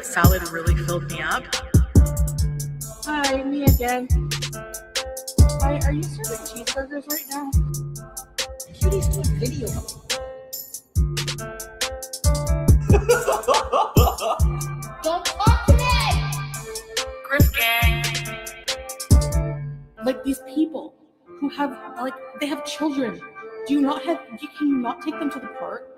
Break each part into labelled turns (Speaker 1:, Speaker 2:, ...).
Speaker 1: that salad really filled me up.
Speaker 2: Hi, me again. Hi, are you serving cheeseburgers right now? Cutie's doing video. Don't talk to me!
Speaker 1: Griff gang.
Speaker 2: Like these people who have, like, they have children. Can you not take them to the park?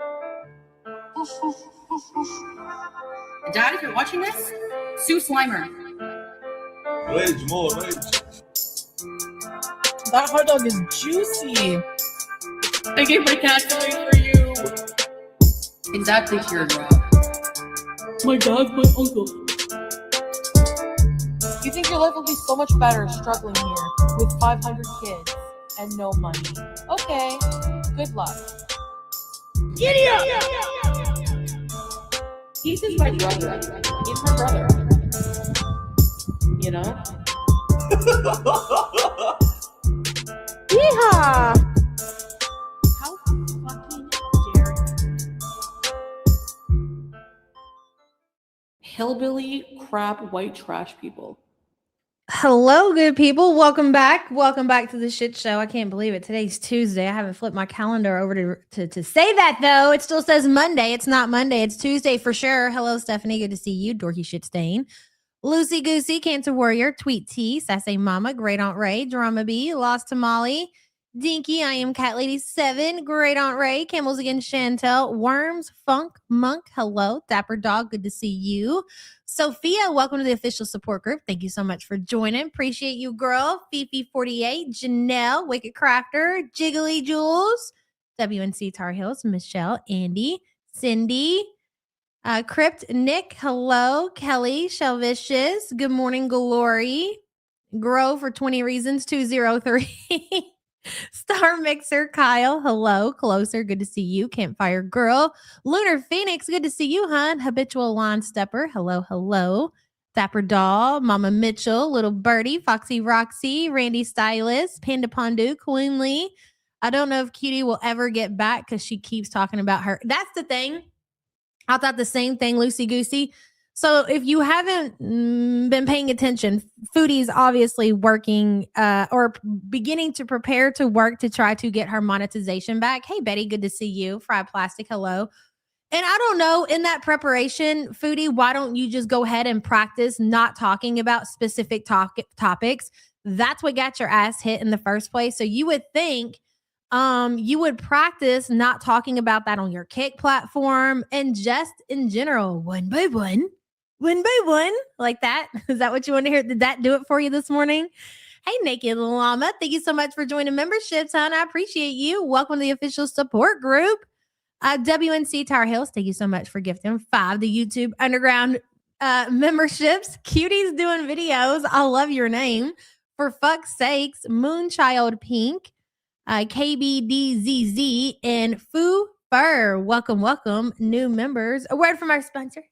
Speaker 3: Dad, if you're watching this, sue Slimer.
Speaker 4: Rage, more rage.
Speaker 2: That hot dog is juicy.
Speaker 3: I gave my cat away for you. Exactly, Teardrop.
Speaker 2: My dad, my uncle. You think your life will be so much better struggling here with 500 kids and no money? Okay, good luck.
Speaker 3: Giddy up! He's just my brother. He's my brother. You know?
Speaker 2: Yeehaw! How fucking dare you? Hillbilly, crap, white trash people.
Speaker 5: Hello, good people. Welcome back. Welcome back to the shit show. I can't believe it. Today's Tuesday. I haven't flipped my calendar over to say that, though. It still says Monday. It's not Monday. It's Tuesday for sure. Hello, Stephanie. Good to see you. Dorky Shit Stain. Lucy Goosey, Cancer Warrior, Tweet T, Sassy Mama, Great Aunt Ray, Drama B, Lost Tamale, Dinky, I Am Cat Lady 7, Great Aunt Ray, Camels Again Chantel, Worms, Funk, Monk, hello, Dapper Dog, good to see you. Sophia, welcome to the official support group. Thank you so much for joining. Appreciate you, girl. Fifi48, Janelle, Wicked Crafter, Jiggly Jules, WNC Tar Heels, Michelle, Andy, Cindy, Crypt, Nick, hello, Kelly, Shelvicious, good morning, Glory, Grow for 20 Reasons, 203, Star Mixer, Kyle, hello, Closer, good to see you, Campfire Girl, Lunar Phoenix, good to see you, hon, Habitual Lawn Stepper, hello, Dapper Doll, Mama Mitchell, Little Birdie, Foxy Roxy, Randy Stylist, Panda Pondu, Queenly. I don't know if Cutie will ever get back because she keeps talking about her. That's the thing. I thought the same thing, Lucy Goosey. So if you haven't been paying attention, Foodie's obviously working or beginning to prepare to work to try to get her monetization back. Hey, Betty, good to see you. Fried Plastic, hello. And I don't know, in that preparation, Foodie, why don't you just go ahead and practice not talking about specific topics? That's what got your ass hit in the first place. So you would think you would practice not talking about that on your Kick platform and just in general, one by one, like that. Is that what you want to hear? Did that do it for you this morning? Hey, Naked Llama, thank you so much for joining memberships, hon. I appreciate you. Welcome to the official support group. WNC Tar Heels, thank you so much for gifting 5 the YouTube Underground memberships. Cutie's doing videos. I love your name. For fuck's sakes, Moonchild Pink, KBDZZ, and Foo Fur. Welcome, new members. A word from our sponsor.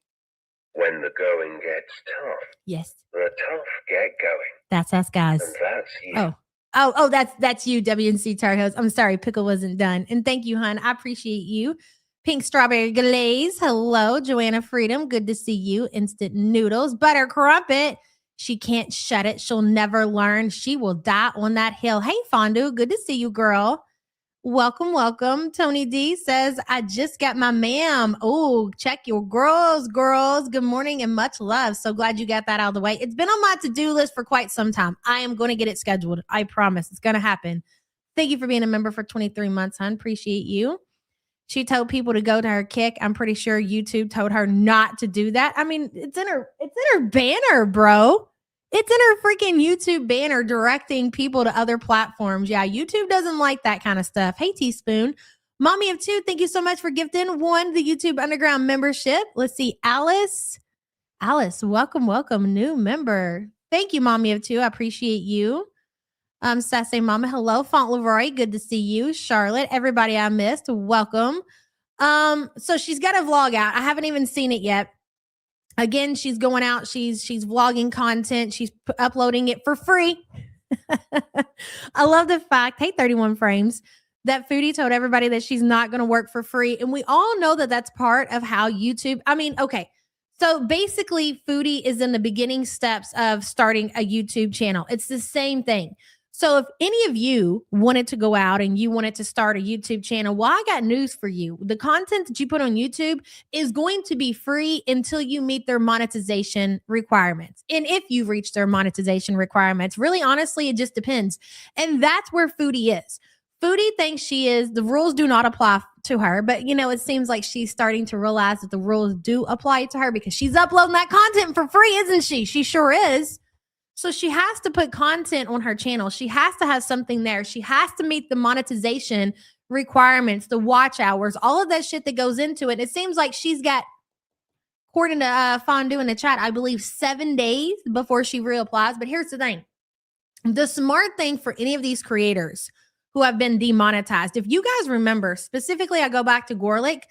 Speaker 6: When the going gets tough,
Speaker 5: Yes,
Speaker 6: the tough get going.
Speaker 5: that's us, guys.
Speaker 6: And that's you.
Speaker 5: Oh, that's you, WNC Tar Heels. I'm sorry, Pickle wasn't done. And thank you, hon. I appreciate you. Pink Strawberry Glaze. Hello, Joanna Freedom. Good to see you. Instant Noodles. Butter Crumpet. She can't shut it. She'll never learn. She will die on that hill. Hey, Fondue. Good to see you, girl. Welcome. Tony D says, I just got my ma'am. Oh, check your girls. Good morning and much love. So glad you got that out of the way. It's been on my to-do list for quite some time. I am going to get it scheduled. I promise. It's going to happen. Thank you for being a member for 23 months, hon. Appreciate you. She told people to go to her Kick. I'm pretty sure YouTube told her not to do that. I mean, it's in her banner, bro. It's in her freaking YouTube banner directing people to other platforms. Yeah, YouTube doesn't like that kind of stuff. Hey, Teaspoon. Mommy of 2, thank you so much for gifting 1 the YouTube Underground membership. Let's see, Alice, welcome, new member. Thank you, Mommy of 2. I appreciate you. Sassy Mama, hello. Fauntleroy, good to see you. Charlotte, everybody I missed, welcome. So she's got a vlog out. I haven't even seen it yet. Again, she's going out. She's vlogging content. She's uploading it for free. I love the fact, hey, 31 frames, that Foodie told everybody that she's not going to work for free. And we all know that that's part of how YouTube, I mean, okay. So basically, Foodie is in the beginning steps of starting a YouTube channel. It's the same thing. So if any of you wanted to go out and you wanted to start a YouTube channel, well, I got news for you. The content that you put on YouTube is going to be free until you meet their monetization requirements. And if you reach their monetization requirements, really honestly, it just depends. And that's where Foodie is. Foodie thinks the rules do not apply to her, but it seems like she's starting to realize that the rules do apply to her because she's uploading that content for free, isn't she? She sure is. So she has to put content on her channel. She has to have something there. She has to meet the monetization requirements, the watch hours, all of that shit that goes into it. It seems like she's got, according to Fondue in the chat, I believe 7 days before she reapplies. But here's the thing. The smart thing for any of these creators who have been demonetized, if you guys remember, specifically I go back to Gorlick,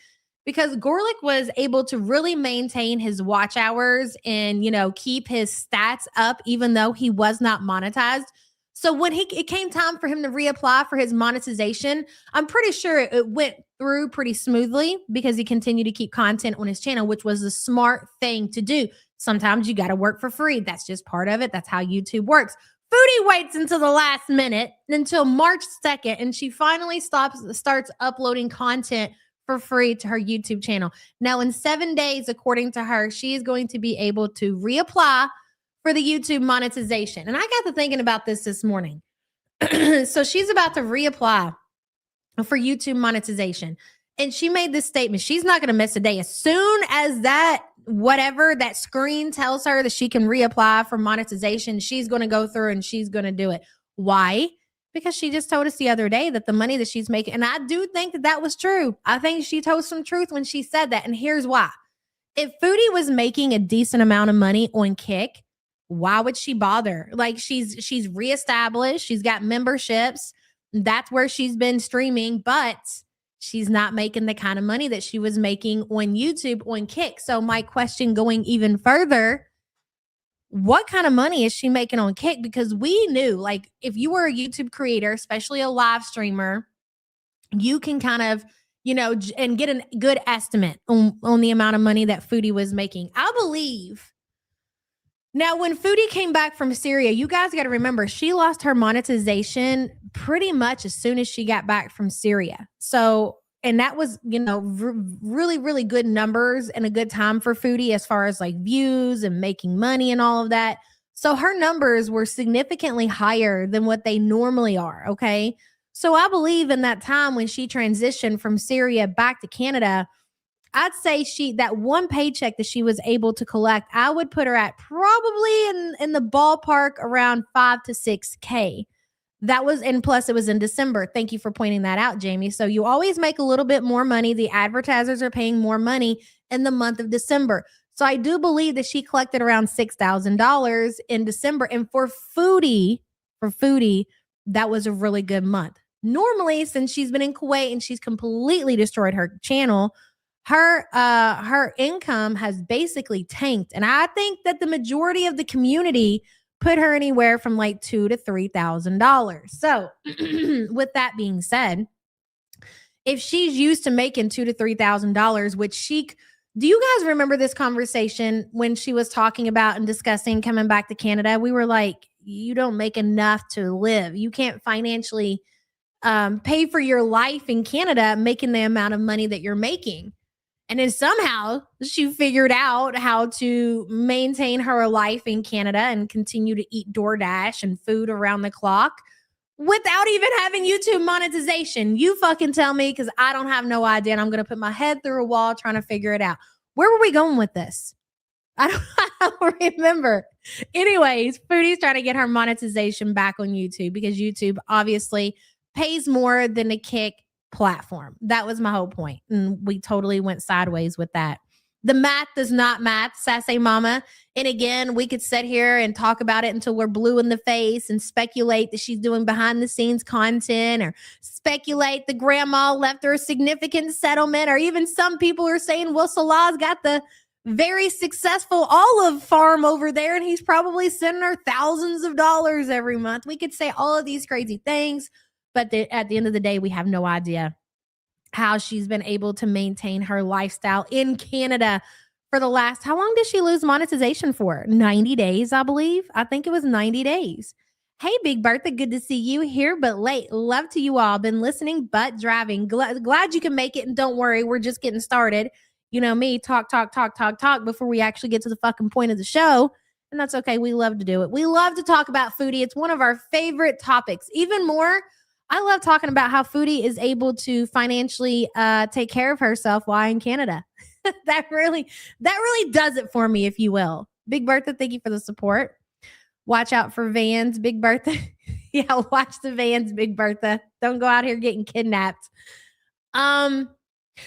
Speaker 5: because Gorlick was able to really maintain his watch hours and, keep his stats up, even though he was not monetized. So when it came time for him to reapply for his monetization, I'm pretty sure it went through pretty smoothly because he continued to keep content on his channel, which was the smart thing to do. Sometimes you got to work for free. That's just part of it. That's how YouTube works. Foodie waits until the last minute, until March 2nd, and she finally starts uploading content for free to her YouTube channel. Now, in 7 days, according to her, she is going to be able to reapply for the YouTube monetization. And I got to thinking about this morning. So she's about to reapply for YouTube monetization. And she made this statement. She's not going to miss a day. As soon as that screen tells her that she can reapply for monetization, she's going to go through and she's going to do it. Why? Because she just told us the other day that the money that she's making, and I do think that was true. I think she told some truth when she said that. And here's why. If Foodie was making a decent amount of money on Kick, why would she bother? Like she's reestablished. She's got memberships. That's where she's been streaming, but she's not making the kind of money that she was making on YouTube on Kick. So my question going even further, what kind of money is she making on Kick? Because we knew, like, if you were a YouTube creator, especially a live streamer, you can kind of, and get a good estimate on the amount of money that Foodie was making. I believe. Now, when Foodie came back from Syria, you guys got to remember, she lost her monetization pretty much as soon as she got back from Syria. So, and that was, really, really good numbers and a good time for Foodie as far as like views and making money and all of that. So her numbers were significantly higher than what they normally are. Okay. So I believe in that time when she transitioned from Syria back to Canada, I'd say that one paycheck that she was able to collect, I would put her at probably in the ballpark around 5 to 6K. That was, and plus it was in December. Thank you for pointing that out, Jamie. So you always make a little bit more money. The advertisers are paying more money in the month of December. So I do believe that she collected around $6,000 in December. And for Foodie, that was a really good month. Normally, since she's been in Kuwait and she's completely destroyed her channel, her income has basically tanked. And I think that the majority of the community put her anywhere from like $2,000 to $3,000. So with that being said, if she's used to making $2,000 to $3,000, which do you guys remember this conversation when she was talking about and discussing coming back to Canada? We were like, you don't make enough to live. You can't financially pay for your life in Canada making the amount of money that you're making. And then somehow she figured out how to maintain her life in Canada and continue to eat DoorDash and food around the clock without even having YouTube monetization. You fucking tell me, because I don't have no idea. And I'm going to put my head through a wall trying to figure it out. Where were we going with this? I don't remember. Anyways, Foodie's trying to get her monetization back on YouTube because YouTube obviously pays more than the Kick platform. That was my whole point. And we totally went sideways with that. The math does not math, Sassy Mama. And again, we could sit here and talk about it until we're blue in the face and speculate that she's doing behind the scenes content, or speculate the grandma left her a significant settlement, or even some people are saying, well, Salah's got the very successful olive farm over there and he's probably sending her thousands of dollars every month. We could say all of these crazy things, but at the end of the day, we have no idea how she's been able to maintain her lifestyle in Canada for the last, how long did she lose monetization for? 90 days, I believe. I think it was 90 days. Hey, Big Bertha, good to see you here, but late. Love to you all. Been listening, but driving. Glad you can make it. And don't worry, we're just getting started. You know me, talk before we actually get to the fucking point of the show. And that's okay. We love to do it. We love to talk about Foodie. It's one of our favorite topics. Even more, I love talking about how Foodie is able to financially take care of herself while in Canada. that really does it for me, if you will. Big Bertha, thank you for the support. Watch out for vans, Big Bertha. Yeah, watch the vans, Big Bertha. Don't go out here getting kidnapped.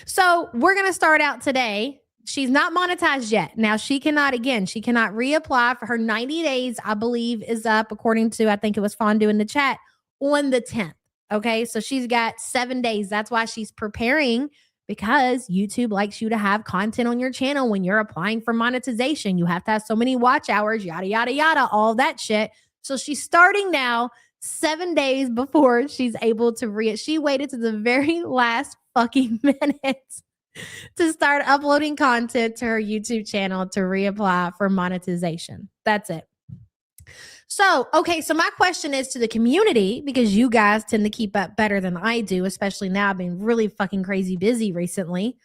Speaker 5: So we're going to start out today. She's not monetized yet. Now she cannot reapply for her 90 days, I believe, is up according to, I think it was Fondue in the chat, on the 10th. Okay, so she's got 7 days. That's why she's preparing, because YouTube likes you to have content on your channel when you're applying for monetization. You have to have so many watch hours, yada, yada, yada, all that shit. So she's starting now 7 days before she's able to she waited to the very last fucking minute to start uploading content to her YouTube channel to reapply for monetization. That's it. So, okay, so my question is to the community, because you guys tend to keep up better than I do, especially now. I've been really fucking crazy busy recently.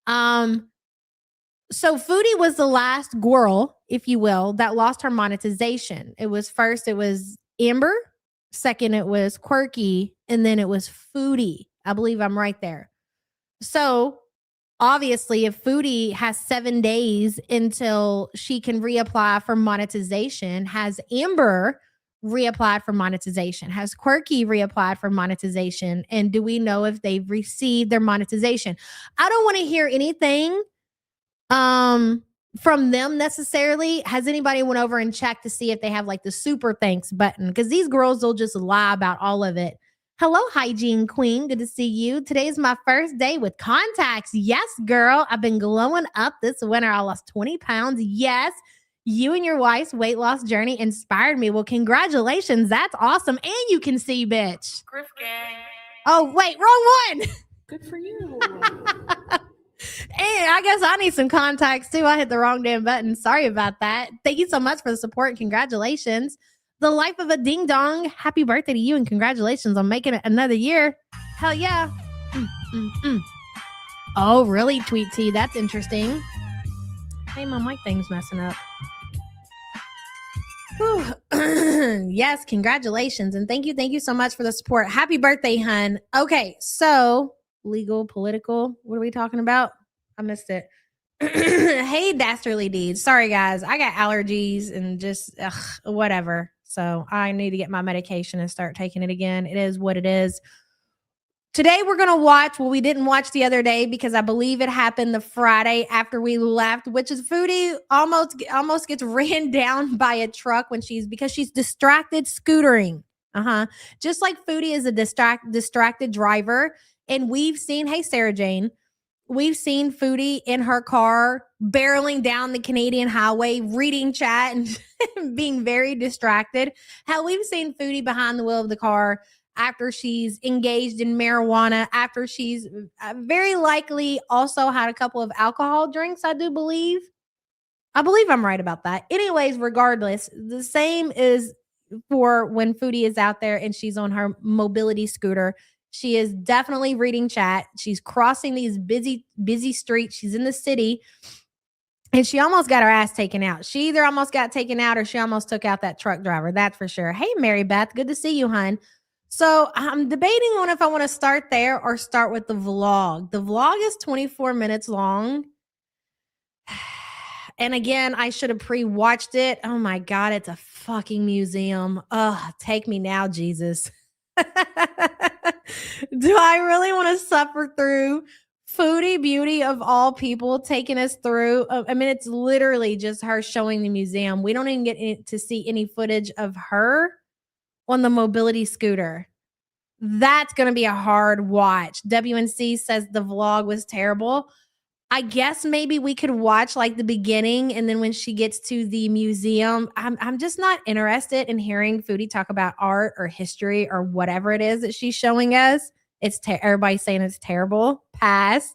Speaker 5: So Foodie was the last girl, if you will, that lost her monetization. It was Amber, second it was Quirky, and then it was Foodie. I believe I'm right there. So obviously, if Foodie has 7 days until she can reapply for monetization, has Amber reapplied for monetization? Has Quirky reapplied for monetization? And do we know if they've received their monetization? I don't want to hear anything from them necessarily. Has anybody went over and checked to see if they have like the super thanks button? Because these girls will just lie about all of it. Hello, Hygiene Queen. Good to see you. Today is my first day with contacts. Yes, girl. I've been glowing up this winter. I lost 20 pounds. Yes. You and your wife's weight loss journey inspired me. Well, congratulations. That's awesome. And you can see, bitch.
Speaker 1: Griff gang.
Speaker 5: Oh, wait, wrong one.
Speaker 2: Good for you.
Speaker 5: And I guess I need some contacts too. I hit the wrong damn button. Sorry about that. Thank you so much for the support and congratulations. The life of a ding dong. Happy birthday to you and congratulations on making it another year. Hell yeah. Oh, really, Tweet T? That's interesting. Hey, my mic thing's messing up. Yes, congratulations. And thank you so much for the support. Happy birthday, hun. Okay, so legal, political. What are we talking about? I missed it. Hey, Dastardly Deeds. Sorry, guys. I got allergies and just whatever. So I need to get my medication and start taking it again. It is what it is. Today we're going to watch what we didn't watch the other day because I believe it happened the Friday after we left, which is Foodie almost gets ran down by a truck because she's distracted scootering. Just like Foodie is a distracted driver. And we've seen, hey, Sarah Jane, we've seen Foodie in her car barreling down the Canadian highway, reading chat and being very distracted. Hell, we've seen Foodie behind the wheel of the car after she's engaged in marijuana, after she's very likely also had a couple of alcohol drinks, I do believe. I believe I'm right about that. Anyways, regardless, the same is for when Foodie is out there and she's on her mobility scooter. She is definitely reading chat. She's crossing these busy streets. She's in the city. And she almost got her ass taken out. She either almost got taken out or she almost took out that truck driver. That's for sure. Hey, Mary Beth. Good to see you, hun. So I'm debating on if I want to start there or start with the vlog. The vlog is 24 minutes long. And again, I should have pre-watched it. Oh my God, it's a fucking museum. Oh, take me now, Jesus. Do I really want to suffer through Foodie Beauty of all people taking us through? I mean, it's literally just her showing the museum. We don't even get to see any footage of her on the mobility scooter. That's going to be a hard watch. WNC says the vlog was terrible. I guess maybe we could watch like the beginning and then when she gets to the museum, I'm just not interested in hearing Foodie talk about art or history or whatever it is that she's showing us. It's everybody's saying it's terrible. Pass.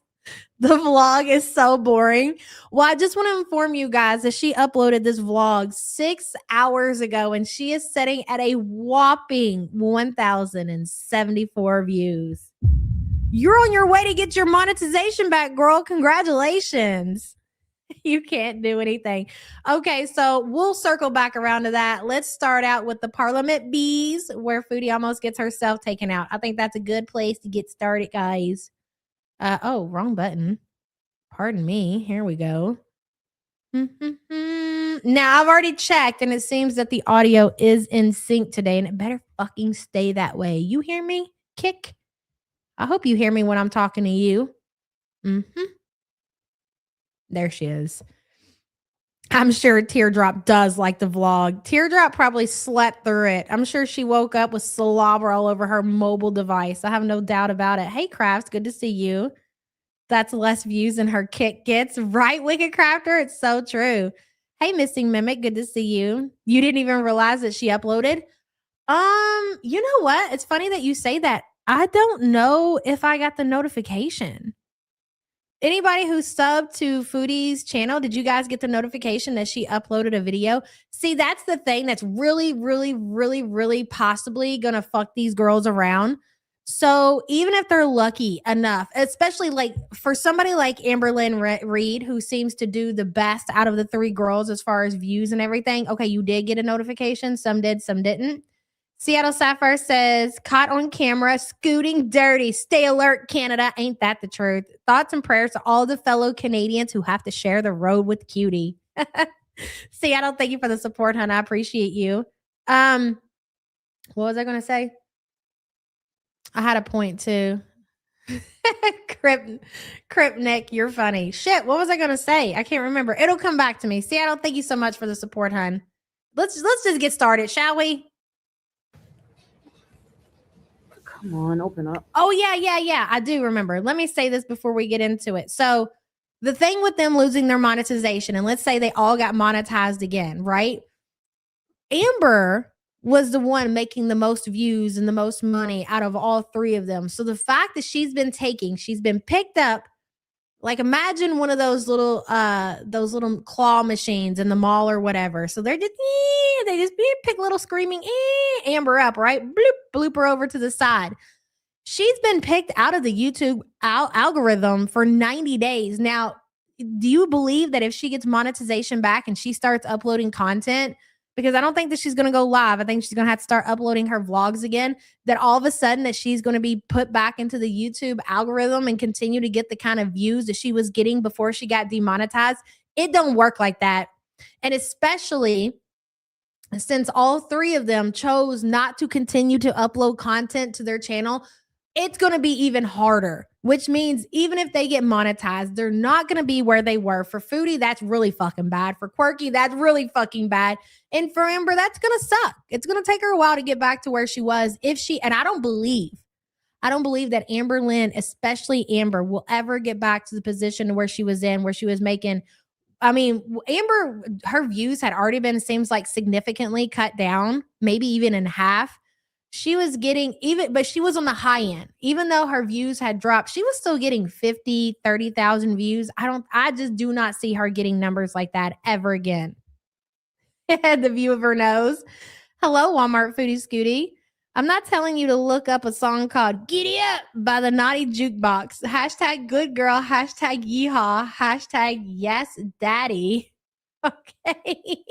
Speaker 5: The vlog is so boring. Well, I just want to inform you guys that she uploaded this vlog 6 hours ago and she is sitting at a whopping 1,074 views. You're on your way to get your monetization back, girl. Congratulations. You can't do anything. Okay, so we'll circle back around to that. Let's start out with the Parliament Bees, where Foodie almost gets herself taken out. I think that's a good place to get started, guys. Oh, wrong button. Pardon me. Here we go. Now, I've already checked, and it seems that the audio is in sync today, and it better fucking stay that way. You hear me? Kick. I hope you hear me when I'm talking to you. There she is. I'm sure Teardrop does like the vlog. Teardrop probably slept through it. I'm sure she woke up with slobber all over her mobile device. I have no doubt about it. Hey, Crafts, good to see you. That's less views than her kick gets. Right, Wicked Crafter? It's so true. Hey, Missing Mimic, good to see you. You didn't even realize that she uploaded? You know what? It's funny that you say that. I don't know if I got the notification. Anybody who subbed to Foodie's channel, did you guys get the notification that she uploaded a video? See, that's the thing that's really, really, really, really possibly going to fuck these girls around. So even if they're lucky enough, especially like for somebody like Amberlynn Reed, who seems to do the best out of the three girls as far as views and everything. Okay, you did get a notification. Some did, some didn't. Seattle Sapphire says, caught on camera, scooting dirty. Stay alert, Canada. Ain't that the truth? Thoughts and prayers to all the fellow Canadians who have to share the road with Cutie. Seattle, thank you for the support, hon. I appreciate you. What was I going to say? I had a point too. Crip Nick, you're funny. Shit, what was I going to say? I can't remember. It'll come back to me. Seattle, thank you so much for the support, hon. Let's just get started, shall we?
Speaker 2: Come on, open up.
Speaker 5: Oh, yeah. I do remember. Let me say this before we get into it. So the thing with them losing their monetization, and let's say they all got monetized again, right? Amber was the one making the most views and the most money out of all three of them. So the fact that she's been picked up, like imagine one of those little claw machines in the mall or whatever. So they just pick little screaming Amber up, right? Bloop her over to the side. She's been picked out of the YouTube algorithm for 90 days. Now, do you believe that if she gets monetization back and she starts uploading content, because I don't think that she's going to go live, I think she's going to have to start uploading her vlogs again, that all of a sudden that she's going to be put back into the YouTube algorithm and continue to get the kind of views that she was getting before she got demonetized? It don't work like that. And especially since all three of them chose not to continue to upload content to their channel, it's going to be even harder, which means even if they get monetized, they're not going to be where they were. For Foodie, that's really fucking bad. For Quirky, that's really fucking bad. And for Amber, that's going to suck. It's going to take her a while to get back to where she was. And I don't believe that Amberlynn, especially Amber, will ever get back to the position where she was in, where she was making. I mean, Amber, her views had already been, seems like, significantly cut down, maybe even in half. She was getting but she was on the high end. Even though her views had dropped, she was still getting 50, 30,000 views. I just do not see her getting numbers like that ever again. The view of her nose. Hello, Walmart Foodie Scooty. I'm not telling you to look up a song called Giddy Up by the Naughty Jukebox. Hashtag good girl. Hashtag yeehaw. Hashtag yes daddy. Okay.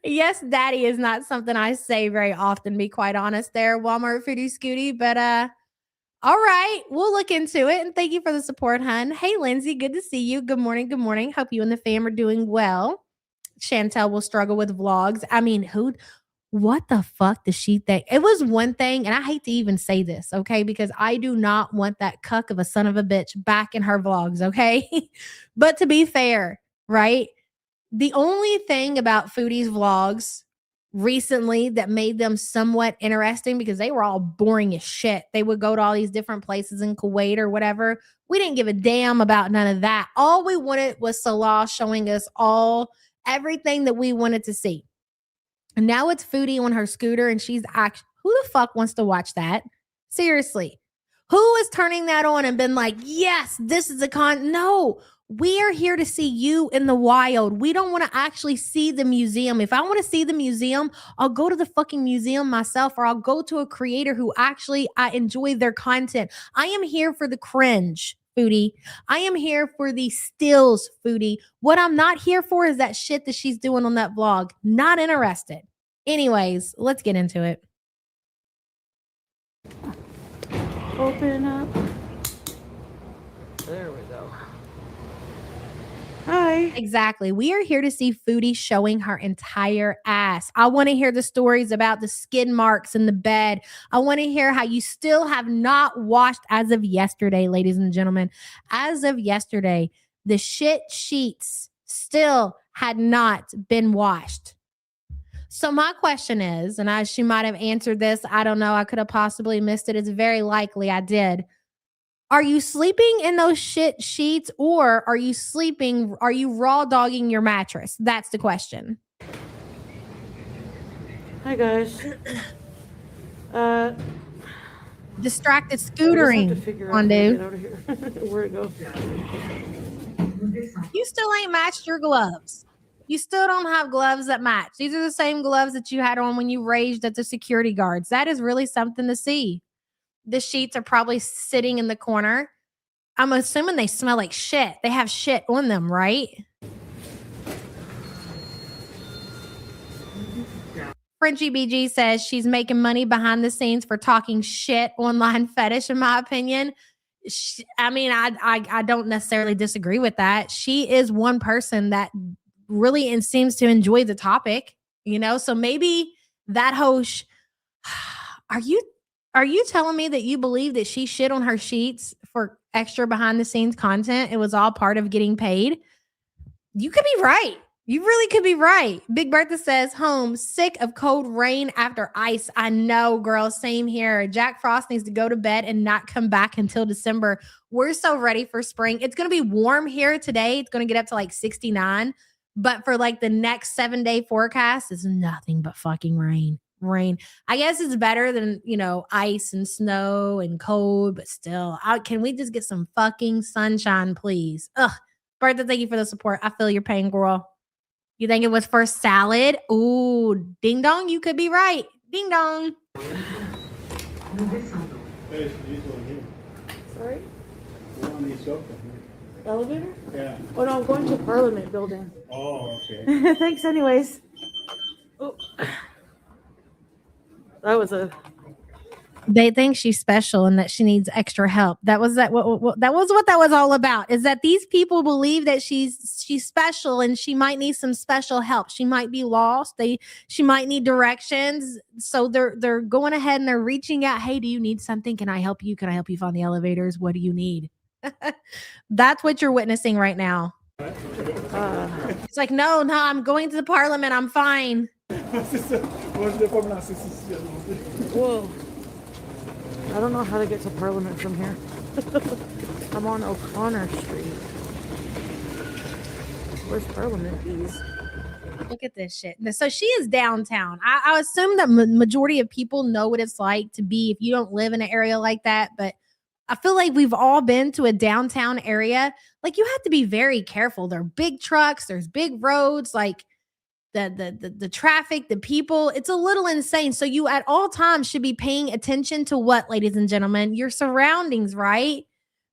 Speaker 5: Yes, daddy is not something I say very often, be quite honest there, Walmart Foodie Scooty. But all right, we'll look into it. And thank you for the support, hun. Hey, Lindsay, good to see you. Good morning. Good morning. Hope you and the fam are doing well. Chantel will struggle with vlogs. I mean, what the fuck does she think? It was one thing, and I hate to even say this, okay? Because I do not want that cuck of a son of a bitch back in her vlogs, okay? But to be fair, right? The only thing about Foodie's vlogs recently that made them somewhat interesting, because they were all boring as shit. They would go to all these different places in Kuwait or whatever. We didn't give a damn about none of that. All we wanted was Salah showing us everything that we wanted to see. And now it's Foodie on her scooter and she's who the fuck wants to watch that? Seriously. Who is turning that on and been like, yes, this is no, we are here to see you in the wild. We don't want to actually see the museum. If I want to see the museum, I'll go to the fucking museum myself, or I'll go to a creator who actually I enjoy their content. I am here for the cringe, Foodie. I am here for the stills, Foodie. What I'm not here for is that shit that she's doing on that vlog. Not interested. Anyways, let's get into it.
Speaker 2: Open up. There we go. Hi.
Speaker 5: Exactly. We are here to see Foodie showing her entire ass. I want to hear the stories about the skid marks in the bed. I want to hear how you still have not washed as of yesterday, ladies and gentlemen. As of yesterday, the shit sheets still had not been washed. So my question is, and she might have answered this, I don't know, I could have possibly missed it. It's very likely I did. Are you sleeping in those shit sheets, or are you raw dogging your mattress? That's the question.
Speaker 2: Hi guys.
Speaker 5: Distracted
Speaker 2: I
Speaker 5: scootering
Speaker 2: just have to figure out
Speaker 5: on,
Speaker 2: how to
Speaker 5: dude.
Speaker 2: get out of here. Where to go?
Speaker 5: You still ain't matched your gloves. You still don't have gloves that match. These are the same gloves that you had on when you raged at the security guards. That is really something to see. The sheets are probably sitting in the corner. I'm assuming they smell like shit. They have shit on them, right? Frenchie BG says she's making money behind the scenes for talking shit online fetish, in my opinion. I don't necessarily disagree with that. She is one person that really and seems to enjoy the topic, so maybe that host. Are you telling me that you believe that she shit on her sheets for extra behind the scenes content? It was all part of getting paid. You could be right. You really could be right. Big Bertha says, home, sick of cold rain after ice. I know, girl. Same here. Jack Frost needs to go to bed and not come back until December. We're so ready for spring. It's going to be warm here today. It's going to get up to like 69. But for like the next 7-day forecast, it's nothing but fucking rain. I guess it's better than, ice and snow and cold, but still, can we just get some fucking sunshine, please? Ugh. Bertha, thank you for the support. I feel your pain, girl. You think it was for salad? Ooh, ding dong, you could be right. Ding dong.
Speaker 2: Sorry?
Speaker 4: Okay.
Speaker 2: Elevator?
Speaker 4: Yeah.
Speaker 2: Oh no, I'm going to Parliament building.
Speaker 4: Oh, okay.
Speaker 2: Thanks anyways. Oh. That was a
Speaker 5: They think she's special and that she needs extra help. That was what that was all about. Is that these people believe that she's special and she might need some special help. She might be lost. She might need directions. So they're going ahead and they're reaching out. Hey, do you need something? Can I help you? Can I help you find the elevators? What do you need? That's what you're witnessing right now. It's like, no, I'm going to the Parliament. I'm fine.
Speaker 2: whoa. I don't know how to get to Parliament from here. I'm on O'Connor Street. Where's Parliament, please?
Speaker 5: Look at this shit. So she is downtown. I assume that majority of people know what it's like to be if you don't live in an area like that. But I feel like we've all been to a downtown area. Like, you have to be very careful. There are big trucks. There's big roads. Like, the traffic, the people, it's a little insane. So you at all times should be paying attention to what, ladies and gentlemen, your surroundings, right?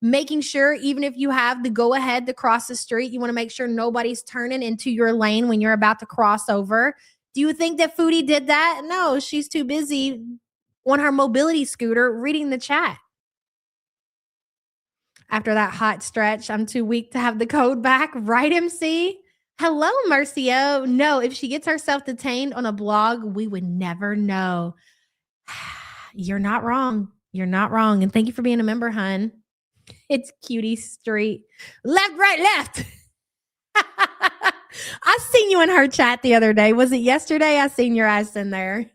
Speaker 5: Making sure, even if you have the go ahead to cross the street, you want to make sure nobody's turning into your lane when you're about to cross over. Do you think that Foodie did that? No, she's too busy on her mobility scooter reading the chat. After that hot stretch, I'm too weak to have the code back. Right, MC? Hello, Mercio. No, if she gets herself detained on a blog, we would never know. You're not wrong. You're not wrong. And thank you for being a member, hun. It's Cutie Street. Left, right, left. I seen you in her chat the other day. Was it yesterday? I seen your ass in there.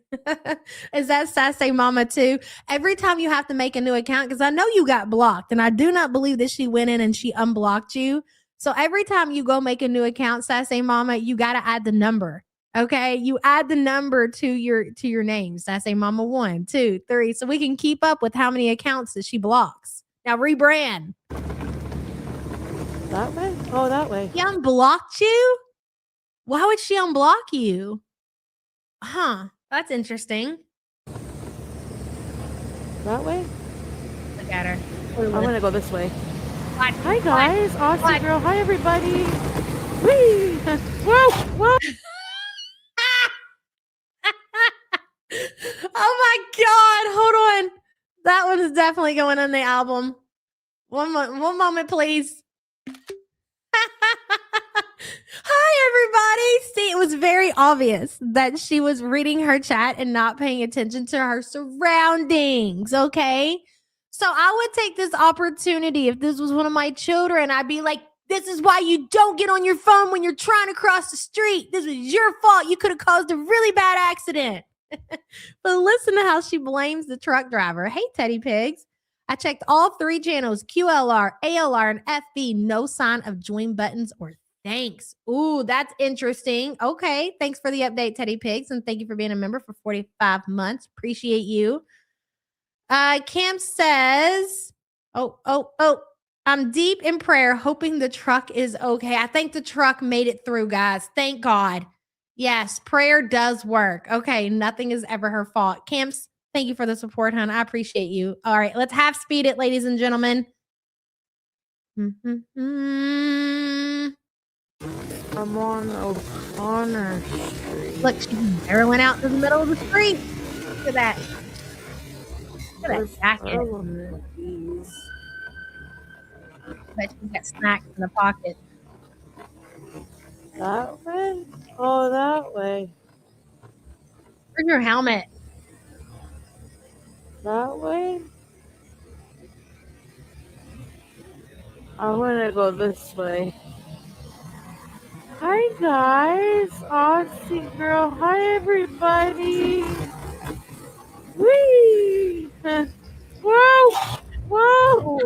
Speaker 5: Is that Sassy Mama too? Every time you have to make a new account, because I know you got blocked, and I do not believe that she went in and she unblocked you. So every time you go make a new account, Sassy Mama, you got to add the number. Okay, you add the number to your names. I say Mama 1, 2, 3, so we can keep up with how many accounts that she blocks. Now rebrand.
Speaker 2: That way? Oh, that way.
Speaker 5: She unblocked you? Why would she unblock you? Huh? That's interesting.
Speaker 2: That way?
Speaker 5: Look at her.
Speaker 2: I'm gonna go this way.
Speaker 5: What?
Speaker 2: Hi guys, Aussie
Speaker 5: What?
Speaker 2: girl. Hi everybody. Whee! Whoa! Whoa!
Speaker 5: Oh my God! Hold on. That one is definitely going on the album. One moment, please. Hi, everybody. See, it was very obvious that she was reading her chat and not paying attention to her surroundings. Okay. So I would take this opportunity if this was one of my children. I'd be like, this is why you don't get on your phone when you're trying to cross the street. This was your fault. You could have caused a really bad accident. But listen to how she blames the truck driver. Hey, Teddy Pigs. I checked all 3 channels, QLR, ALR, and FB. No sign of join buttons or thanks. Ooh, that's interesting. Okay. Thanks for the update, Teddy Pigs. And thank you for being a member for 45 months. Appreciate you. Cam says, I'm deep in prayer, hoping the truck is okay. I think the truck made it through, guys. Thank God. Yes, prayer does work. Okay, nothing is ever her fault. Camps, thank you for the support, hon. I appreciate you. All right, let's half speed it, ladies and gentlemen.
Speaker 2: I'm on O'Connor Street.
Speaker 5: Look, she's barreling out to the middle of the street. Look at that. Look at that jacket. Bet she's got snacks in the pocket.
Speaker 2: That way? Oh, that way.
Speaker 5: Where's your helmet?
Speaker 2: That way? I'm gonna go this way. Hi guys, Aussie girl. Hi everybody. Whee! Whoa! Whoa!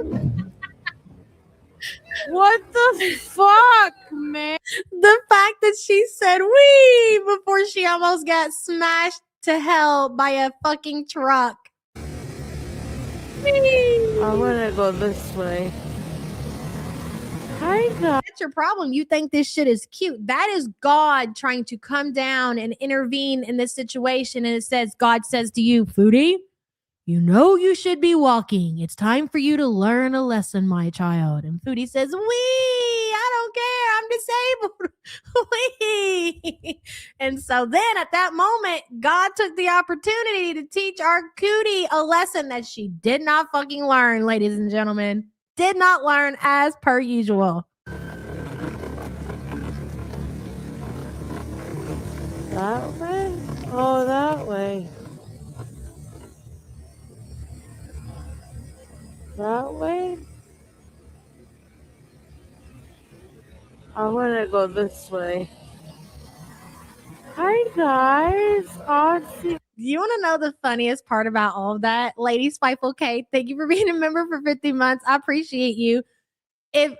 Speaker 2: What the fuck, man?
Speaker 5: The fact that she said "wee" before she almost got smashed to hell by a fucking truck. Wee.
Speaker 2: I'm gonna go this way. Hi guys.
Speaker 5: That's your problem. You think this shit is cute. That is God trying to come down and intervene in this situation. And it says, God says to you, Foodie, you know you should be walking. It's time for you to learn a lesson, my child. And Foodie says, wee, I don't care. I'm disabled. Wee. And so then at that moment, God took the opportunity to teach our cootie a lesson that she did not fucking learn, ladies and gentlemen. Did not learn as per usual.
Speaker 2: That way? Oh, that way. That way? I'm gonna go this way. Hi guys, Aussie.
Speaker 5: You want to know the funniest part about all of that? Lady Spiteful Kate, thank you for being a member for 50 months. I appreciate you. And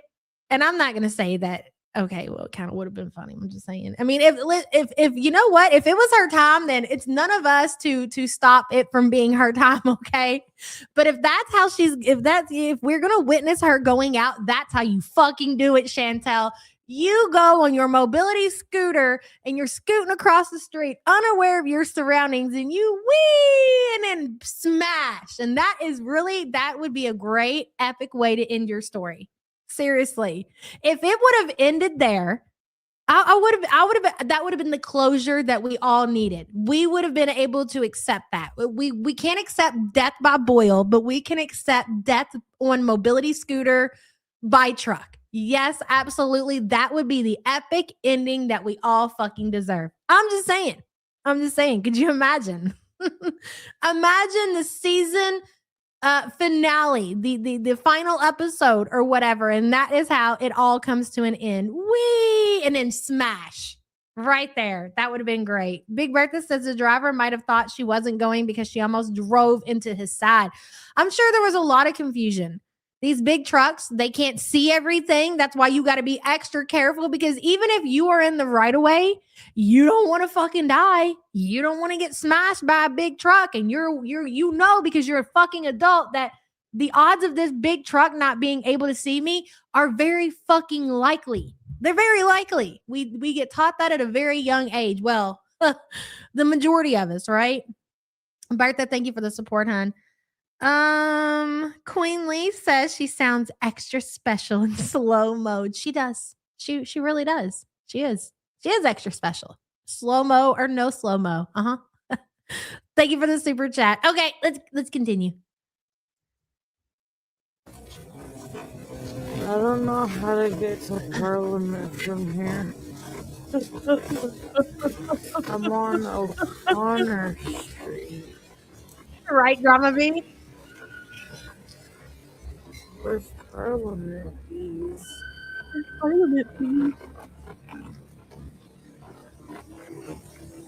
Speaker 5: I'm not going to say that. Okay, well, it kind of would have been funny. I'm just saying. I mean, if you know what, if it was her time, then it's none of us to stop it from being her time. Okay, but if that's how if we're gonna witness her going out, that's how you fucking do it, Chantel. You go on your mobility scooter and you're scooting across the street, unaware of your surroundings, and you whee and then smash. And that would be a great epic way to end your story. Seriously, if it would have ended there, that would have been the closure that we all needed. We would have been able to accept that. We can't accept death by boil, but we can accept death on mobility scooter by truck. Yes, absolutely. That would be the epic ending that we all fucking deserve. I'm just saying. Could you imagine? Imagine the season finale, the final episode or whatever, and that is how it all comes to an end. Whee! And then smash right there. That would have been great. Big Bertha says the driver might have thought she wasn't going because she almost drove into his side. I'm sure there was a lot of confusion. These big trucks, they can't see everything. That's why you got to be extra careful, because even if you are in the right of way, you don't want to fucking die. You don't want to get smashed by a big truck. And you know, because you're a fucking adult, that the odds of this big truck not being able to see me are very fucking likely. They're very likely. We get taught that at a very young age. Well, the majority of us, right? Bertha, thank you for the support, hon. Queen Lee says she sounds extra special in slow mode. She does. She really does. She is extra special. Slow mo or no slow mo. Thank you for the super chat. Okay, let's continue.
Speaker 2: I don't know how to get to Parliament from here. I'm on O'Connor Street.
Speaker 5: Right, Drama B?
Speaker 2: Where's Parliament, please?
Speaker 5: Parliament, please.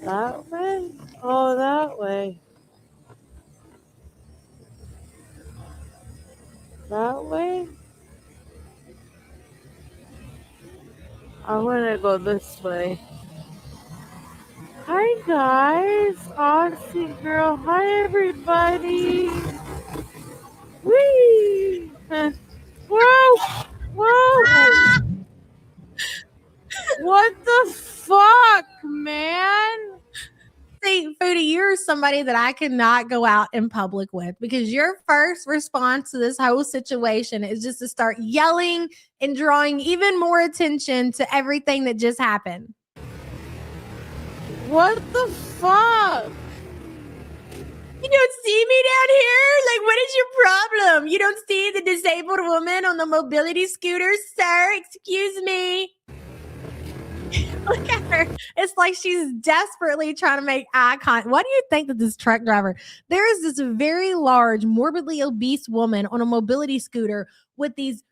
Speaker 2: That way? Oh, that way. That way? I'm gonna go this way. Hi guys, Aussie girl. Hi everybody. Whee! Whoa! Whoa! What the fuck, man?
Speaker 5: See, Foodie, you're somebody that I cannot go out in public with, because your first response to this whole situation is just to start yelling and drawing even more attention to everything that just happened.
Speaker 2: What the fuck?
Speaker 5: You don't see me down here? Like, what is your problem? You don't see the disabled woman on the mobility scooter, sir? Excuse me. Look at her. It's like she's desperately trying to make eye contact. What do you think that this truck driver? There is this very large, morbidly obese woman on a mobility scooter with these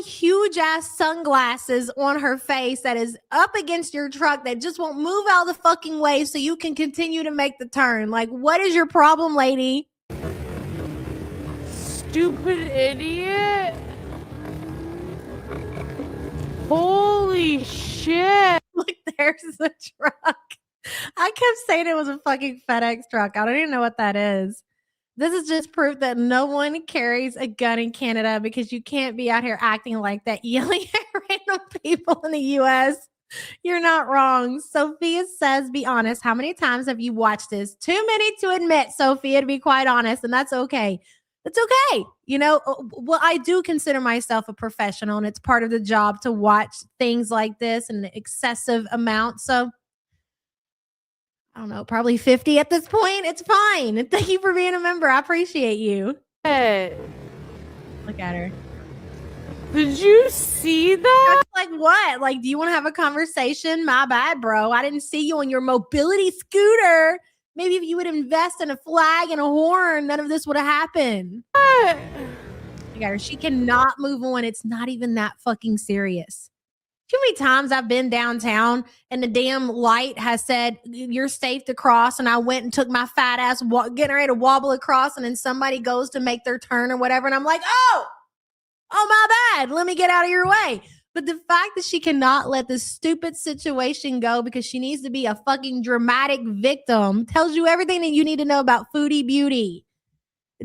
Speaker 5: huge ass sunglasses on her face that is up against your truck that just won't move out of the fucking way so you can continue to make the turn. Like, what is your problem, lady?
Speaker 2: Stupid idiot. Holy shit.
Speaker 5: Look, there's the truck. I kept saying it was a fucking FedEx truck. I don't even know what that is. This is just proof that no one carries a gun in Canada, because you can't be out here acting like that, yelling at random people in the U.S. You're not wrong. Sophia says, be honest. How many times have you watched this? Too many to admit, Sophia, to be quite honest. And that's okay. It's okay. You know, well, I do consider myself a professional, and it's part of the job to watch things like this in an excessive amount. So I don't know, probably 50 at this point. It's fine. Thank you for being a member. I appreciate you.
Speaker 2: Hey.
Speaker 5: Look at her.
Speaker 2: Did you see that?
Speaker 5: Like what? Like, do you want to have a conversation? My bad, bro. I didn't see you on your mobility scooter. Maybe if you would invest in a flag and a horn, none of this would have happened.
Speaker 2: What?
Speaker 5: Look at her. She cannot move on. It's not even that fucking serious. Too many times I've been downtown and the damn light has said you're safe to cross, and I went and took my fat ass getting ready to wobble across, and then somebody goes to make their turn or whatever, and I'm like, oh my bad, let me get out of your way. But the fact that she cannot let this stupid situation go because she needs to be a fucking dramatic victim tells you everything that you need to know about Foodie Beauty.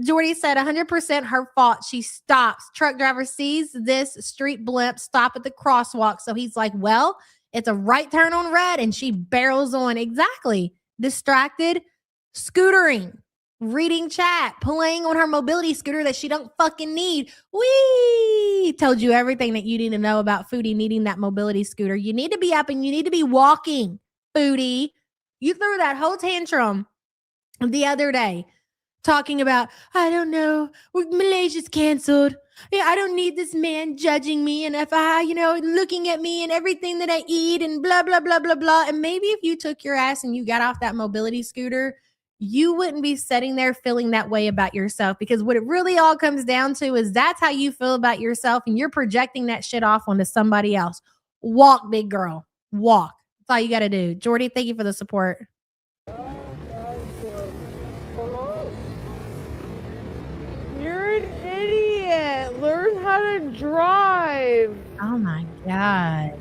Speaker 5: Jordy said 100% her fault. She stops. Truck driver sees this street blimp stop at the crosswalk. So he's like, well, it's a right turn on red, and she barrels on. Exactly. Distracted, scootering, reading chat, playing on her mobility scooter that she don't fucking need. Wee! Told you everything that you need to know about Foodie needing that mobility scooter. You need to be up and you need to be walking, Foodie. You threw that whole tantrum the other day, talking about, I don't know, Malaysia's canceled. Yeah, I don't need this man judging me, and if I, looking at me and everything that I eat and blah, blah, blah, blah, blah. And maybe if you took your ass and you got off that mobility scooter, you wouldn't be sitting there feeling that way about yourself, because what it really all comes down to is that's how you feel about yourself, and you're projecting that shit off onto somebody else. Walk, big girl. Walk. That's all you got to do. Jordy, thank you for the support.
Speaker 2: You're an idiot. to drive.
Speaker 5: Oh my God.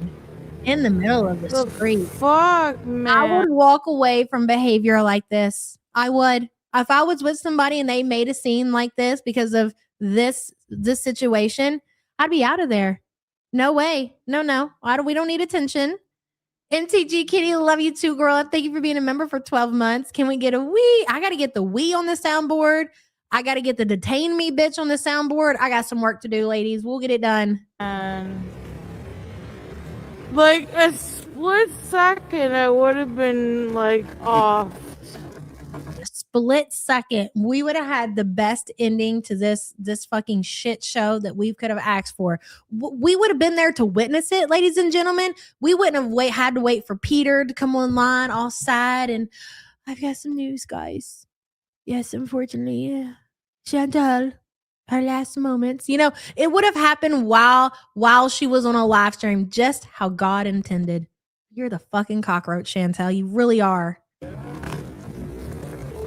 Speaker 5: In the middle of the street.
Speaker 2: Fuck, man.
Speaker 5: I would walk away from behavior like this. I would. If I was with somebody and they made a scene like this because of this situation, I'd be out of there. No way. No. We don't need attention. NTG Kitty, love you too, girl. Thank you for being a member for 12 months. Can we get a wee? I got to get the wee on the soundboard. I got to get the detain me bitch on the soundboard. I got some work to do, ladies. We'll get it done.
Speaker 2: Like a split second, I would have been like off.
Speaker 5: A split second, we would have had the best ending to this fucking shit show that we could have asked for. We would have been there to witness it, ladies and gentlemen. We wouldn't have had to wait for Peter to come online all sad and I've got some news, guys. Yes, unfortunately, Chantal, her last moments. You know, it would have happened while she was on a live stream, just how God intended. You're the fucking cockroach, Chantal. You really are.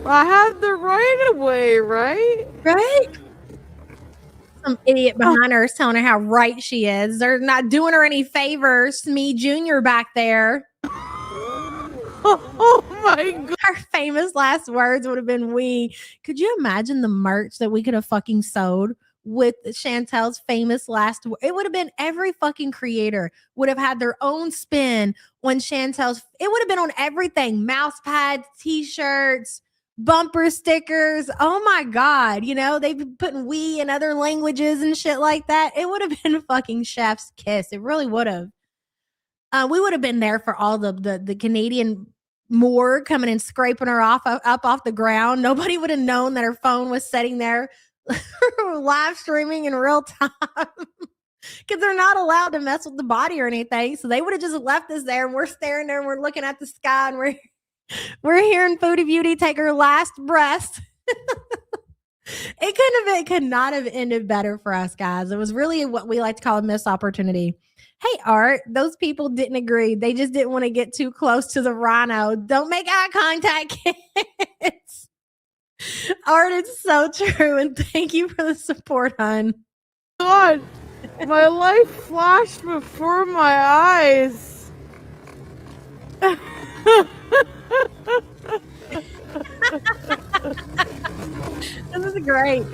Speaker 2: I had the right of way, right?
Speaker 5: Right? Some idiot behind her is telling her how right she is. They're not doing her any favors. Me Junior back there.
Speaker 2: Oh my God.
Speaker 5: Her famous last words would have been we. Could you imagine the merch that we could have fucking sold with Chantel's famous last word? It would have been every fucking creator would have had their own spin on Chantel's. It would have been on everything. Mouse pads, t-shirts, bumper stickers. Oh my God. You know, they've been putting we in other languages and shit like that. It would have been fucking chef's kiss. It really would have. We would have been there for all the Canadian morgue coming and scraping her up off the ground. Nobody would have known that her phone was sitting there live streaming in real time because they're not allowed to mess with the body or anything. So they would have just left us there and we're staring there and we're looking at the sky and we're hearing Foodie Beauty take her last breath. It could not have ended better for us, guys. It was really what we like to call a missed opportunity. Hey, Art, those people didn't agree. They just didn't want to get too close to the rhino. Don't make eye contact, kids. Art, it's so true. And thank you for the support, hon.
Speaker 2: God, my life flashed before my eyes.
Speaker 5: This is great.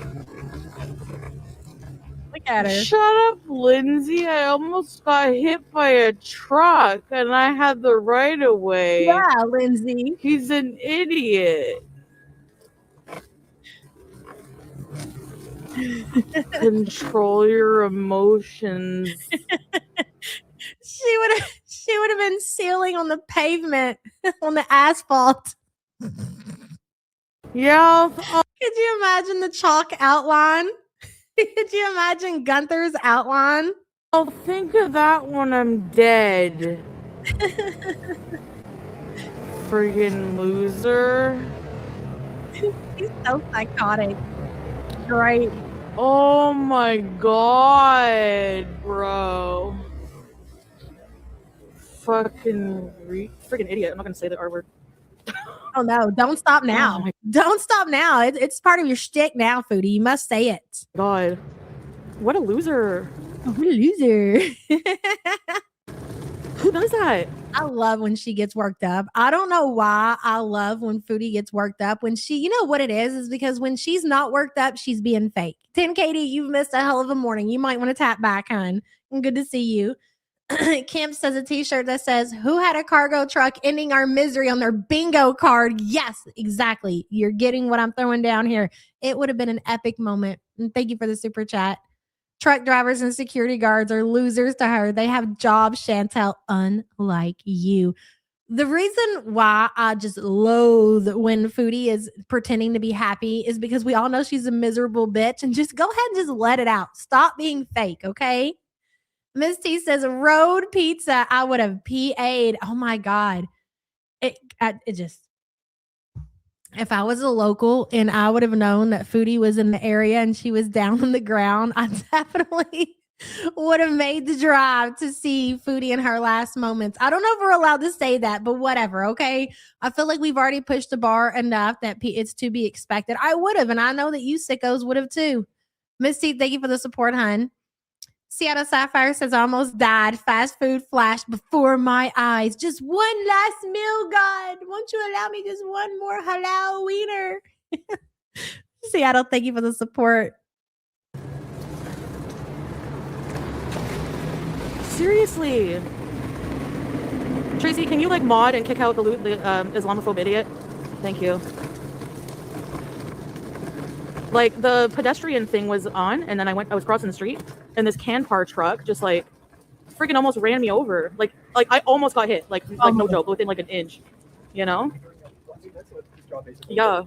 Speaker 5: Look at her.
Speaker 2: Shut up, Lindsay. I almost got hit by a truck and I had the right of way.
Speaker 5: Yeah, Lindsay.
Speaker 2: He's an idiot. Control your emotions.
Speaker 5: She would have been sealing on the pavement, on the asphalt.
Speaker 2: Yeah.
Speaker 5: Could you imagine the chalk outline? Could you imagine Gunther's outline?
Speaker 2: I'll think of that when I'm dead. Friggin' loser.
Speaker 5: He's so psychotic. Great.
Speaker 2: Oh my God, bro. Freaking idiot. I'm not gonna say the R word.
Speaker 5: Oh no, don't stop now.
Speaker 2: Oh
Speaker 5: Don't stop now. It's part of your shtick now, Foodie. You must say it.
Speaker 2: God. What a loser.
Speaker 5: Oh, what a loser.
Speaker 2: Who does that?
Speaker 5: I love when she gets worked up. I don't know why I love when Foodie gets worked up. When she, you know what it is because when she's not worked up, she's being fake. 10 Katie, you've missed a hell of a morning. You might want to tap back, hon. Good to see you. Kim says a t-shirt that says, who had a cargo truck ending our misery on their bingo card? Yes, exactly. You're getting what I'm throwing down here. It would have been an epic moment. And thank you for the super chat. Truck drivers and security guards are losers to her. They have jobs, Chantel, unlike you. The reason why I just loathe when Foodie is pretending to be happy is because we all know she's a miserable bitch and just go ahead and just let it out. Stop being fake, okay? Miss T says, road pizza, I would have PA'd. Oh my God. It just, if I was a local and I would have known that Foodie was in the area and she was down on the ground, I definitely would have made the drive to see Foodie in her last moments. I don't know if we're allowed to say that, but whatever, okay? I feel like we've already pushed the bar enough that it's to be expected. I would have, and I know that you sickos would have too. Miss T, thank you for the support, hun. Seattle Sapphire says, almost died. Fast food flashed before my eyes. Just one last meal, God. Won't you allow me just one more halal wiener? Seattle, thank you for the support.
Speaker 3: Seriously. Tracy, can you like mod and kick out the Islamophobe idiot? Thank you. Like the pedestrian thing was on, and then I was crossing the street, and this Canpar truck just like freaking almost ran me over. Like I almost got hit. Like no joke, within like an inch. You know? Yeah.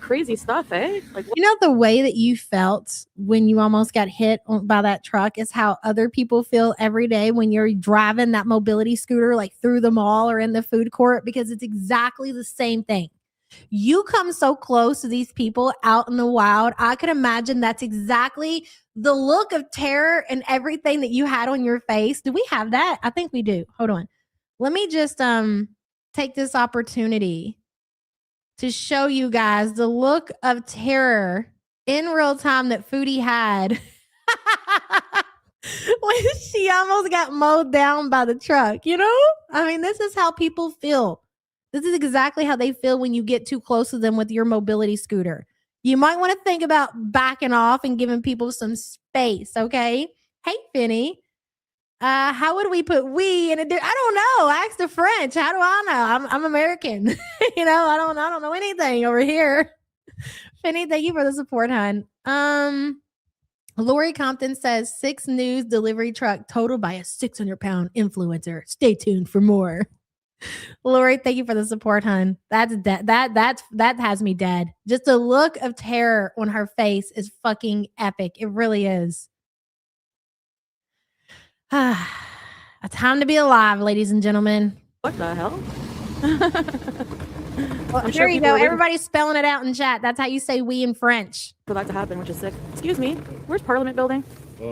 Speaker 3: Crazy stuff, eh? Like,
Speaker 5: you know, the way that you felt when you almost got hit by that truck is how other people feel every day when you're driving that mobility scooter like through the mall or in the food court, because it's exactly the same thing. You come so close to these people out in the wild. I can imagine that's exactly the look of terror and everything that you had on your face. Do we have that? I think we do. Hold on. Let me just take this opportunity to show you guys the look of terror in real time that Foodie had when she almost got mowed down by the truck. You know? I mean, this is how people feel. This is exactly how they feel when you get too close to them with your mobility scooter. You might want to think about backing off and giving people some space, okay? Hey, Finny. How would we put we in a I don't know. Ask the French. How do I know? I'm American. You know, I don't know anything over here. Finny, thank you for the support, hon. Lori Compton says 6 news delivery truck totaled by a 600-pound influencer. Stay tuned for more. Lori, thank you for the support, hon. That has me dead. Just the look of terror on her face is fucking epic. It really is. A time to be alive, ladies and gentlemen.
Speaker 3: what the hell?
Speaker 5: Well, there you go. Everybody's spelling it out in chat. That's how you say we in French.
Speaker 3: For that to happen, which is sick. Excuse me. Where's Parliament Building?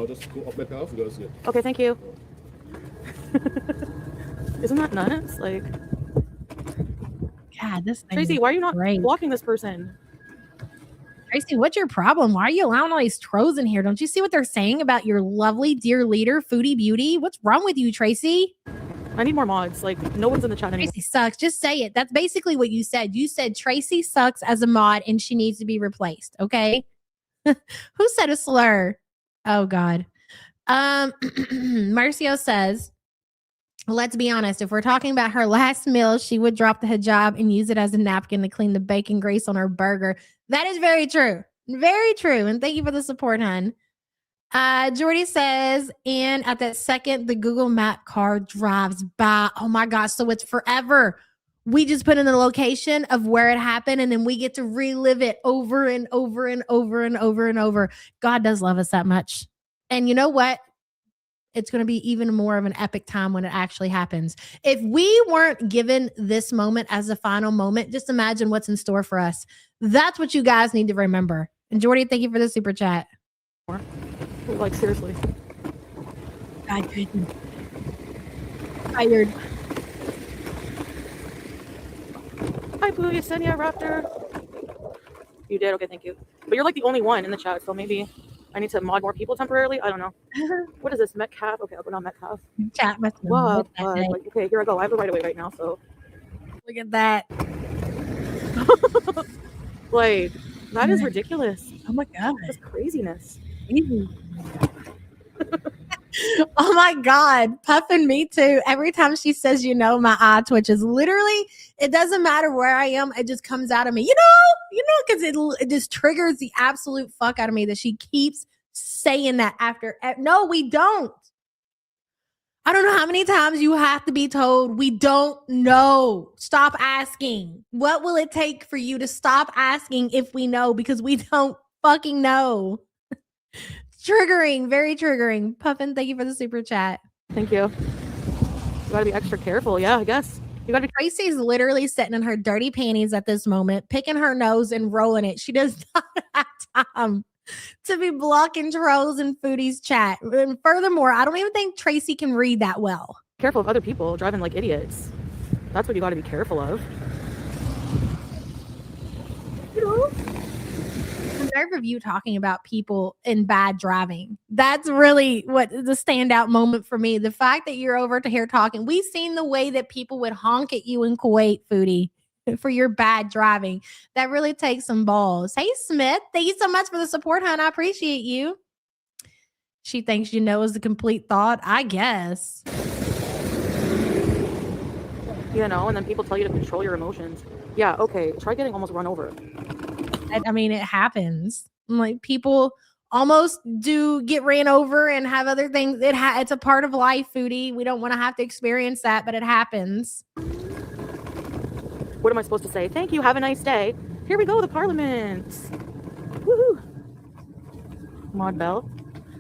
Speaker 4: Just go up my path and go see it.
Speaker 3: Okay, thank you. Isn't that nuts? Like,
Speaker 5: God, this thing
Speaker 3: Tracy,
Speaker 5: is
Speaker 3: why are you not
Speaker 5: great.
Speaker 3: blocking this person?
Speaker 5: Tracy, what's your problem? Why are you allowing all these trolls in here? Don't you see what they're saying about your lovely dear leader, Foodie Beauty? What's wrong with you, Tracy?
Speaker 3: I need more mods. Like, no one's in the chat anymore.
Speaker 5: Tracy sucks. Just say it. That's basically what you said. You said Tracy sucks as a mod and she needs to be replaced. Okay. Who said a slur? Oh God. Marcio says, let's be honest. If we're talking about her last meal, she would drop the hijab and use it as a napkin to clean the bacon grease on her burger. That is very true. Very true. And thank you for the support, hon. Jordy says, and at that second, the Google Map car drives by. Oh my gosh. So it's forever. We just put in the location of where it happened, and then we get to relive it over and over and over and over and over. God does love us that much. And you know what? It's going to be even more of an epic time when it actually happens. If we weren't given this moment as the final moment, just imagine what's in store for us. That's what you guys need to remember. And Jordy, thank you for the super chat.
Speaker 3: Like, seriously.
Speaker 5: I couldn't. Tired.
Speaker 3: Hi, Blue Yesenia Raptor. You did? Okay, thank you. But you're like the only one in the chat, so maybe I need to mod more people temporarily. I don't know. What is this? Metcalf? Okay, I'll go down Metcalf.
Speaker 5: Chat must have
Speaker 3: What?
Speaker 5: missed that day.
Speaker 3: Like, okay, here I go. I have the right of way right now, so.
Speaker 5: Look at that.
Speaker 3: Like, that is ridiculous.
Speaker 5: Oh my God.
Speaker 3: Just craziness.
Speaker 5: Oh my God. Puffin me too. Every time she says, you know, my eye twitches. Literally, it doesn't matter where I am. It just comes out of me. You know, because it just triggers the absolute fuck out of me that she keeps saying that after. No, we don't. I don't know how many times you have to be told we don't know. Stop asking. What will it take for you to stop asking if we know? Because we don't fucking know. Triggering, very triggering. Puffin, thank you for the super chat.
Speaker 3: Thank you. You gotta be extra careful. Yeah, I guess. You gotta be.
Speaker 5: Tracy's literally sitting in her dirty panties at this moment, picking her nose and rolling it. She does not have time to be blocking trolls in Foodie's chat. And furthermore, I don't even think Tracy can read that well.
Speaker 3: Careful of other people driving like idiots. That's what you gotta be careful of.
Speaker 5: You know? nerve of you talking about people in bad driving. That's really what the standout moment for me. The fact that you're over to here talking. We've seen the way that people would honk at you in Kuwait, Foodie, for your bad driving. That really takes some balls. Hey, Smith, thank you so much for the support, hon. I appreciate you. She thinks you know is the complete thought. I guess.
Speaker 3: You know, and then people tell you to control your emotions. Yeah, okay. Try getting almost run over.
Speaker 5: I mean, it happens. Like people almost do get ran over and have other things. It's a part of life, Foodie. We don't want to have to experience that, but it happens.
Speaker 3: What am I supposed to say? Thank you. Have a nice day. Here we go. The Parliament. Woohoo. Mod Bell.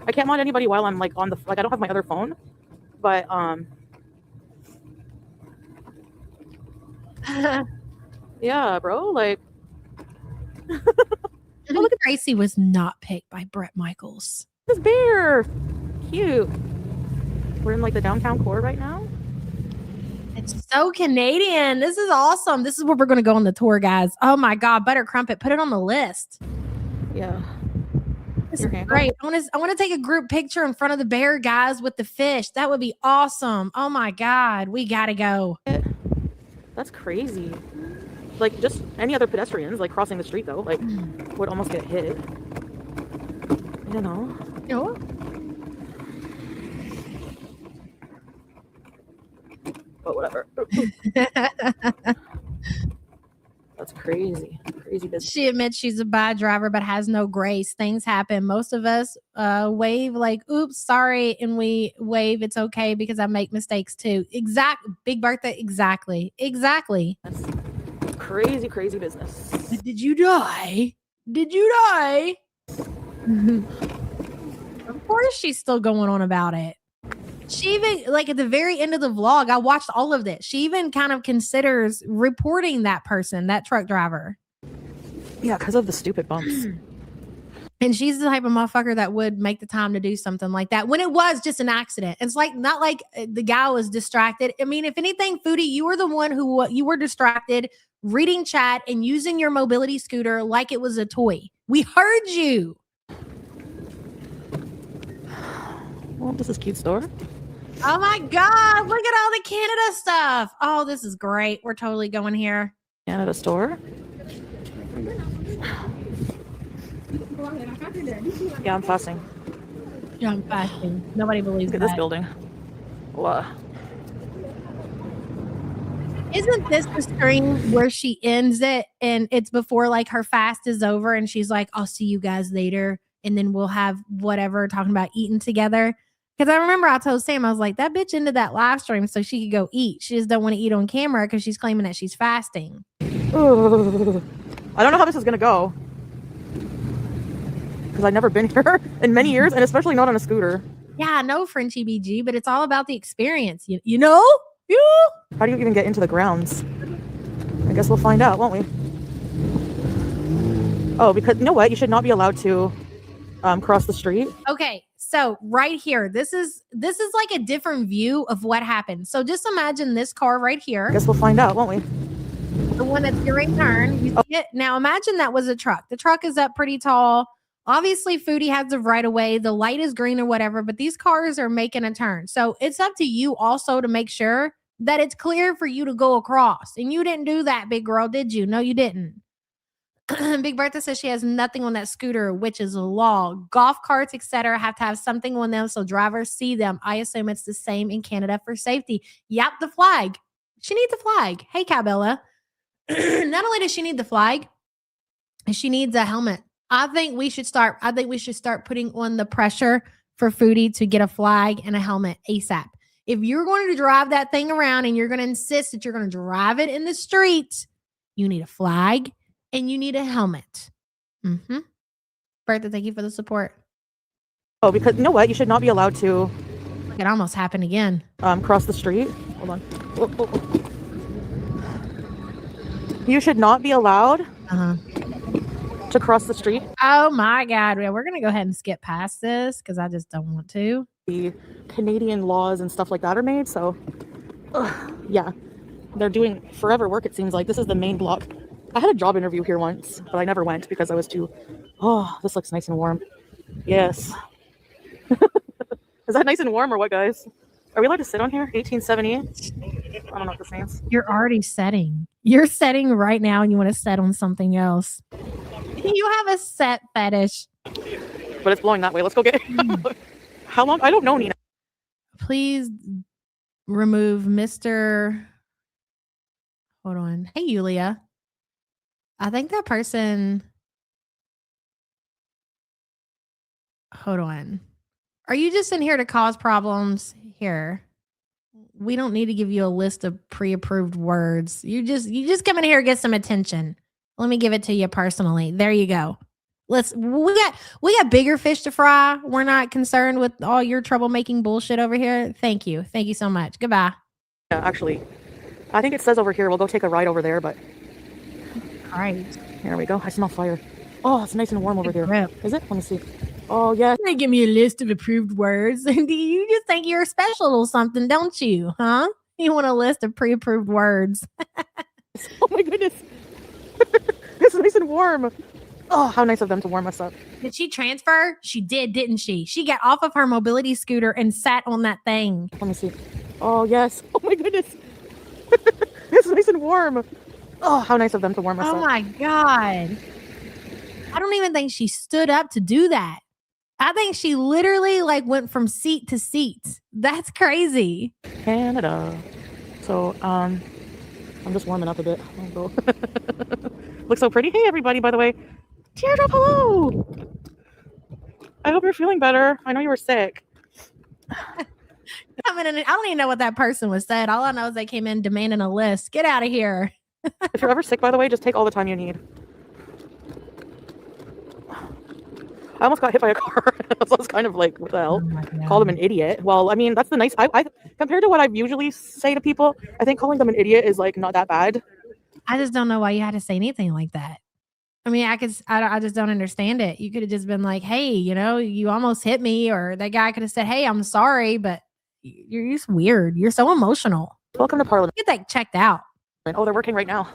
Speaker 3: I can't mod anybody while I'm like on the I don't have my other phone, but yeah, bro. Like,
Speaker 5: oh, look at Tracy was not picked by Brett Michaels.
Speaker 3: This bear, cute. We're in like the downtown core right now.
Speaker 5: It's so Canadian. This is awesome. This is where we're going to go on the tour, guys. Oh my God, Butter Crumpet, put it on the list.
Speaker 3: Yeah.
Speaker 5: This is great. I want to take a group picture in front of the bear, guys, with the fish. That would be awesome. Oh my God, we got to go.
Speaker 3: That's crazy. Like just any other pedestrians like crossing the street though, like would almost get hit. You know.
Speaker 5: No.
Speaker 3: But whatever. That's crazy. Crazy business.
Speaker 5: She admits she's a bad driver, but has no grace. Things happen. Most of us wave like, oops, sorry. And we wave, it's okay because I make mistakes too. Big birthday. Exactly.
Speaker 3: That's crazy, crazy business.
Speaker 5: Did you die? Of course she's still going on about it. She even, like at the very end of the vlog, I watched all of this. She even kind of considers reporting that person, that truck driver.
Speaker 3: Yeah, because of the stupid bumps.
Speaker 5: And she's the type of motherfucker that would make the time to do something like that when it was just an accident. It's like not like the guy was distracted. I mean, if anything, Foodie, you were the one who you were distracted reading chat and using your mobility scooter like it was a toy. We heard you.
Speaker 3: Well, this is a cute store.
Speaker 5: Oh my God, look at all the Canada stuff. Oh, this is great. We're totally going here.
Speaker 3: Canada store. Yeah, I'm fasting.
Speaker 5: Yeah, I'm fasting. Nobody believes
Speaker 3: Look
Speaker 5: that.
Speaker 3: at this building. Wow.
Speaker 5: Isn't this the stream where she ends it and it's before like her fast is over and she's like, I'll see you guys later. And then we'll have whatever talking about eating together. Because I remember I told Sam, I was like, that bitch ended that live stream so she could go eat. She just don't want to eat on camera because she's claiming that she's fasting.
Speaker 3: Ugh. I don't know how this is going to go. Because I've never been here in many years, and especially not on a scooter.
Speaker 5: Yeah, I know, Frenchie BG, but it's all about the experience. You know? Yeah.
Speaker 3: How do you even get into the grounds? I guess we'll find out, won't we? Oh, because you know what? You should not be allowed to cross the street.
Speaker 5: Okay, so right here, this is like a different view of what happened. So just imagine this car right here.
Speaker 3: I guess we'll find out, won't we?
Speaker 5: The one that's during turn. You see it? Now imagine that was a truck. The truck is up pretty tall. Obviously, Foodie has the right of way. The light is green or whatever, but these cars are making a turn. So it's up to you also to make sure that it's clear for you to go across. And you didn't do that, big girl, did you? No, you didn't. Big Bertha says she has nothing on that scooter, which is a law. Golf carts, etc., have to have something on them so drivers see them. I assume it's the same in Canada for safety. Yep, the flag. She needs a flag. Hey, Cabela. Not only does she need the flag, she needs a helmet. I think we should start putting on the pressure for Foodie to get a flag and a helmet ASAP. If you're going to drive that thing around and you're going to insist that you're going to drive it in the street, you need a flag and you need a helmet. Mm-hmm. Bertha, thank you for the support.
Speaker 3: Oh, because you know what? You should not be allowed to.
Speaker 5: It almost happened again.
Speaker 3: Cross the street. Hold on. Oh. You should not be allowed to cross the street.
Speaker 5: Oh my God. We're going to go ahead and skip past this because I just don't want to.
Speaker 3: The Canadian laws and stuff like that are made. So, yeah, they're doing forever work, it seems like. This is the main block. I had a job interview here once, but I never went because I was too Oh, this looks nice and warm. Yes. Is that nice and warm or what, guys? Are we allowed to sit on here? 1878? I don't know what this means.
Speaker 5: You're already setting. You're setting right now and you want to set on something else. You have a set fetish.
Speaker 3: But it's blowing that way. Let's go get it. How long? I don't know, Nina.
Speaker 5: Please remove Mr. Hold on. Hey, Yulia. I think that person. Hold on. Are you just in here to cause problems? Here. We don't need to give you a list of pre-approved words. You just come in here and get some attention. Let me give it to you personally. There you go. We got bigger fish to fry. We're not concerned with all your troublemaking bullshit over here. Thank you. Thank you so much. Goodbye.
Speaker 3: Yeah, actually, I think it says over here. We'll go take a ride over there, but
Speaker 5: All right.
Speaker 3: here we go. I smell fire. Oh, it's nice and warm over
Speaker 5: Good
Speaker 3: here.
Speaker 5: grip.
Speaker 3: Is it? Let me see. Oh, yeah.
Speaker 5: They give me a list of approved words. Do you just think you're special or something, don't you? Huh? You want a list of pre-approved words.
Speaker 3: Oh, my goodness. It's nice and warm. Oh, how nice of them to warm us up.
Speaker 5: Did she transfer? She did, didn't she? She got off of her mobility scooter and sat on that thing.
Speaker 3: Let me see. Oh, yes. Oh, my goodness. It's nice and warm. Oh, how nice of them to warm us
Speaker 5: Oh
Speaker 3: up.
Speaker 5: my God. I don't even think she stood up to do that. I think she literally went from seat to seat. That's crazy.
Speaker 3: Canada. So, I'm just warming up a bit. I'll go. Looks so pretty. Hey, everybody, by the way. Teardrop, hello. I hope you're feeling better. I know you were sick.
Speaker 5: I don't even know what that person was said. All I know is they came in demanding a list. Get out of here.
Speaker 3: If you're ever sick, by the way, just take all the time you need. I almost got hit by a car. So I was kind of like, what the hell? Called him an idiot. Well, I mean, that's the nice. I compared to what I usually say to people, I think calling them an idiot is not that bad.
Speaker 5: I just don't know why you had to say anything like that. I mean, I just don't understand it. You could have just been like, hey, you almost hit me. Or that guy could have said, hey, I'm sorry, but you're just weird. You're so emotional.
Speaker 3: Welcome to Parliament.
Speaker 5: Get that checked out.
Speaker 3: Oh, they're working right now.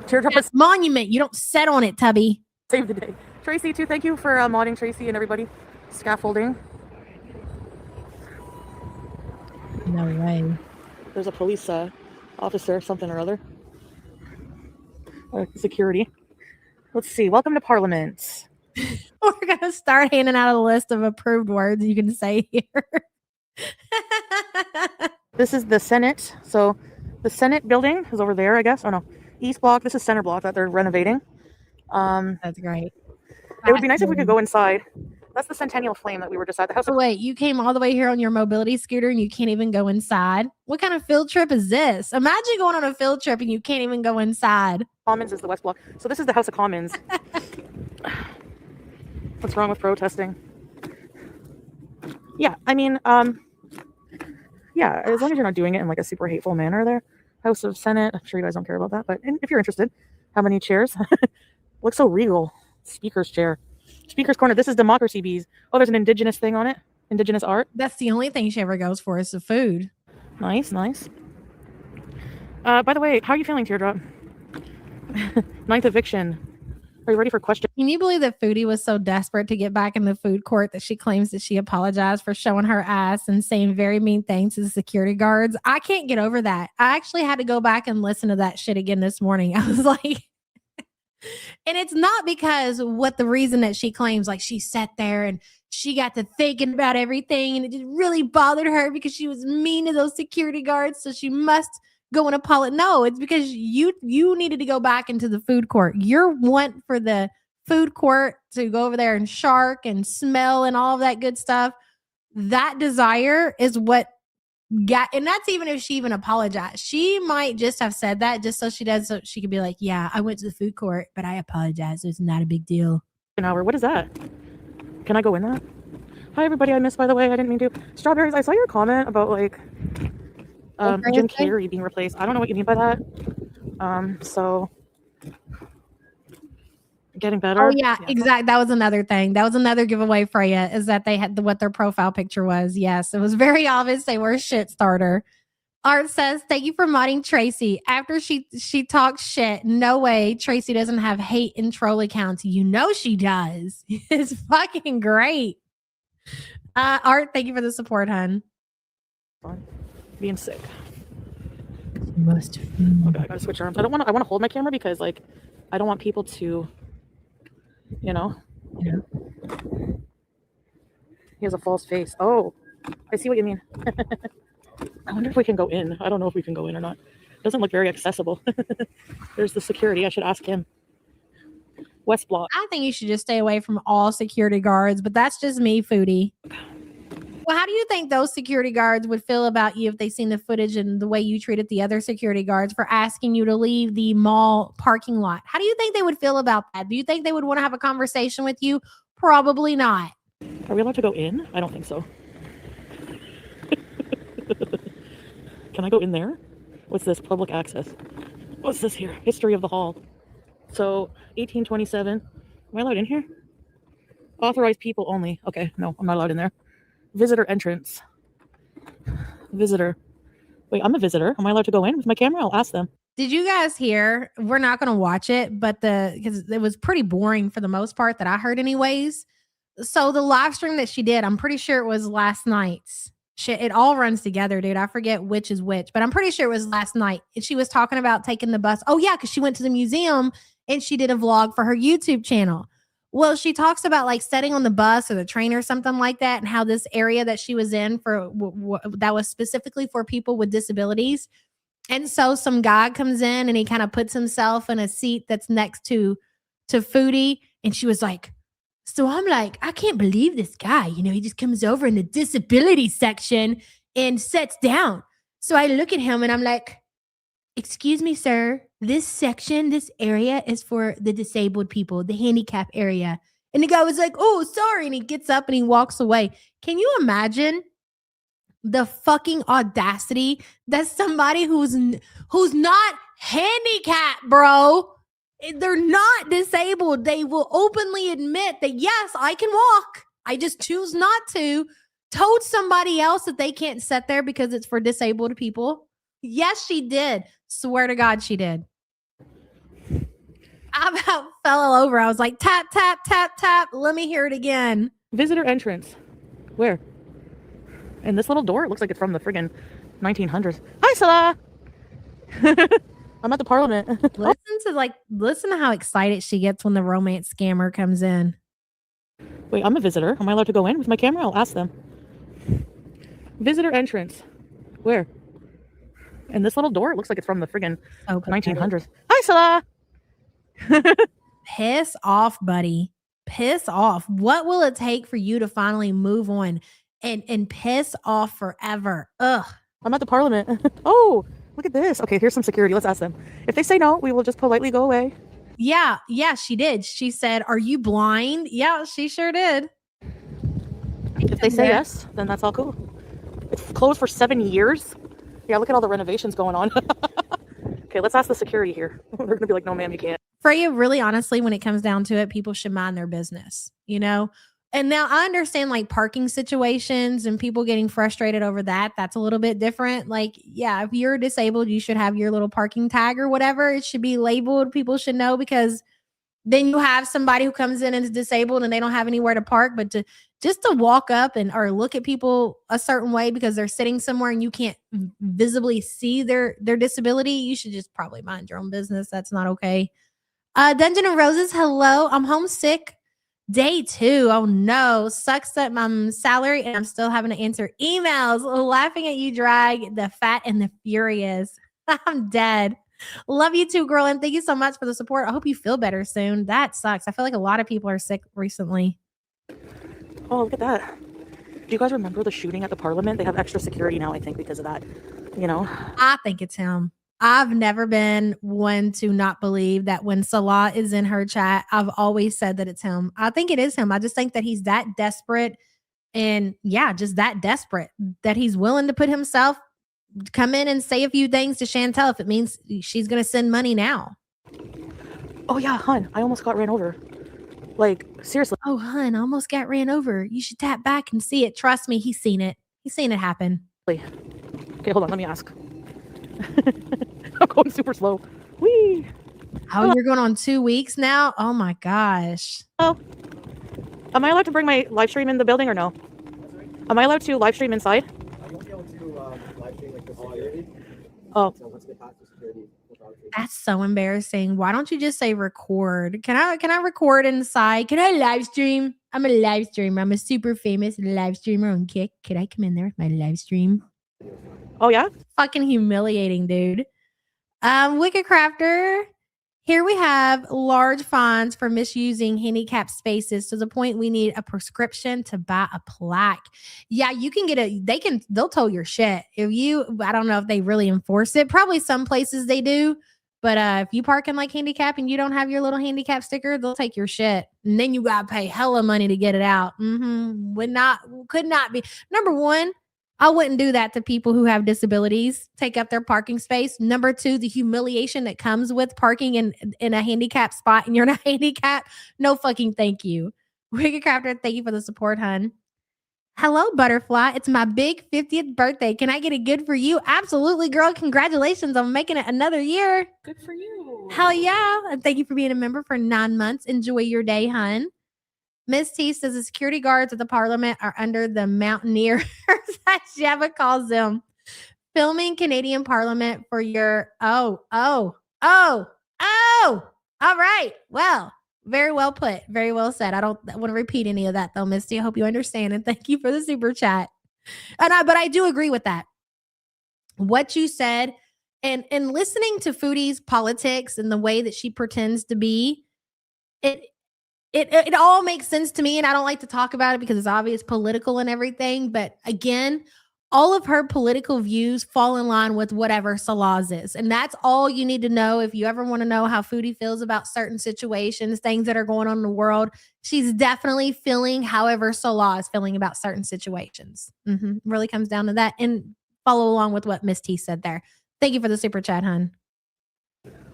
Speaker 3: Teardrop
Speaker 5: It's monument. You don't set on it, Tubby.
Speaker 3: Save the day. Tracy, too. Thank you for modding Tracy and everybody. Scaffolding.
Speaker 5: No way.
Speaker 3: There's a police officer, something or other. Security. Let's see. Welcome to Parliament.
Speaker 5: We're going to start handing out a list of approved words you can say here.
Speaker 3: This is the Senate. So the Senate building is over there, I guess. Oh, no. East Block. This is Center Block that they're renovating.
Speaker 5: That's great.
Speaker 3: It would be nice if we could go inside. That's the Centennial Flame that we were just at. The house.
Speaker 5: So wait, you came all the way here on your mobility scooter and you can't even go inside? What kind of field trip is this? Imagine going on a field trip and you can't even go inside.
Speaker 3: Commons is the West Block. So this is the House of Commons. What's wrong with protesting? Yeah, I mean, yeah, as long as you're not doing it in a super hateful manner there. House of Senate. I'm sure you guys don't care about that, but if you're interested, how many chairs? Looks so regal. Speaker's chair. Speaker's corner. This is Democracy Bees. Oh, there's an indigenous thing on it. Indigenous art.
Speaker 5: That's the only thing she ever goes for is the food.
Speaker 3: Nice, nice. By the way, how are you feeling, Teardrop? Ninth eviction. Are you ready for questions?
Speaker 5: Can you believe that Foodie was so desperate to get back in the food court that she claims that she apologized for showing her ass and saying very mean things to the security guards? I can't get over that. I actually had to go back and listen to that shit again this morning. I was like, and it's not because what the reason that she claims, she sat there and she got to thinking about everything and it just really bothered her because she was mean to those security guards. So she must go and apologize. No, it's because you needed to go back into the food court. You're want for the food court to go over there and shark and smell and all of that good stuff. That desire is what got, and that's even if she even apologized. She might just have said that just so she could be like, yeah, I went to the food court, but I apologize. It's not a big deal.
Speaker 3: An hour. What is that? Can I go in that? Hi, everybody. I missed, by the way. I didn't mean to. Strawberries. I saw your comment about Jim Carrey being replaced. I don't know what you mean by that. So getting better.
Speaker 5: Oh yeah, exactly. That was another thing. That was another giveaway for you is that they had what their profile picture was. Yes, it was very obvious they were a shit starter. Art says, thank you for modding Tracy. After she talks shit, no way Tracy doesn't have hate and troll accounts. You know she does. It's fucking great. Art, thank you for the support, hun.
Speaker 3: Being sick.
Speaker 5: Must.
Speaker 3: Okay, I gotta switch arms. I want to hold my camera because like I don't want people to, you know.
Speaker 5: Yeah.
Speaker 3: He has a false face. Oh, I see what you mean. I wonder if we can go in. I don't know if we can go in or not. It doesn't look very accessible. There's the security. I should ask him. West Block.
Speaker 5: I think you should just stay away from all security guards, but that's just me, Foodie. Well, how do you think those security guards would feel about you if they seen the footage and the way you treated the other security guards for asking you to leave the mall parking lot? How do you think they would feel about that? Do you think they would want to have a conversation with you? Probably not.
Speaker 3: Are we allowed to go in? I don't think so. Can I go in there? What's this? Public access. What's this here? History of the hall. So 1827. Am I allowed in here? Authorized people only. Okay, no, I'm not allowed in there. Visitor entrance. Visitor. Wait, I'm a visitor. Am I allowed to go in with my camera? I'll ask them.
Speaker 5: Did you guys hear? We're not going to watch it, but because it was pretty boring for the most part that I heard anyways. So the live stream that she did, I'm pretty sure it was last night's. Shit, it all runs together, dude. I forget which is which, but I'm pretty sure it was last night. And she was talking about taking the bus. Oh yeah, because she went to the museum and she did a vlog for her YouTube channel. Well, she talks about like sitting on the bus or the train or something like that, and how this area that she was in for that was specifically for people with disabilities. And so some guy comes in and he kind of puts himself in a seat that's next to Foodie, and she was like, so I'm like, I can't believe this guy. You know, he just comes over in the disability section and sits down. So I look at him and I'm like, excuse me, sir, this section, this area is for the disabled people, the handicap area. And the guy was like, oh, sorry. And he gets up and he walks away. Can you imagine the fucking audacity that somebody who's not handicapped, bro, they're not disabled, they will openly admit that, yes, I can walk, I just choose not to, told somebody else that they can't sit there because it's for disabled people? Yes, she did. Swear to God, she did. I about fell all over. I was like, tap, tap, tap, tap. Let me hear it again.
Speaker 3: Visitor entrance. Where? And this little door, it looks like it's from the friggin' 1900s. Hi, Salah! I'm at the Parliament.
Speaker 5: Listen to how excited she gets when the romance scammer comes in.
Speaker 3: Wait, I'm a visitor. Am I allowed to go in with my camera? I'll ask them. Visitor entrance. Where? And this little door, it looks like it's from the friggin' 1900s. Hi, Salah!
Speaker 5: Piss off, buddy. Piss off. What will it take for you to finally move on and piss off forever? Ugh.
Speaker 3: I'm at the Parliament. Oh, look at this. Okay, here's some security. Let's ask them. If they say no, we will just politely go away.
Speaker 5: Yeah, she did. She said, are you blind? Yeah, she sure did.
Speaker 3: If they say yes, then that's all cool. It's closed for 7 years. Yeah, look at all the renovations going on. Okay, let's ask the security here. They're going to be like, no, ma'am, you can't.
Speaker 5: Freya, really honestly, when it comes down to it, people should mind their business, you know? And now I understand like parking situations and people getting frustrated over that. That's a little bit different. Like, yeah, if you're disabled, you should have your little parking tag or whatever. It should be labeled. People should know, because then you have somebody who comes in and is disabled and they don't have anywhere to park, but to walk up and or look at people a certain way because they're sitting somewhere and you can't visibly see their disability, you should just probably mind your own business. That's not okay. Dungeon of Roses, hello. I'm homesick. Day 2. Oh no. Sucks that my salary and I'm still having to answer emails. Laughing at you, Drag, the fat and the furious. I'm dead. Love you too, girl. And thank you so much for the support. I hope you feel better soon. That sucks. I feel like a lot of people are sick recently.
Speaker 3: Oh, look at that. Do you guys remember the shooting at the Parliament? They have extra security now, I think, because of that. You know? I
Speaker 5: think it's him. I've never been one to not believe that when Salah is in her chat. I've always said that it's him. I think it is him. I just think that he's that desperate, and yeah, just that desperate that he's willing to put himself, come in and say a few things to Chantel if it means she's going to send money now.
Speaker 3: Oh yeah, hun, I almost got ran over. Like, seriously.
Speaker 5: Oh, hun, I almost got ran over. You should tap back and see it. Trust me, he's seen it. He's seen it happen.
Speaker 3: Okay, hold on, let me ask. I'm going super slow. Whee!
Speaker 5: Oh, you're going on 2 weeks now? Oh my gosh.
Speaker 3: Oh, am I allowed to bring my live stream in the building or no? Am I allowed to live stream inside?
Speaker 4: I won't be able to live stream like the security.
Speaker 3: Oh,
Speaker 4: So once we get past the security, photography.
Speaker 5: That's so embarrassing. Why don't you just say record? Can I record inside? Can I live stream? I'm a live streamer. I'm a super famous live streamer on Kick. Could I come in there with my live stream?
Speaker 3: oh yeah.
Speaker 5: Fucking humiliating, dude. Wicked Crafter. Here we have large fines for misusing handicapped spaces to the point we need a prescription to buy a plaque. Yeah, you can get they'll tow your shit. I don't know if they really enforce it. Probably some places they do. But if you park in like handicap and you don't have your little handicap sticker, they'll take your shit. And then you gotta pay hella money to get it out. Could not be. Number one, I wouldn't do that to people who have disabilities, take up their parking space. Number two, the humiliation that comes with parking in a handicapped spot and you're not handicapped. No fucking thank you. Wicked Crafter, thank you for the support, hun. Hello, Butterfly. It's my big 50th birthday. Can I get a good for you? Absolutely, girl. Congratulations on making it another year.
Speaker 2: Good for you.
Speaker 5: Hell yeah. And thank you for being a member for 9 months. Enjoy your day, hun. Miss T says the security guards at the parliament are under the mountaineers, as Java calls them. Filming Canadian Parliament for your all right. Well, very well put. Very well said. I don't want to repeat any of that though, Misty. I hope you understand. And thank you for the super chat. But I do agree with that. What you said and listening to Foodie's politics and the way that she pretends to be, it all makes sense to me, and I don't like to talk about it because it's obvious political and everything. But again, all of her political views fall in line with whatever Salaz is. And that's all you need to know if you ever want to know how Foodie feels about certain situations, things that are going on in the world. She's definitely feeling however Salaz is feeling about certain situations. Really comes down to that. And follow along with what Miss T said there. Thank you for the super chat, hun.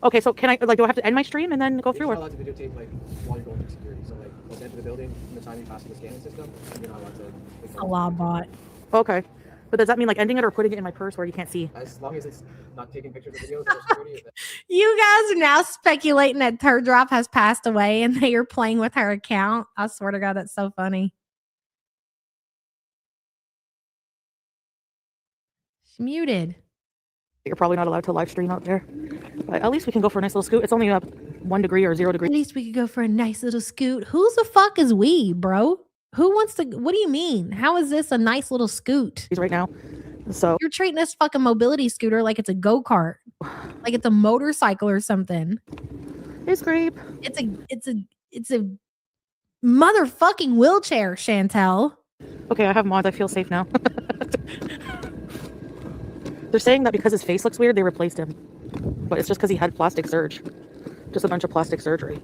Speaker 3: Okay, so can I do I have to end my stream and then go through?
Speaker 4: You're
Speaker 3: Or
Speaker 4: not allowed to videotape like while you're going through security. So like once you enter the building, from the time you pass through the scanning system, you're not allowed to.
Speaker 5: Salah bot.
Speaker 3: okay, but does that mean like ending it or putting it in my purse where you can't see?
Speaker 4: As long as it's not taking pictures of videos of security.
Speaker 5: You guys are now speculating that Turdrop has passed away and they are playing with her account. I swear to God, that's so funny. She's muted.
Speaker 3: You're probably not allowed to live stream out there, but at least we can go for a nice little scoot. It's only up 1 degree or 0
Speaker 5: At
Speaker 3: degree.
Speaker 5: least we could go for a nice little scoot. Who's the fuck is we, bro? Who wants to? What do you mean? How is this a nice little scoot?
Speaker 3: Right now, so
Speaker 5: You're treating this fucking mobility scooter like it's a go-kart, like it's a motorcycle or something.
Speaker 3: hey, Scrape.
Speaker 5: It's a motherfucking wheelchair, Chantel.
Speaker 3: Okay, I have mods. I feel safe now. They're saying that because his face looks weird, they replaced him, but it's just because he had plastic surgery, just a bunch of plastic surgery.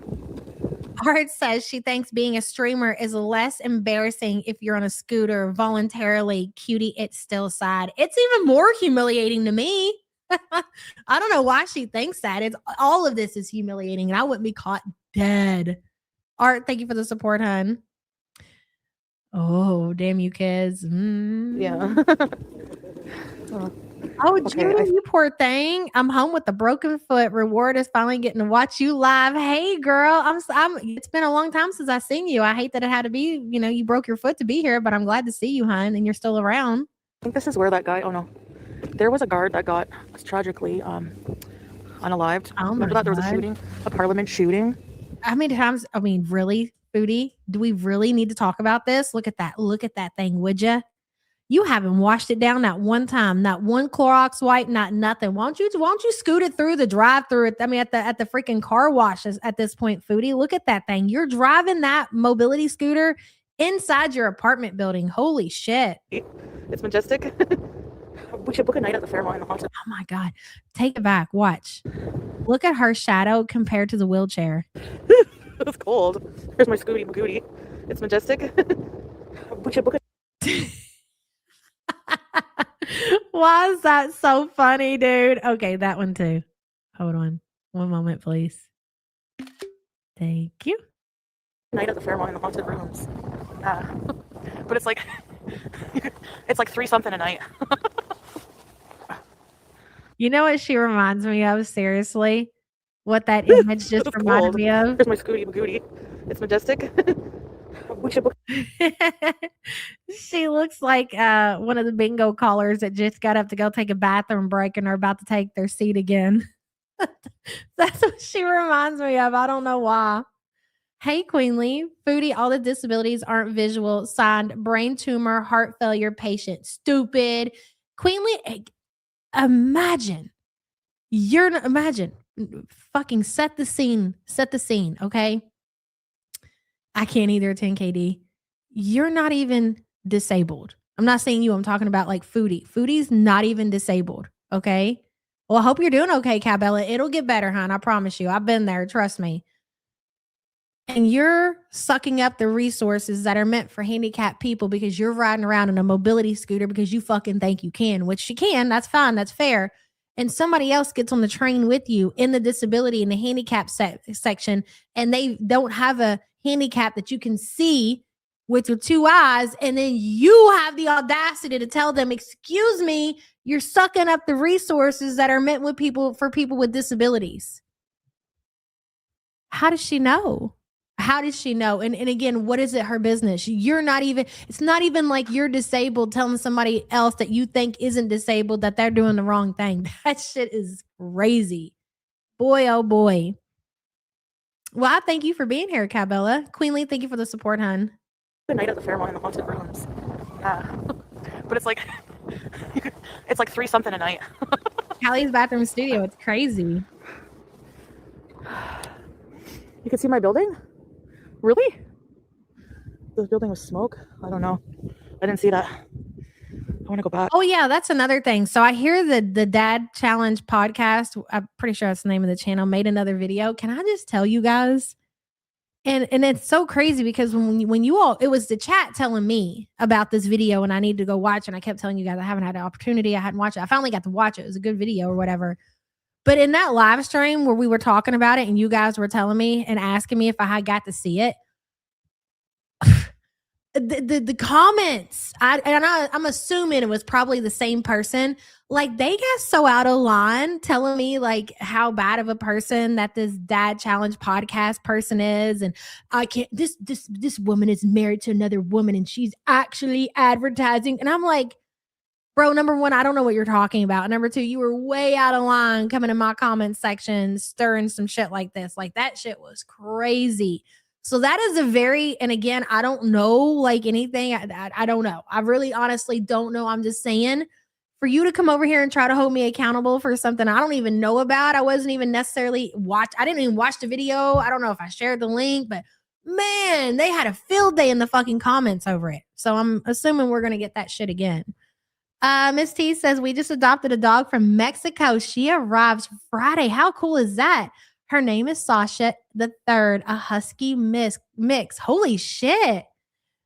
Speaker 5: Art says she thinks being a streamer is less embarrassing if you're on a scooter voluntarily. Cutie, it's still sad. It's even more humiliating to me. I don't know why she thinks that. It's all of this is humiliating, and I wouldn't be caught dead. Art, thank you for the support, hun. Oh, damn you kids.
Speaker 3: Yeah.
Speaker 5: Oh,
Speaker 3: Okay,
Speaker 5: Judy, you poor thing. I'm home with a broken foot. Reward is finally getting to watch you live. Hey, girl. It's been a long time since I seen you. I hate that it had to be, you broke your foot to be here, but I'm glad to see you, hun, and you're still around.
Speaker 3: I think this is where that guy. Oh no, there was a guard that got tragically unalived.
Speaker 5: Oh my
Speaker 3: Remember that there was a
Speaker 5: God.
Speaker 3: shooting, a parliament shooting.
Speaker 5: How many times? I mean, really, Foodie? Do we really need to talk about this? Look at that. Look at that thing, would you? You haven't washed it down not one time, not one Clorox wipe, not nothing. Why don't you scoot it through the drive-through? I mean, at the freaking car wash at this point, Foodie. Look at that thing. You're driving that mobility scooter inside your apartment building. Holy shit.
Speaker 3: It's majestic. We should book a night at the Fairmont in the haunted.
Speaker 5: Oh my God. Take it back. Watch. Look at her shadow compared to the wheelchair.
Speaker 3: It's cold. Here's my Scooty Magooty. It's majestic. We should book a.
Speaker 5: Why is that so funny, dude? Okay, that one too. Hold on. One moment, please. Thank you.
Speaker 3: night at the Fairmont in the haunted rooms. But it's like it's like 3 something a night.
Speaker 5: You know what she reminds me of? Seriously, what that image just
Speaker 3: It's
Speaker 5: reminded
Speaker 3: cold.
Speaker 5: me of.
Speaker 3: Here's my Scooty Bagooty. It's majestic. We should book.
Speaker 5: She looks like one of the bingo callers that just got up to go take a bathroom break and are about to take their seat again. That's what she reminds me of. I don't know why. Hey, Queenly. Foodie, all the disabilities aren't visual. Signed, brain tumor, heart failure patient. Stupid. Queenly, imagine. Imagine. Fucking set the scene. Set the scene, okay? I can't either, 10KD. You're not even disabled. I'm not saying you. I'm talking about like Foodie. Foodie's not even disabled, okay? Well, I hope you're doing okay, Cabela. It'll get better, hon. I promise you. I've been there. Trust me. And you're sucking up the resources that are meant for handicapped people because you're riding around in a mobility scooter because you fucking think you can, which you can. That's fine. That's fair. And somebody else gets on the train with you in the disability in the handicap section, and they don't have a handicap that you can see with your two eyes. And then you have the audacity to tell them, excuse me, you're sucking up the resources that are meant for people with disabilities. How does she know? How does she know? And again, what is it her business? It's not even like you're disabled telling somebody else that you think isn't disabled that they're doing the wrong thing. That shit is crazy. Boy, oh boy. Well, I thank you for being here, Cabela. Queenly, thank you for the support, hon.
Speaker 3: The night at the Fairmont in the haunted rooms. But it's like it's like 3 something a night.
Speaker 5: Callie's bathroom studio. It's crazy.
Speaker 3: You can see my building? Really? This building with smoke? I don't know. I didn't see that. I want to go back.
Speaker 5: Oh yeah, that's another thing. So I hear the Dad Challenge podcast. I'm pretty sure that's the name of the channel. Made another video. Can I just tell you guys? And it's so crazy because when you all, it was the chat telling me about this video and I need to go watch. And I kept telling you guys I haven't had the opportunity. I hadn't watched it. I finally got to watch it. It was a good video or whatever. But in that live stream where we were talking about it and you guys were telling me and asking me if I had got to see it, the comments, I'm assuming it was probably the same person. Like they got so out of line telling me like how bad of a person that this Dad Challenge podcast person is, and I can't. This woman is married to another woman and she's actually advertising, and I'm like, bro, number one, I don't know what you're talking about. Number two, you were way out of line coming in my comment section, stirring some shit like this. Like that shit was crazy. So that is and again, I don't know like anything. I don't know. I really honestly don't know. I'm just saying for you to come over here and try to hold me accountable for something I don't even know about. I wasn't even necessarily I didn't even watch the video. I don't know if I shared the link, but man, they had a field day in the fucking comments over it. So I'm assuming we're going to get that shit again. Miss T says, we just adopted a dog from Mexico. She arrives Friday. How cool is that? Her name is Sasha the Third, a husky mix. Holy shit.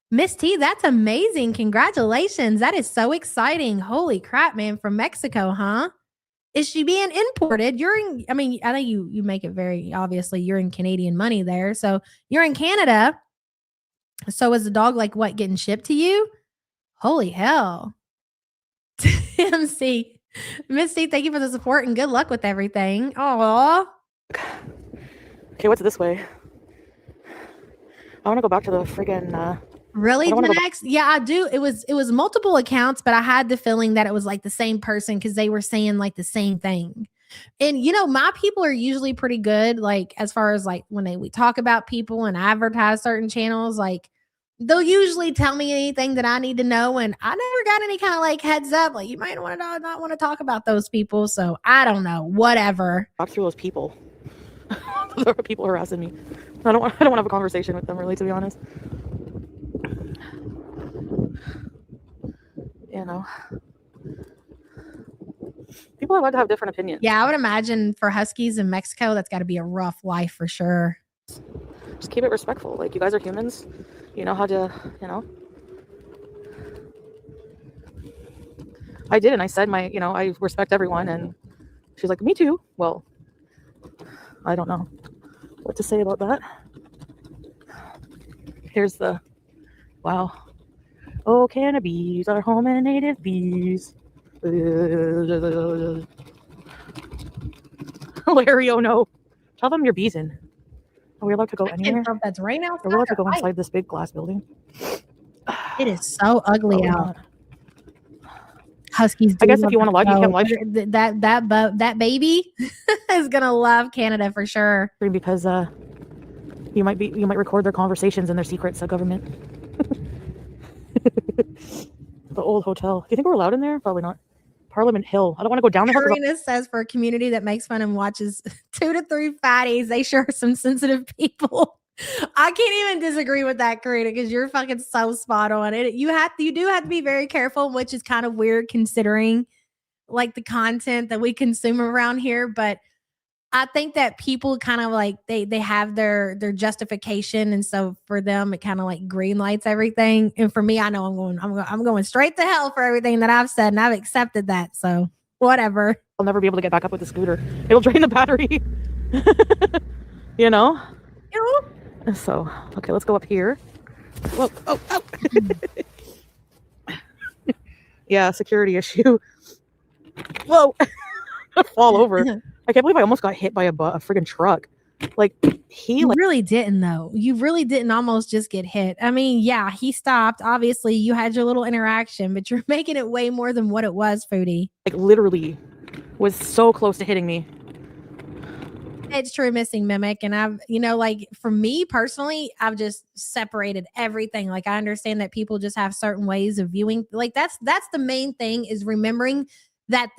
Speaker 5: Miss T, that's amazing. Congratulations. That is so exciting. Holy crap, man. From Mexico, huh? Is she being imported? I think you make it very obviously you're in Canadian money there. So you're in Canada. So is the dog like what, getting shipped to you? Holy hell. MC. Misty, thank you for the support and good luck with everything. Aww.
Speaker 3: Okay, what's this way? I want to go back to the friggin'
Speaker 5: Really, Next? Yeah, I do. It was multiple accounts, but I had the feeling that it was like the same person because they were saying like the same thing. And you know, my people are usually pretty good, like as far as like when we talk about people and advertise certain channels, like they'll usually tell me anything that I need to know. And I never got any kind of like heads up, like you might want to not want to talk about those people. So I don't know, whatever.
Speaker 3: Talk through those people. There are people harassing me. I don't want to have a conversation with them, really, to be honest. You know, people are allowed to have different opinions.
Speaker 5: Yeah, I would imagine for huskies in Mexico, that's got to be a rough life for sure.
Speaker 3: Just keep it respectful. Like, you guys are humans. You know how to, I did, and I said I respect everyone, and she's like, me too. Well, I don't know what to say about that. Here's the, wow. Oh, cannabis are home and native bees. Larry, oh no. Tell them you're beezing. Are we allowed to go
Speaker 5: I
Speaker 3: anywhere?
Speaker 5: can't tell if that's rain outside.
Speaker 3: Are we allowed to
Speaker 5: or
Speaker 3: go
Speaker 5: light.
Speaker 3: inside this big glass building?
Speaker 5: It is so ugly
Speaker 3: Probably
Speaker 5: out.
Speaker 3: not.
Speaker 5: Huskies.
Speaker 3: I guess
Speaker 5: do
Speaker 3: if you
Speaker 5: love
Speaker 3: want to live, you can't live
Speaker 5: show. That baby is gonna love Canada for sure.
Speaker 3: stream because you might record their conversations and their secrets of government. The old hotel. Do you think we're allowed in there? Probably not. Parliament Hill. I don't want to go down there.
Speaker 5: Karina says for a community that makes fun and watches 2 to 3 fatties, they sure are some sensitive people. I can't even disagree with that, Karina, because you're fucking so spot on. You do have to be very careful, which is kind of weird considering like the content that we consume around here. But I think that people kind of like they have their justification, and so for them it kind of like green lights everything. And for me, I know I'm going straight to hell for everything that I've said, and I've accepted that. So whatever.
Speaker 3: I'll never be able to get back up with the scooter. It'll drain the battery. You know. So okay, let's go up here. Whoa! Oh! Yeah, security issue. Whoa! Fall over. I can't believe I almost got hit by a friggin' truck. Like
Speaker 5: You really didn't though. You really didn't almost just get hit. I mean, yeah, he stopped. Obviously, you had your little interaction, but you're making it way more than what it was, Foodie.
Speaker 3: like literally was so close to hitting me.
Speaker 5: It's true, missing mimic, and I've like for me personally, I've just separated everything. Like I understand that people just have certain ways of viewing. Like that's the main thing is remembering that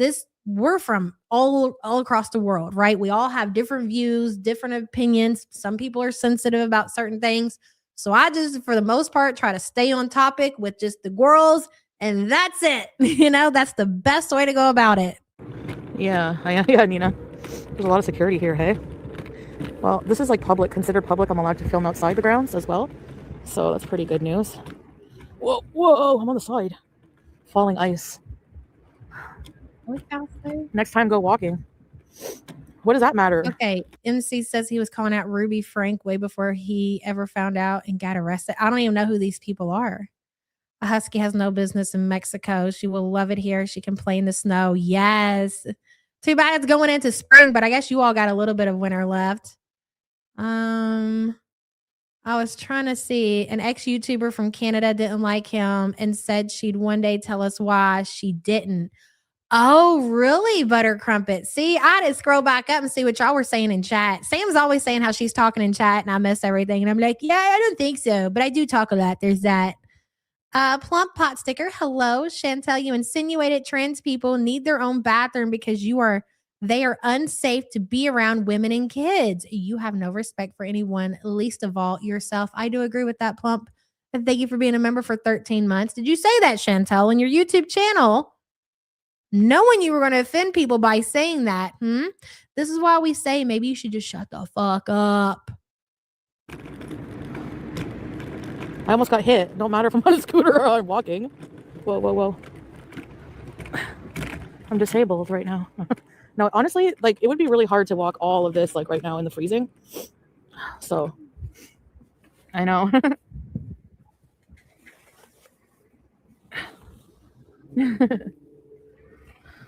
Speaker 5: we're from all across the world, right? We all have different views, different opinions. Some people are sensitive about certain things. So I just, for the most part, try to stay on topic with just the girls, and that's it. That's the best way to go about it.
Speaker 3: Yeah, Nina. There's a lot of security here, hey? Well, this is like considered public. I'm allowed to film outside the grounds as well. So that's pretty good news. Whoa, I'm on the side. Falling ice. Next time, go walking. What does that matter?
Speaker 5: Okay, MC says he was calling out Ruby Frank way before he ever found out and got arrested. I don't even know who these people are. A husky has no business in Mexico. She will love it here. She can play in the snow. Yes. Too bad it's going into spring, but I guess you all got a little bit of winter left. I was trying to see an ex-YouTuber from Canada didn't like him and said she'd one day tell us why she didn't. Oh, really, Butter Crumpet? See, I had to scroll back up and see what y'all were saying in chat. Sam's always saying how she's talking in chat and I miss everything. And I'm like, yeah, I don't think so, but I do talk a lot. There's that. Plump Pot Sticker. Hello, Chantel. You insinuated trans people need their own bathroom because they are unsafe to be around women and kids. You have no respect for anyone, least of all yourself. I do agree with that, Plump. And thank you for being a member for 13 months. Did you say that, Chantel, in your YouTube channel? Knowing you were going to offend people by saying that. This is why we say maybe you should just shut the fuck up.
Speaker 3: I almost got hit. Don't matter if I'm on a scooter or I'm walking. Whoa. I'm disabled right now. No, honestly, like it would be really hard to walk all of this like right now in the freezing. So I know.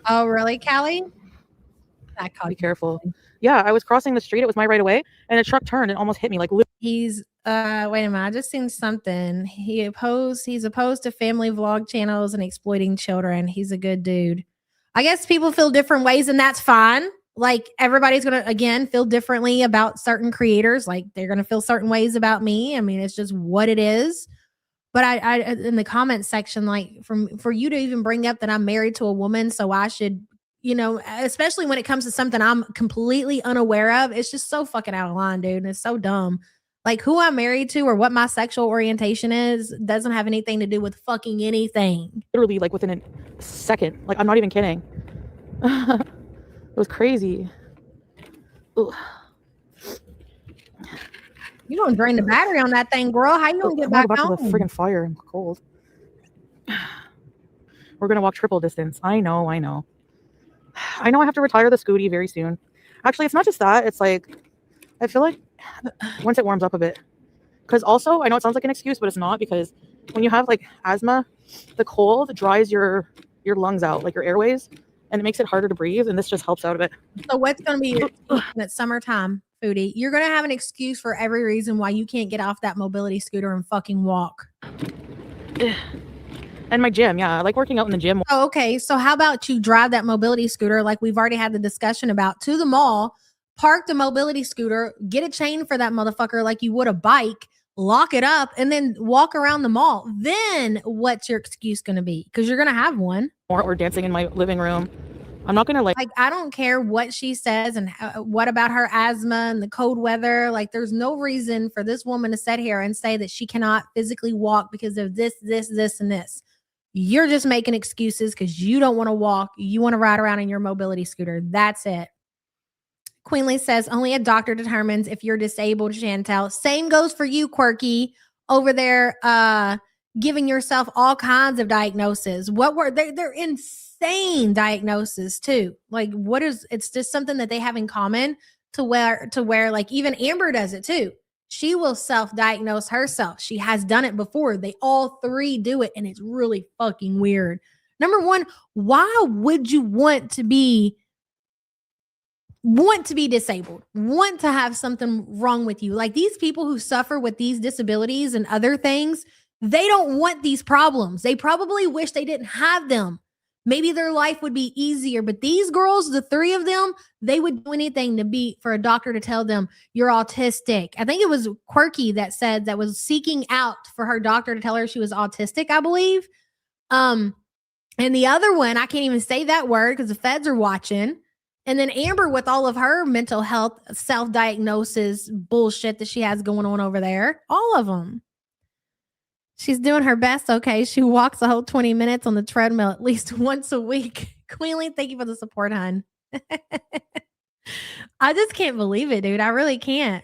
Speaker 5: Oh, really, Callie?
Speaker 3: Be careful. Yeah, I was crossing the street. It was my right of way, and a truck turned and almost hit me. Like
Speaker 5: he's wait a minute. I just seen something. He's opposed to family vlog channels and exploiting children. He's a good dude. I guess people feel different ways, and that's fine. Like everybody's gonna again feel differently about certain creators. Like they're gonna feel certain ways about me. I mean, it's just what it is. But I in the comment section, like for you to even bring up that I'm married to a woman, so I should, especially when it comes to something I'm completely unaware of, it's just so fucking out of line, dude. And it's so dumb. Like who I'm married to or what my sexual orientation is doesn't have anything to do with fucking anything.
Speaker 3: Literally, like within a second. Like I'm not even kidding. It was crazy. Ugh.
Speaker 5: You gonna drain the battery on that thing, girl? How you gonna get back home?
Speaker 3: To the friggin' fire. I'm cold. We're gonna walk triple distance. I know. I have to retire the Scooty very soon. Actually, it's not just that. It's like I feel like once it warms up a bit. Because also, I know it sounds like an excuse, but it's not, because when you have like asthma, the cold dries your lungs out, like your airways, and it makes it harder to breathe, and this just helps out a bit.
Speaker 5: So what's going to be your excuse when it's summertime, Foodie? You're going to have an excuse for every reason why you can't get off that mobility scooter and fucking walk.
Speaker 3: And my gym, yeah, I like working out in the gym.
Speaker 5: Oh, okay. So how about you drive that mobility scooter like we've already had the discussion about to the mall, park the mobility scooter, get a chain for that motherfucker like you would a bike, lock it up, and then walk around the mall. Then what's your excuse going to be? Because you're going to have one.
Speaker 3: Or dancing in my living room. I'm not gonna
Speaker 5: Like, I don't care what she says and what about her asthma and the cold weather. Like, there's no reason for this woman to sit here and say that she cannot physically walk because of this, and this. You're just making excuses because you don't want to walk. You want to ride around in your mobility scooter. That's it. Queenly says only a doctor determines if you're disabled, Chantel. Same goes for you, Quirky, over there giving yourself all kinds of diagnoses. What were they're insane diagnoses too. Like, what is it's just something that they have in common to where like even Amber does it too. She will self-diagnose herself. She has done it before. They all three do it, and it's really fucking weird. Number one, why would you want to be disabled, want to have something wrong with you? Like, these people who suffer with these disabilities and other things, they don't want these problems. They probably wish they didn't have them. Maybe their life would be easier, but these girls, the three of them, they would do anything for a doctor to tell them you're autistic. I think it was Quirky that said that was seeking out for her doctor to tell her she was autistic, I believe. And the other one, I can't even say that word because the feds are watching. And then Amber with all of her mental health self-diagnosis bullshit that she has going on over there. All of them. She's doing her best. Okay. She walks a whole 20 minutes on the treadmill at least once a week. Queenly, thank you for the support, hon. I just can't believe it, dude. I really can't.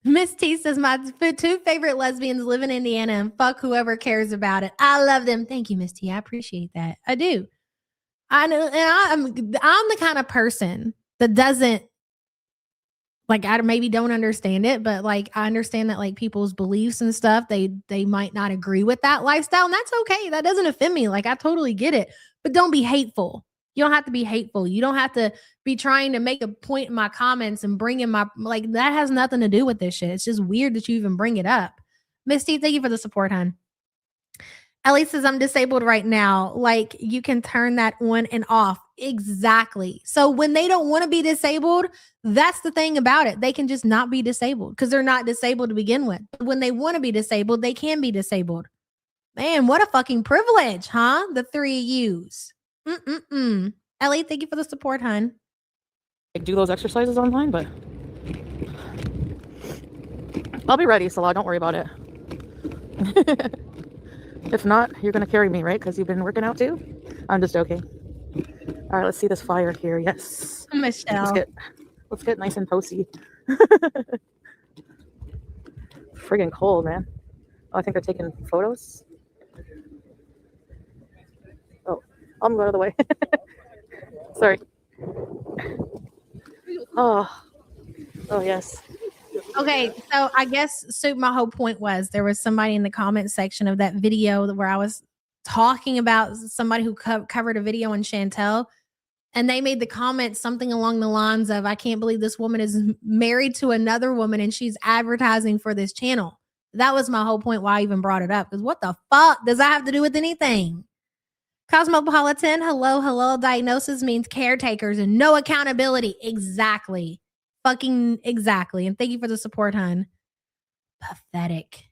Speaker 5: Miss T says, my two favorite lesbians live in Indiana and fuck whoever cares about it. I love them. Thank you, Miss T. I appreciate that. I do. I know, and I'm the kind of person that doesn't, like, I maybe don't understand it, but like I understand that like people's beliefs and stuff, they might not agree with that lifestyle, and that's okay. That doesn't offend me. Like, I totally get it, but don't be hateful. You don't have to be hateful. You don't have to be trying to make a point in my comments and bring in my, like, that has nothing to do with this shit. It's just weird that you even bring it up. Misty, thank you for the support, hon. Ellie says, I'm disabled right now. Like, you can turn that on and off. Exactly. So when they don't want to be disabled, that's the thing about it. They can just not be disabled because they're not disabled to begin with. When they want to be disabled, they can be disabled. Man, what a fucking privilege, huh? The three of yous. Ellie, thank you for the support, hon.
Speaker 3: I do those exercises online, but I'll be ready, Salah. Don't worry about it. If not, you're going to carry me, right? Because you've been working out too? I'm just joking. All right, let's see this fire here. Yes.
Speaker 5: Michelle.
Speaker 3: Let's get nice and toasty. Friggin' cold, man. Oh, I think they're taking photos. Oh, I'm going out of the way. Sorry. Oh, yes.
Speaker 5: Okay, so I guess my whole point was there was somebody in the comment section of that video where I was talking about somebody who covered a video on Chantel, and they made the comment something along the lines of, I can't believe this woman is married to another woman and she's advertising for this channel. That was my whole point why I even brought it up, because what the fuck does that have to do with anything? Cosmopolitan, hello. Diagnosis means caretakers and no accountability. Exactly. Fucking exactly. And thank you for the support, hon. Pathetic.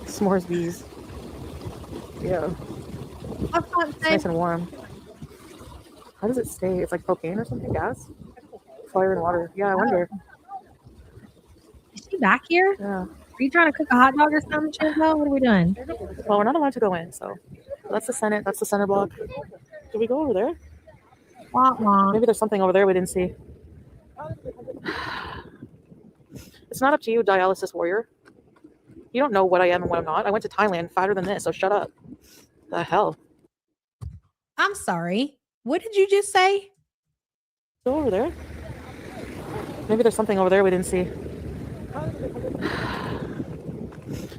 Speaker 3: S'mores bees. Yeah. It's nice and warm. How does it stay? It's like propane or something? Gas? Fire and water. Yeah, I wonder.
Speaker 5: Is she back here?
Speaker 3: Yeah.
Speaker 5: Are you trying to cook a hot dog or something, Chantel? What are we doing?
Speaker 3: Well, we're not allowed to go in, so that's the Senate. That's the center block. Did we go over there? Maybe there's something over there we didn't see. It's not up to you, dialysis warrior. You don't know what I am and what I'm not. I went to Thailand, fatter than this, so shut up. The hell?
Speaker 5: I'm sorry. What did you just say?
Speaker 3: Go over there. Maybe there's something over there we didn't see.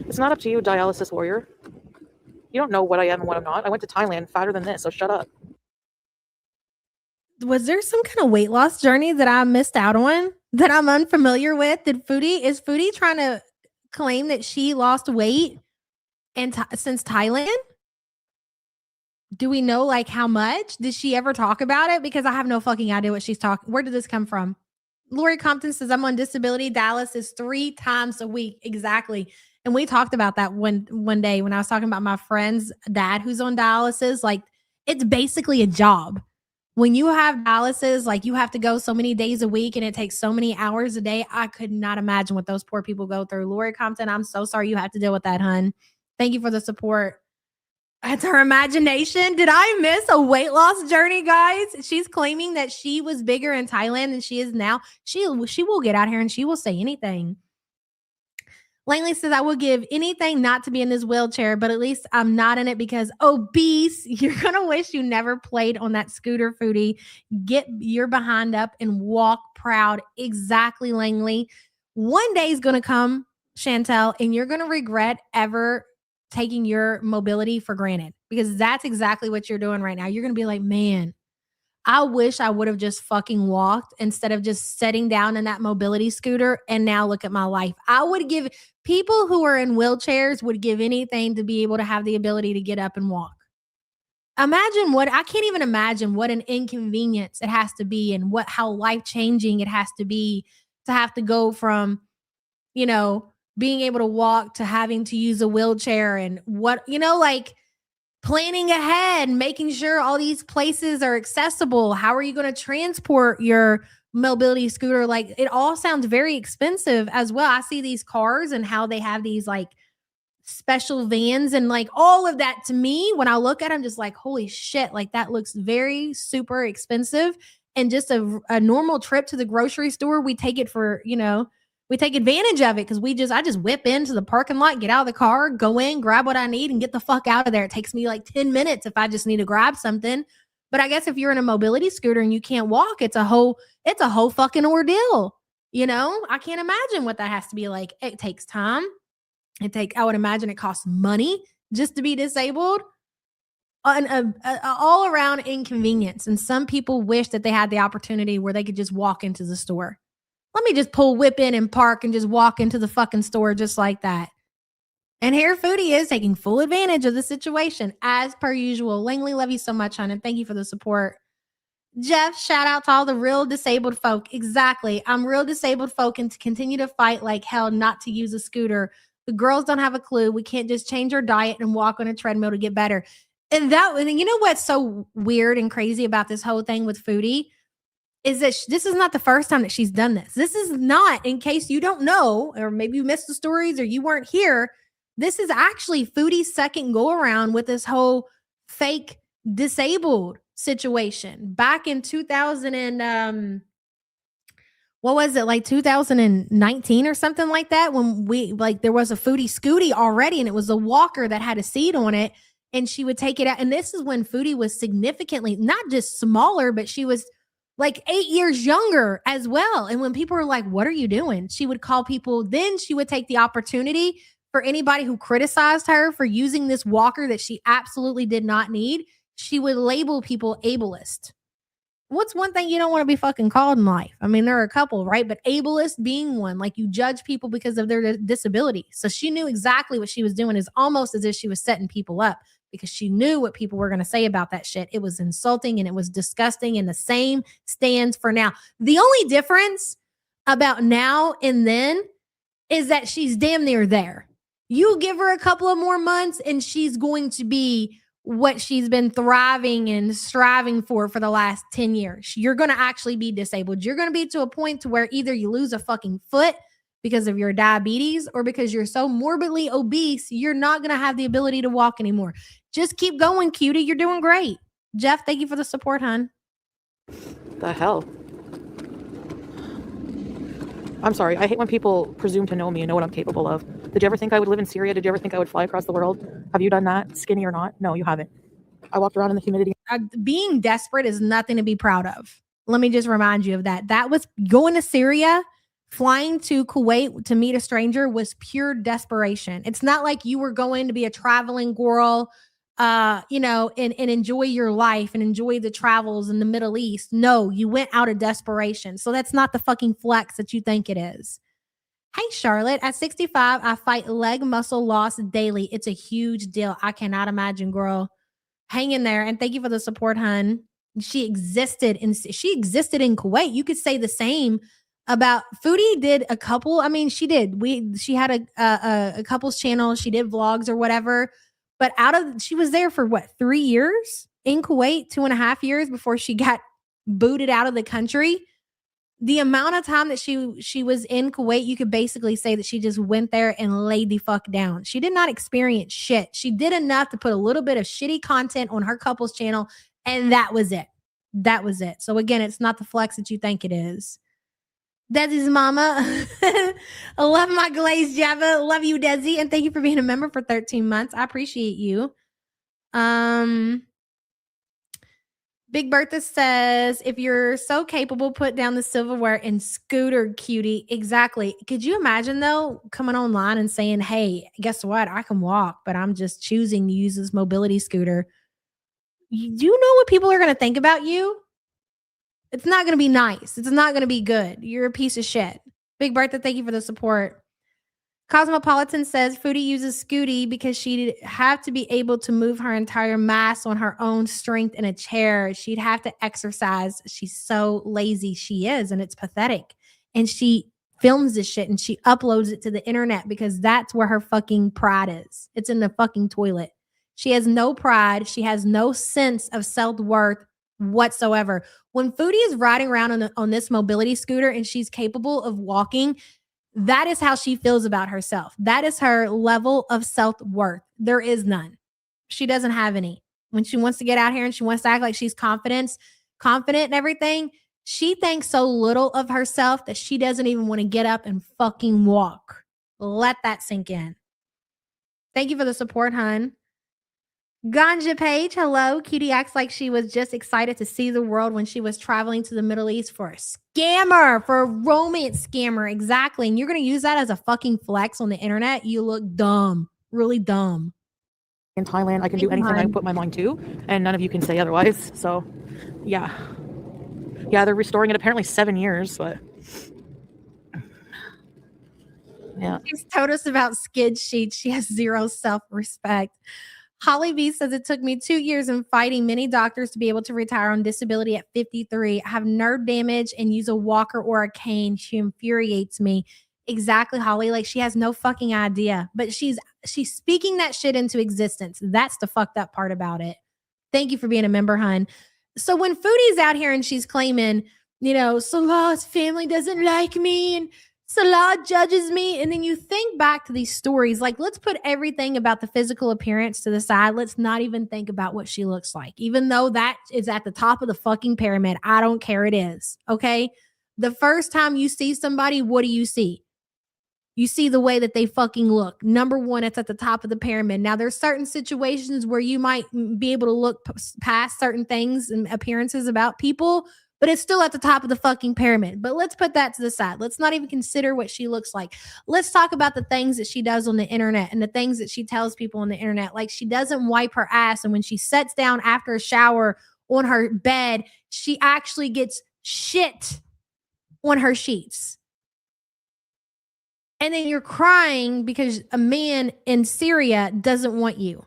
Speaker 3: It's not up to you, dialysis warrior. You don't know what I am and what I'm not. I went to Thailand, fatter than this, so shut up.
Speaker 5: Was there some kind of weight loss journey that I missed out on that I'm unfamiliar with? Is Foodie trying to claim that she lost weight since Thailand? Do we know like how much? Did she ever talk about it? Because I have no fucking idea what she's talking. Where did this come from? Lori Compton says, I'm on disability. Dallas is 3 times a week. Exactly. And we talked about that one day when I was talking about my friend's dad who's on dialysis. Like, it's basically a job. When you have dialysis, like you have to go so many days a week and it takes so many hours a day. I could not imagine what those poor people go through. Lori Compton, I'm so sorry you have to deal with that, hun. Thank you for the support. That's her imagination. Did I miss a weight loss journey, guys? She's claiming that she was bigger in Thailand than she is now. She will get out here and she will say anything. Langley says, I would give anything not to be in this wheelchair, but at least I'm not in it because obese. You're going to wish you never played on that scooter, Foodie. Get your behind up and walk proud. Exactly, Langley. One day is going to come, Chantel, and you're going to regret ever taking your mobility for granted because that's exactly what you're doing right now. You're going to be like, man, I wish I would have just fucking walked instead of just sitting down in that mobility scooter. And now look at my life. I would give people who are in wheelchairs would give anything to be able to have the ability to get up and walk. Imagine I can't even imagine what an inconvenience it has to be and how life-changing it has to be to have to go from, being able to walk to having to use a wheelchair and like planning ahead, making sure all these places are accessible. How are you going to transport your mobility scooter? Like, it all sounds very expensive as well. I see these cars and how they have these like special vans and like all of that. To me, when I look at them, just like, holy shit, like that looks very super expensive. And just a normal trip to the grocery store, we take it for, we take advantage of it because I just whip into the parking lot, get out of the car, go in, grab what I need, and get the fuck out of there. It takes me like 10 minutes if I just need to grab something. But I guess if you're in a mobility scooter and you can't walk, it's a whole fucking ordeal. I can't imagine what that has to be like. It takes time. I would imagine it costs money just to be disabled. An all around inconvenience. And some people wish that they had the opportunity where they could just walk into the store. Let me just whip in and park and just walk into the fucking store just like that. And here Foodie is taking full advantage of the situation as per usual. Langley, love you so much, hon, and thank you for the support. Jeff, shout out to all the real disabled folk. Exactly. I'm real disabled folk and to continue to fight like hell not to use a scooter. The girls don't have a clue. We can't just change our diet and walk on a treadmill to get better. And you know what's so weird and crazy about this whole thing with Foodie? Is that this is not the first time that she's done this. This is not, in case you don't know, or maybe you missed the stories or you weren't here, this is actually Foodie's second go around with this whole fake disabled situation. Back in 2000 and what was it, like 2019 or something like that, when there was a Foodie Scooty already and it was a walker that had a seat on it and she would take it out. And this is when Foodie was significantly, not just smaller, but she was like 8 years younger as well. And when people were like, what are you doing? She would call people. Then she would take the opportunity for anybody who criticized her for using this walker that she absolutely did not need. She would label people ableist. What's one thing you don't want to be fucking called in life? I mean, there are a couple, right? But ableist being one, like you judge people because of their disability. So she knew exactly what she was doing. Is almost as if she was setting people up, because she knew what people were going to say about that shit. It was insulting and it was disgusting, and the same stands for now. The only difference about now and then is that she's damn near there. You give her a couple of more months and she's going to be what she's been thriving and striving for the last 10 years. You're going to actually be disabled. You're going to be to a point to where either you lose a fucking foot because of your diabetes or because you're so morbidly obese, you're not going to have the ability to walk anymore. Just keep going, cutie. You're doing great. Jeff, thank you for the support, hon.
Speaker 3: The hell? I'm sorry. I hate when people presume to know me and know what I'm capable of. Did you ever think I would live in Syria? Did you ever think I would fly across the world? Have you done that, skinny or not? No, you haven't. I walked around in the humidity.
Speaker 5: Being desperate is nothing to be proud of. Let me just remind you of that. That was going to Syria Flying to Kuwait to meet a stranger was pure desperation. It's not like you were going to be a traveling girl, you know, and enjoy your life and enjoy the travels in the Middle East. No, you went out of desperation. So that's not the fucking flex that you think it is. Hey, Charlotte, at 65, I fight leg muscle loss daily. It's a huge deal. I cannot imagine, girl. Hang in there. And thank you for the support, hun. She existed in Kuwait. You could say the same about Foodie. Did a couple. I mean, she did. She had a couples channel. She did vlogs or whatever. But she was there for what, 3 years in Kuwait, 2.5 years before she got booted out of the country. The amount of time that she was in Kuwait, you could basically say that she just went there and laid the fuck down. She did not experience shit. She did enough to put a little bit of shitty content on her couples channel, and that was it. That was it. So again, it's not the flex that you think it is. Desi's mama. I love my glazed Java. Love you, Desi. And thank you for being a member for 13 months. I appreciate you. Big Bertha says, if you're so capable, put down the silverware and scooter, cutie. Exactly. Could you imagine, though, coming online and saying, hey, guess what? I can walk, but I'm just choosing to use this mobility scooter. Do you know what people are going to think about you? It's not going to be nice. It's not going to be good. You're a piece of shit. Big Bertha, thank you for the support. Cosmopolitan says Foodie uses Scooty because she'd have to be able to move her entire mass on her own strength in a chair. She'd have to exercise. She's so lazy. She is, and it's pathetic. And she films this shit and she uploads it to the internet because that's where her fucking pride is. It's in the fucking toilet. She has no pride. She has no sense of self-worth whatsoever. When Foodie is riding around on this mobility scooter and she's capable of walking, that is how she feels about herself. That is her level of self-worth. There is none. She doesn't have any. When she wants to get out here and she wants to act like she's confident and everything, she thinks so little of herself that she doesn't even want to get up and fucking walk. Let that sink in. Thank you for the support, hun. Ganja Page, hello. Cutie acts like she was just excited to see the world when she was traveling to the Middle East for a scammer, for a romance scammer. Exactly. And you're going to use that as a fucking flex on the internet? You look dumb. Really dumb.
Speaker 3: In Thailand, I can do anything I put my mind to, and none of you can say otherwise. So, yeah. Yeah, they're restoring it apparently 7 years, but... yeah.
Speaker 5: She's told us about skid sheets. She has zero self-respect. Holly B says it took me 2 years in fighting many doctors to be able to retire on disability at 53. I have nerve damage and use a walker or a cane. She infuriates me. Exactly, Holly. Like, she has no fucking idea, but she's speaking that shit into existence. That's the fucked up part about it. Thank you for being a member, hun. So when Foodie's out here and she's claiming, you know, Salah's family doesn't like me and Salah judges me. And then you think back to these stories, like, let's put everything about the physical appearance to the side. Let's not even think about what she looks like, even though that is at the top of the fucking pyramid. I don't care. It is. Okay. The first time you see somebody, what do you see? You see the way that they fucking look. Number one, it's at the top of the pyramid. Now, there's certain situations where you might be able to look past certain things and appearances about people, but it's still at the top of the fucking pyramid. But let's put that to the side. Let's not even consider what she looks like. Let's talk about the things that she does on the internet and the things that she tells people on the internet. Like, she doesn't wipe her ass. And when she sits down after a shower on her bed, she actually gets shit on her sheets. And then you're crying because a man in Syria doesn't want you.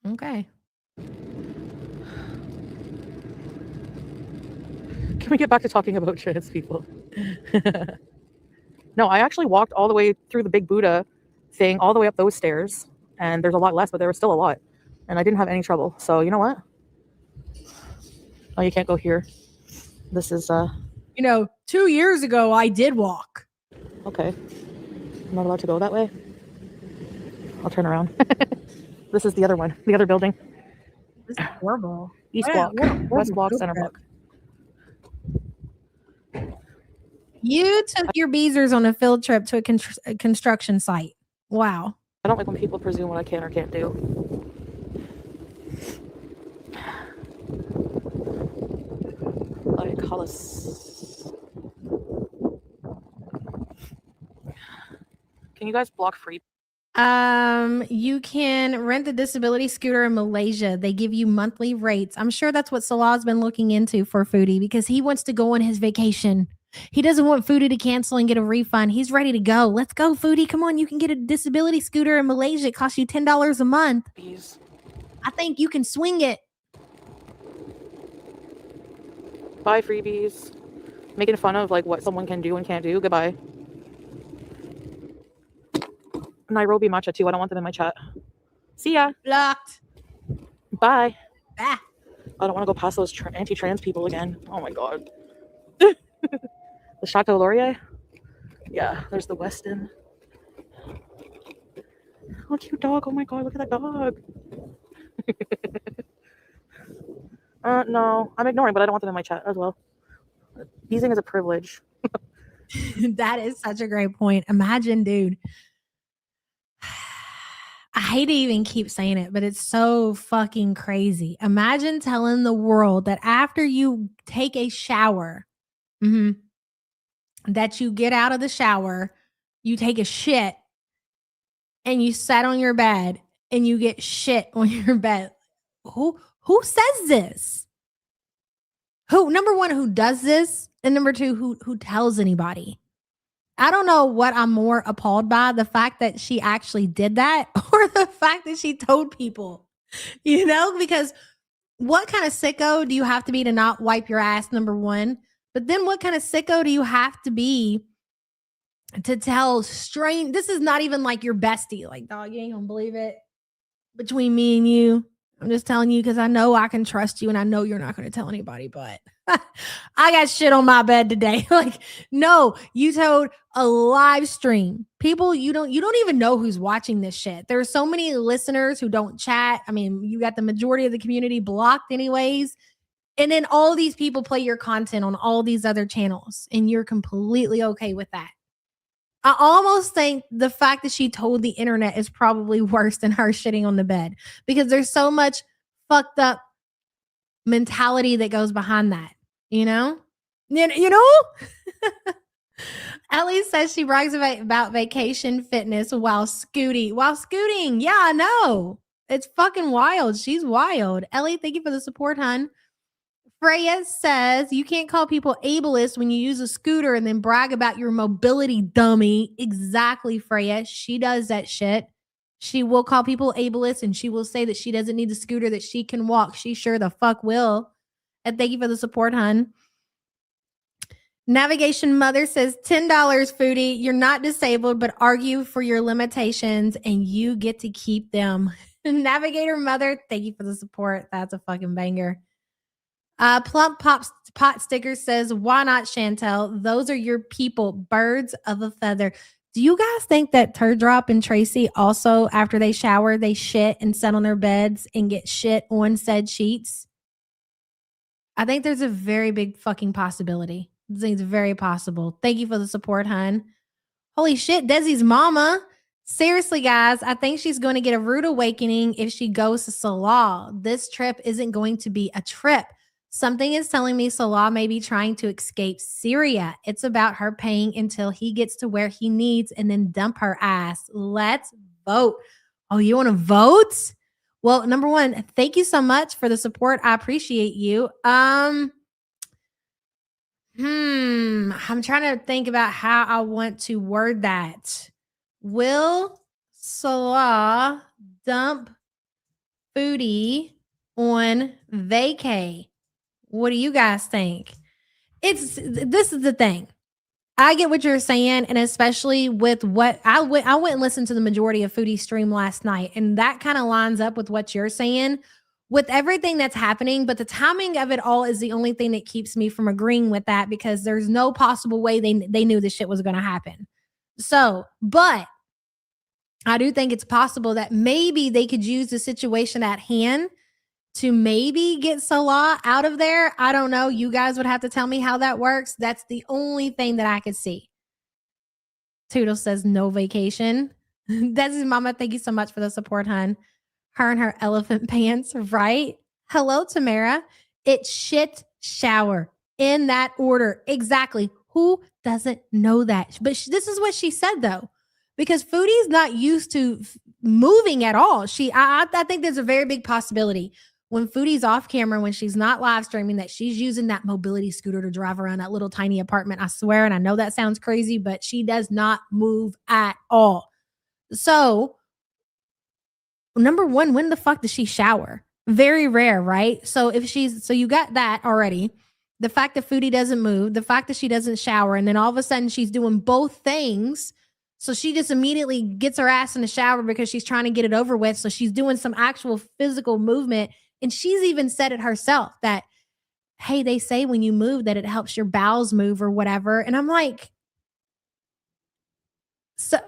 Speaker 5: Okay.
Speaker 3: Can we get back to talking about trans people? No, I actually walked all the way through the big Buddha thing, all the way up those stairs. And there's a lot less, but there was still a lot. And I didn't have any trouble. So you know what? Oh, you can't go here. This is...
Speaker 5: 2 years ago, I did walk.
Speaker 3: Okay. I'm not allowed to go that way. I'll turn around. This is the other one, the other building.
Speaker 5: This is horrible.
Speaker 3: East Block, West Block, Center Block.
Speaker 5: You took your beezers on a field trip to a construction site. Wow.
Speaker 3: I don't like when people presume what I can or can't do. Like Hollis. Can you guys block free?
Speaker 5: You can rent the disability scooter in Malaysia. They give you monthly rates. I'm sure that's what Salah's been looking into for Foodie because he wants to go on his vacation. He doesn't want Foodie to cancel and get a refund. He's ready to go. Let's go, Foodie. Come on, you can get a disability scooter in Malaysia. It costs you $10 a month.
Speaker 3: Please.
Speaker 5: I think you can swing it.
Speaker 3: Bye, freebies. Making fun of like what someone can do and can't do. Goodbye. Nairobi matcha too. I don't want them in my chat. See ya.
Speaker 5: Blocked.
Speaker 3: Bye.
Speaker 5: Ah.
Speaker 3: I don't want to go past those anti-trans people again. Oh my god. The Chateau Laurier. Yeah, there's the Westin. Oh, cute dog. Oh my god, look at that dog. No, I'm ignoring, but I don't want them in my chat as well. Using is a privilege.
Speaker 5: That is such a great point. Imagine, dude. I hate to even keep saying it, but it's so fucking crazy. Imagine telling the world that after you take a shower, that you get out of the shower, you take a shit, and you sat on your bed and you get shit on your bed. Who says this? Who, number one, who does this? And number two, who tells anybody? I don't know what I'm more appalled by, the fact that she actually did that or the fact that she told people, because what kind of sicko do you have to be to not wipe your ass, number one? But then what kind of sicko do you have to be to tell this is not even like your bestie. Like, dog, you ain't gonna believe it. Between me and you, I'm just telling you because I know I can trust you and I know you're not going to tell anybody, but I got shit on my bed today. Like, no, you told a live stream. People, you don't even know who's watching this shit. There are so many listeners who don't chat. I mean, you got the majority of the community blocked anyways. And then all these people play your content on all these other channels and you're completely okay with that. I almost think the fact that she told the internet is probably worse than her shitting on the bed because there's so much fucked up mentality that goes behind that, you know? Ellie says she brags about vacation fitness while scooting. Yeah, I know. It's fucking wild. She's wild. Ellie, thank you for the support, hun. Freya says you can't call people ableist when you use a scooter and then brag about your mobility, dummy. Exactly, Freya. She does that shit. She will call people ableist and she will say that she doesn't need the scooter, that she can walk. She sure the fuck will. And thank you for the support, hun. Navigation Mother says $10, Foodie. You're not disabled, but argue for your limitations and you get to keep them. Navigator Mother, thank you for the support. That's a fucking banger. Plump Pot Sticker says, why not, Chantel? Those are your people, birds of a feather. Do you guys think that Turdrop and Tracy also, after they shower, they shit and sit on their beds and get shit on said sheets? I think there's a very big fucking possibility. I think it's very possible. Thank you for the support, hun. Holy shit, Desi's mama. Seriously, guys, I think she's going to get a rude awakening if she goes to Salah. This trip isn't going to be a trip. Something is telling me Salah may be trying to escape Syria. It's about her paying until he gets to where he needs and then dump her ass. Let's vote. Oh, you want to vote? Well, number one, thank you so much for the support. I appreciate you. I'm trying to think about how I want to word that. Will Salah dump Foodie on vacay? What do you guys think? This is the thing. I get what you're saying, and especially with what I went and listened to the majority of Foodie's stream last night, and that kind of lines up with what you're saying with everything that's happening. But the timing of it all is the only thing that keeps me from agreeing with that because there's no possible way they knew this shit was going to happen. So, but I do think it's possible that maybe they could use the situation at hand to maybe get Salah out of there. I don't know. You guys would have to tell me how that works. That's the only thing that I could see. Toodle says no vacation. That's his mama. Thank you so much for the support, hun. Her and her elephant pants, right? Hello, Tamara. It's shit shower in that order. Exactly. Who doesn't know that? But this is what she said, though. because Foodie's not used to moving at all. I think there's a very big possibility when Foodie's off camera, when she's not live streaming, that she's using that mobility scooter to drive around that little tiny apartment. I swear. And I know that sounds crazy, but she does not move at all. So, number one, when the fuck does she shower? Very rare, right? So you got that already. The fact that Foodie doesn't move, the fact that she doesn't shower, and then all of a sudden she's doing both things. So she just immediately gets her ass in the shower because she's trying to get it over with. So she's doing some actual physical movement. And she's even said it herself that, hey, they say when you move that it helps your bowels move or whatever. And I'm like, so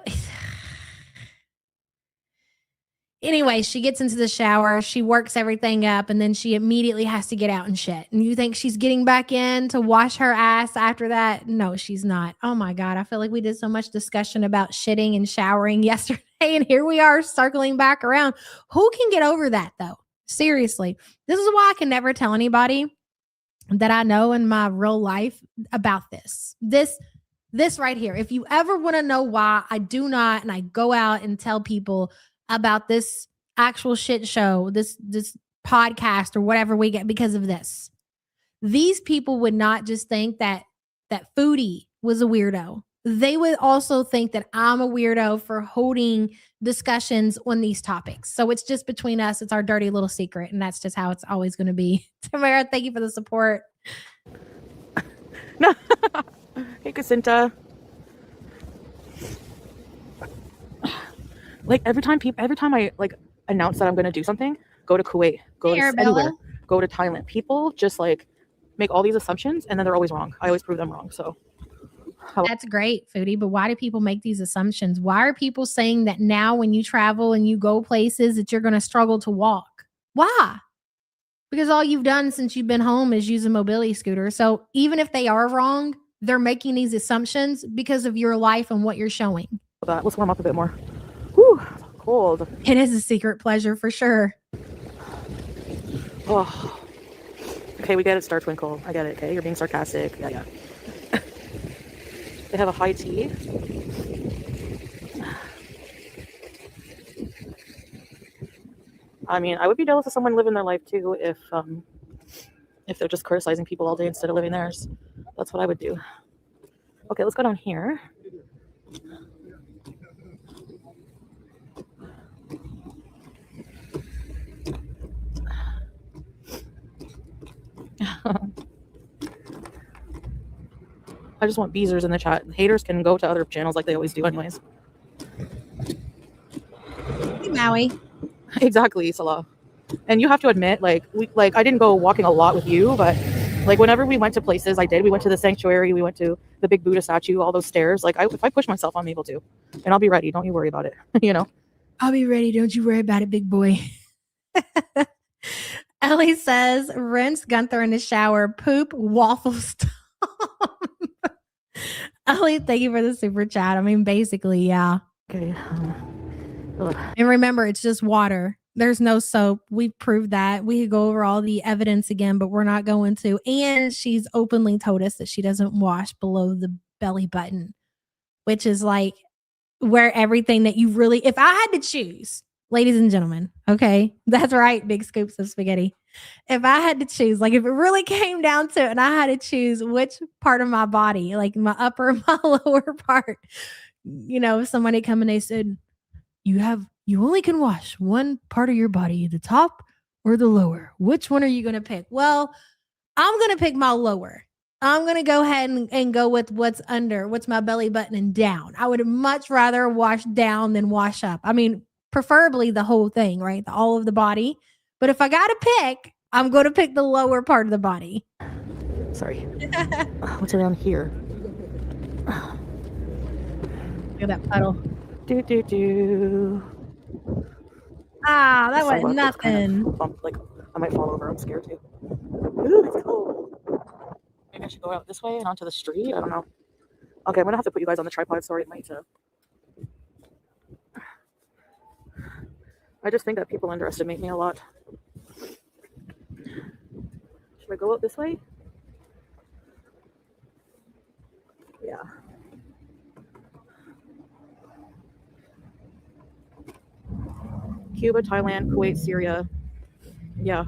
Speaker 5: anyway, she gets into the shower, she works everything up, and then she immediately has to get out and shit. And you think she's getting back in to wash her ass after that? No, she's not. Oh my God. I feel like we did so much discussion about shitting and showering yesterday. And here we are circling back around. Who can get over that though? Seriously. This is why I can never tell anybody that I know in my real life about this. This right here. If you ever want to know why I do not, and I go out and tell people about this actual shit show, this podcast or whatever we get because of this. These people would not just think that Foodie was a weirdo. They would also think that I'm a weirdo for holding discussions on these topics. So it's just between us. It's our dirty little secret. And that's just how it's always going to be. Tamara, thank you for the support.
Speaker 3: No. Hey, Casinta. Like every time I like announce that I'm going to do something, go to Kuwait, go to anywhere, go to Thailand. People just like make all these assumptions and then they're always wrong. I always prove them wrong. So
Speaker 5: that's great, Foodie. But why do people make these assumptions? Why are people saying that now when you travel and you go places that you're going to struggle to walk? Why? Because all you've done since you've been home is use a mobility scooter. So even if they are wrong, they're making these assumptions because of your life and what you're showing.
Speaker 3: Let's warm up a bit more. Whew, cold.
Speaker 5: It is a secret pleasure for sure.
Speaker 3: Oh. Okay, we get it, Star Twinkle. I get it, okay? You're being sarcastic. Yeah. They have a high tea. I mean, I would be jealous of someone living their life too if they're just criticizing people all day instead of living theirs. That's what I would do. Okay, let's go down here. I just want beezers in the chat. Haters can go to other channels like they always do anyways.
Speaker 5: Hey, Maui.
Speaker 3: Exactly, Salah. And you have to admit, like I didn't go walking a lot with you, but like whenever we went to places, I did. We went to the sanctuary, we went to the big Buddha statue, all those stairs. Like if I push myself, I'm able to. And I'll be ready. Don't you worry about it. You know?
Speaker 5: I'll be ready. Don't you worry about it, big boy. Ellie says, rinse Gunther in the shower, poop, waffle stomp. Ellie, thank you for the super chat. I mean, basically, yeah.
Speaker 3: Okay.
Speaker 5: And remember, it's just water. There's no soap. We proved that. We could go over all the evidence again, but we're not going to. And she's openly told us that she doesn't wash below the belly button, which is like where everything that you really, if I had to choose, ladies and gentlemen, okay, that's right, big scoops of spaghetti. If I had to choose, like if it really came down to it and I had to choose which part of my body, like my upper, my lower part, you know, if somebody come and they said, you only can wash one part of your body, the top or the lower. Which one are you going to pick? Well, I'm going to pick my lower. I'm going to go ahead and go with what's my belly button and down. I would much rather wash down than wash up. I mean, preferably the whole thing, right? All of the body. But if I got to pick, I'm going to pick the lower part of the body.
Speaker 3: Sorry. What's around here?
Speaker 5: Look at that puddle.
Speaker 3: Do.
Speaker 5: Ah, that was nothing.
Speaker 3: Kind of bump, like I might fall over. I'm scared too. Ooh, it's cold. Maybe I should go out this way and onto the street. I don't know. Okay, I'm gonna have to put you guys on the tripod. Sorry, it might. I just think that people underestimate me a lot. Should I go out this way? Yeah. Cuba, Thailand, Kuwait, Syria. Yeah.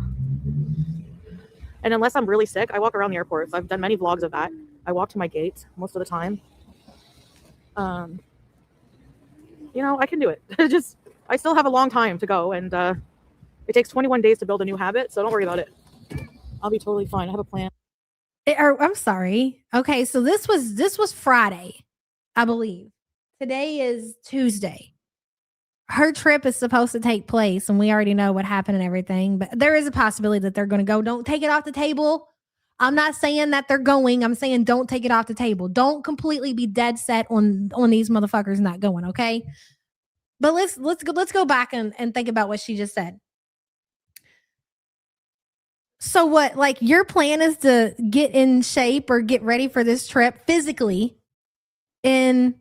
Speaker 3: And unless I'm really sick, I walk around the airports. I've done many vlogs of that. I walk to my gate most of the time. You know, I can do it. Just, I still have a long time to go, and it takes 21 days to build a new habit, so don't worry about it. I'll be totally fine. I have a plan.
Speaker 5: I'm sorry. Okay, so this was Friday, I believe. Today is Tuesday. Her trip is supposed to take place, and we already know what happened and everything, but there is a possibility that they're going to go. Don't take it off the table. I'm not saying that they're going. I'm saying don't take it off the table. Don't completely be dead set on these motherfuckers not going, okay? But let's go back and think about what she just said. So what, like, your plan is to get in shape or get ready for this trip physically in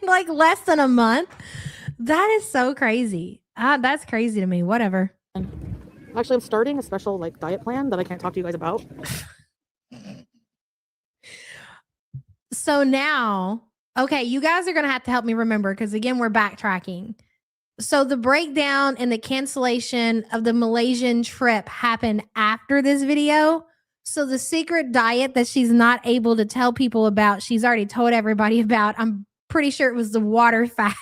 Speaker 5: like less than a month? That is so crazy. That's crazy to me. Whatever.
Speaker 3: Actually, I'm starting a special like diet plan that I can't talk to you guys about.
Speaker 5: So now, okay, you guys are going to have to help me remember, because again, we're backtracking. So the breakdown and the cancellation of the Malaysian trip happened after this video. So the secret diet that she's not able to tell people about, she's already told everybody about. I'm pretty sure it was the water fast.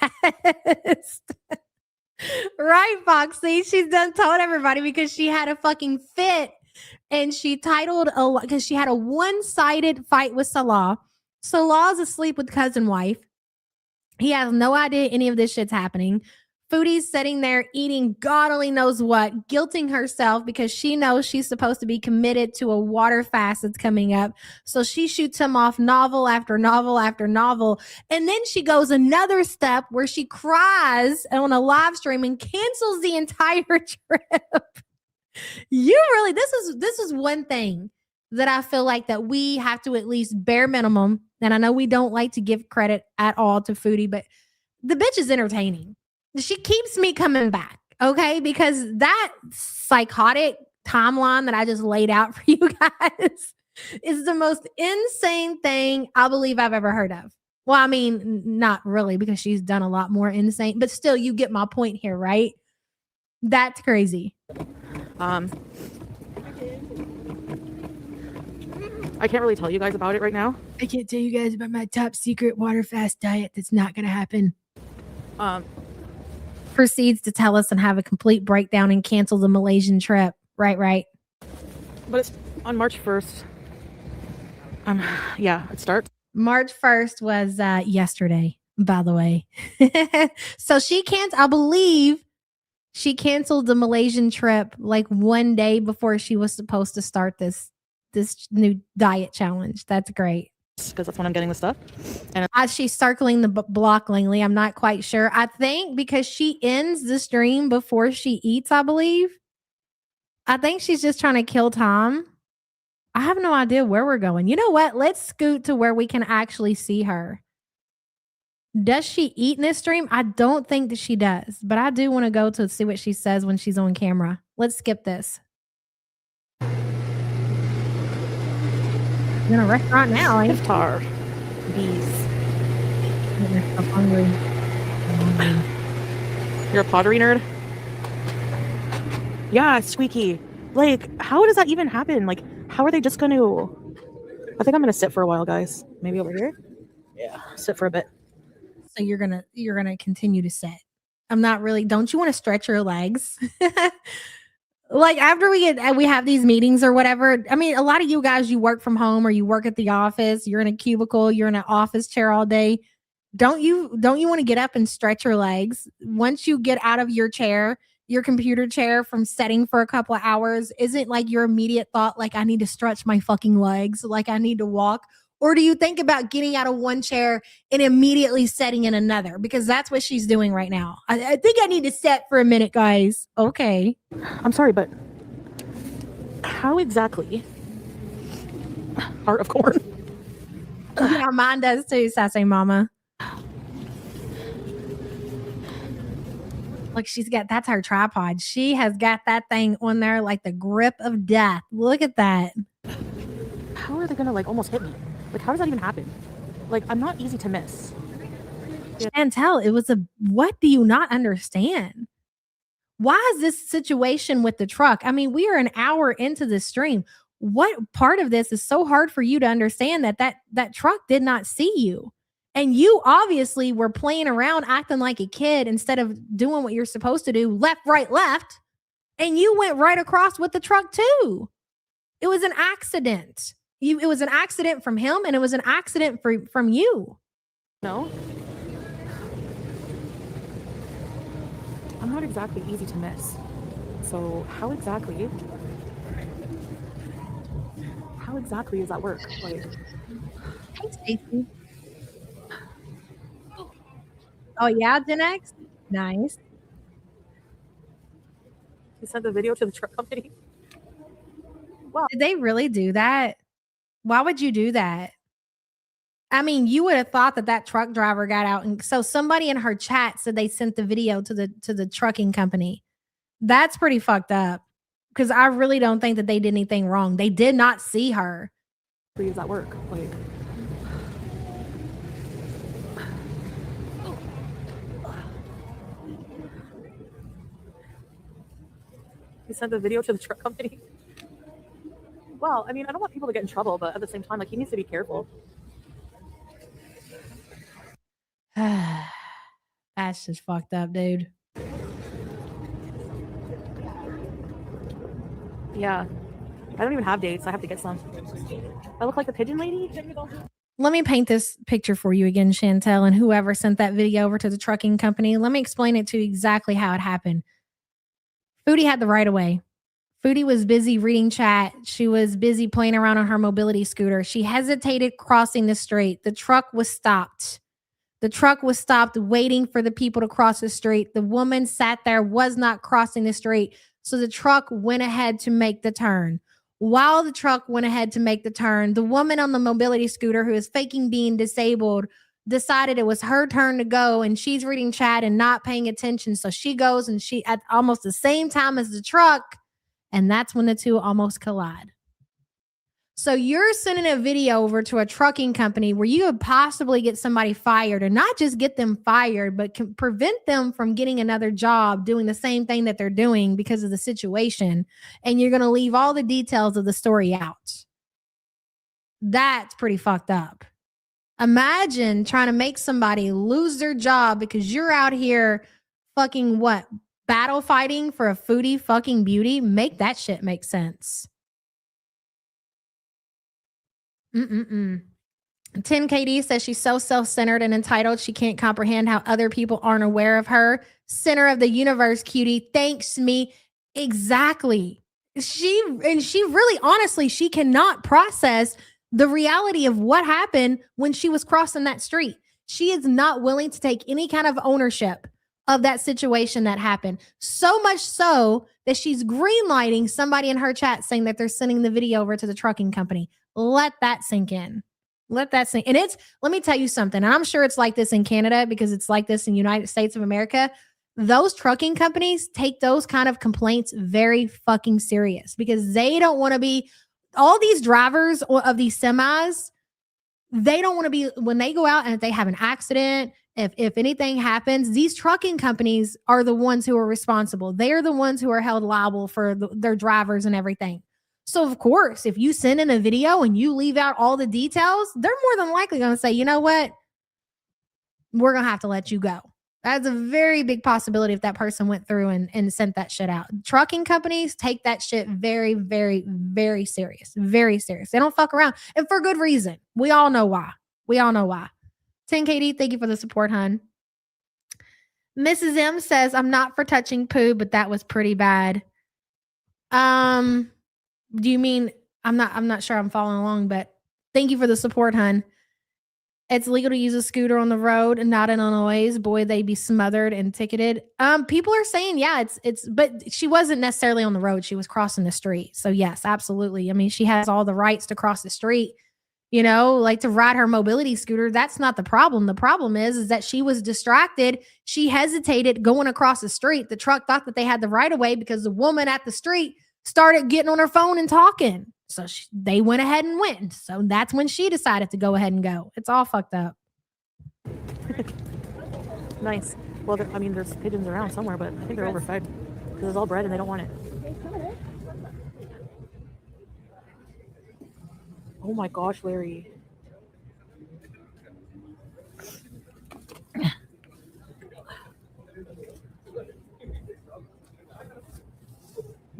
Speaker 5: Right, Foxy? She's done told everybody because she had a fucking fit, and she titled because she had a one-sided fight with Salah. Salah's asleep with cousin wife. He has no idea any of this shit's happening. Foodie's sitting there eating God only knows what, guilting herself because she knows she's supposed to be committed to a water fast that's coming up. So she shoots him off novel after novel after novel. And then she goes another step where she cries on a live stream and cancels the entire trip. You really, this is one thing that I feel like that we have to at least bare minimum. And I know we don't like to give credit at all to Foodie, but the bitch is entertaining. She keeps me coming back, okay? Because that psychotic timeline that I just laid out for you guys is the most insane thing I believe I've ever heard of. Well, I mean, not really, because she's done a lot more insane, but still, you get my point here, right? That's crazy.
Speaker 3: I can't really tell you guys about it right now.
Speaker 5: I can't tell you guys about my top secret water fast diet that's not going to happen. Proceeds to tell us and have a complete breakdown and cancel the Malaysian trip. Right.
Speaker 3: But it's on March 1st. Yeah, it starts.
Speaker 5: March 1st was yesterday, by the way. So I believe she canceled the Malaysian trip like one day before she was supposed to start this new diet challenge. That's great.
Speaker 3: Because that's when I'm getting the stuff. And
Speaker 5: She's circling the block, Langley. I'm not quite sure. I think because she ends the stream before she eats, I believe. I think she's just trying to kill time. I have no idea where we're going. You know what? Let's scoot to where we can actually see her. Does she eat in this stream? I don't think that she does, but I do want to go to see what she says when she's on camera. Let's skip this. I'm in a restaurant now.
Speaker 3: iftar. Bees.
Speaker 5: I'm hungry.
Speaker 3: You're a pottery nerd? Yeah, squeaky. Like, how does that even happen? Like, how are they just going to... I think I'm going to sit for a while, guys. Maybe over here? Yeah, sit for a bit.
Speaker 5: So you're gonna continue to sit. I'm not really. Don't you want to stretch your legs? Like after we have these meetings or whatever. I mean, a lot of you guys, you work from home or you work at the office. You're in a cubicle. You're in an office chair all day. Don't you want to get up and stretch your legs? Once you get out of your chair, your computer chair, from sitting for a couple of hours, isn't like your immediate thought like I need to stretch my fucking legs, like I need to walk? Or do you think about getting out of one chair and immediately setting in another? Because that's what she's doing right now. I think I need to set for a minute, guys. Okay.
Speaker 3: I'm sorry, but how exactly? Heart of corn.
Speaker 5: Yeah, mine does too, sassy mama. Look, that's her tripod. She has got that thing on there like the grip of death. Look at that.
Speaker 3: How are they gonna like almost hit me? Like, how does that even happen? Like, I'm not easy to miss.
Speaker 5: Chantel, it was what do you not understand? Why is this situation with the truck? I mean, we are an hour into the stream. What part of this is so hard for you to understand that truck did not see you? And you obviously were playing around acting like a kid instead of doing what you're supposed to do, left, right, left. And you went right across with the truck too. It was an accident. It was an accident from him and it was an accident from you.
Speaker 3: No. I'm not exactly easy to miss. So how exactly does that work? Like,
Speaker 5: Hey, Stacey. Oh yeah, Gen X? Nice.
Speaker 3: he sent the video to the truck company.
Speaker 5: Did they really do that? Why would you do that? I mean, you would have thought that truck driver got out, and so somebody in her chat said they sent the video to the trucking company. That's pretty fucked up because I really don't think that they did anything wrong. They did not see her.
Speaker 3: How does that work? Like, he sent the video to the truck company. Well, I mean, I don't want people to get in trouble, but at the same time, like, he needs to be careful.
Speaker 5: That's just fucked up, dude.
Speaker 3: Yeah. I don't even have dates. I have to get some. I look like the pigeon lady.
Speaker 5: Let me paint this picture for you again, Chantel, and whoever sent that video over to the trucking company. Let me explain it to you exactly how it happened. Foodie had the right of way. Foodie was busy reading chat. She was busy playing around on her mobility scooter. She hesitated crossing the street. The truck was stopped. The truck was stopped waiting for the people to cross the street. The woman sat there, was not crossing the street. So the truck went ahead to make the turn. While the truck went ahead to make the turn, the woman on the mobility scooter who is faking being disabled decided it was her turn to go, and she's reading chat and not paying attention. So she goes and she at almost the same time as the truck, and that's when the two almost collide. So you're sending a video over to a trucking company where you could possibly get somebody fired, and not just get them fired, but can prevent them from getting another job doing the same thing that they're doing because of the situation. And you're going to leave all the details of the story out. That's pretty fucked up. Imagine trying to make somebody lose their job because you're out here fucking what? Battle fighting for a foodie fucking beauty? Make that shit make sense. 10KD says she's so self-centered and entitled she can't comprehend how other people aren't aware of her. Center of the universe, cutie. Thanks me. Exactly. She really, honestly, she cannot process the reality of what happened when she was crossing that street. She is not willing to take any kind of ownership of that situation that happened. So much so that she's greenlighting somebody in her chat saying that they're sending the video over to the trucking company. Let that sink in. Let that sink. And let me tell you something. And I'm sure it's like this in Canada because it's like this in the United States of America. Those trucking companies take those kind of complaints very fucking serious because they don't want to be all these drivers of these semis. They don't want to be when they go out and if they have an accident, if anything happens, these trucking companies are the ones who are responsible. They are the ones who are held liable for their drivers and everything. So, of course, if you send in a video and you leave out all the details, they're more than likely going to say, you know what? We're going to have to let you go. That's a very big possibility if that person went through and sent that shit out. Trucking companies take that shit very, very, very serious. Very serious. They don't fuck around. And for good reason. We all know why. 10KD, thank you for the support, hun. Mrs. M says, I'm not for touching poo, but that was pretty bad. Do you mean I'm not sure I'm following along, but thank you for the support, hun. It's legal to use a scooter on the road and not in Illinois. Boy, they'd be smothered and ticketed. People are saying, yeah, but she wasn't necessarily on the road. She was crossing the street. So yes, absolutely. I mean, she has all the rights to cross the street, like to ride her mobility scooter. That's not the problem. The problem is that she was distracted. She hesitated going across the street. The truck thought that they had the right of way because the woman at the street started getting on her phone and talking. So they went ahead and went. So that's when she decided to go ahead and go. It's all fucked up.
Speaker 3: Nice. Well, I mean, there's pigeons around somewhere, but I think they're overfed because it's all bred and they don't want it. Oh my gosh, Larry.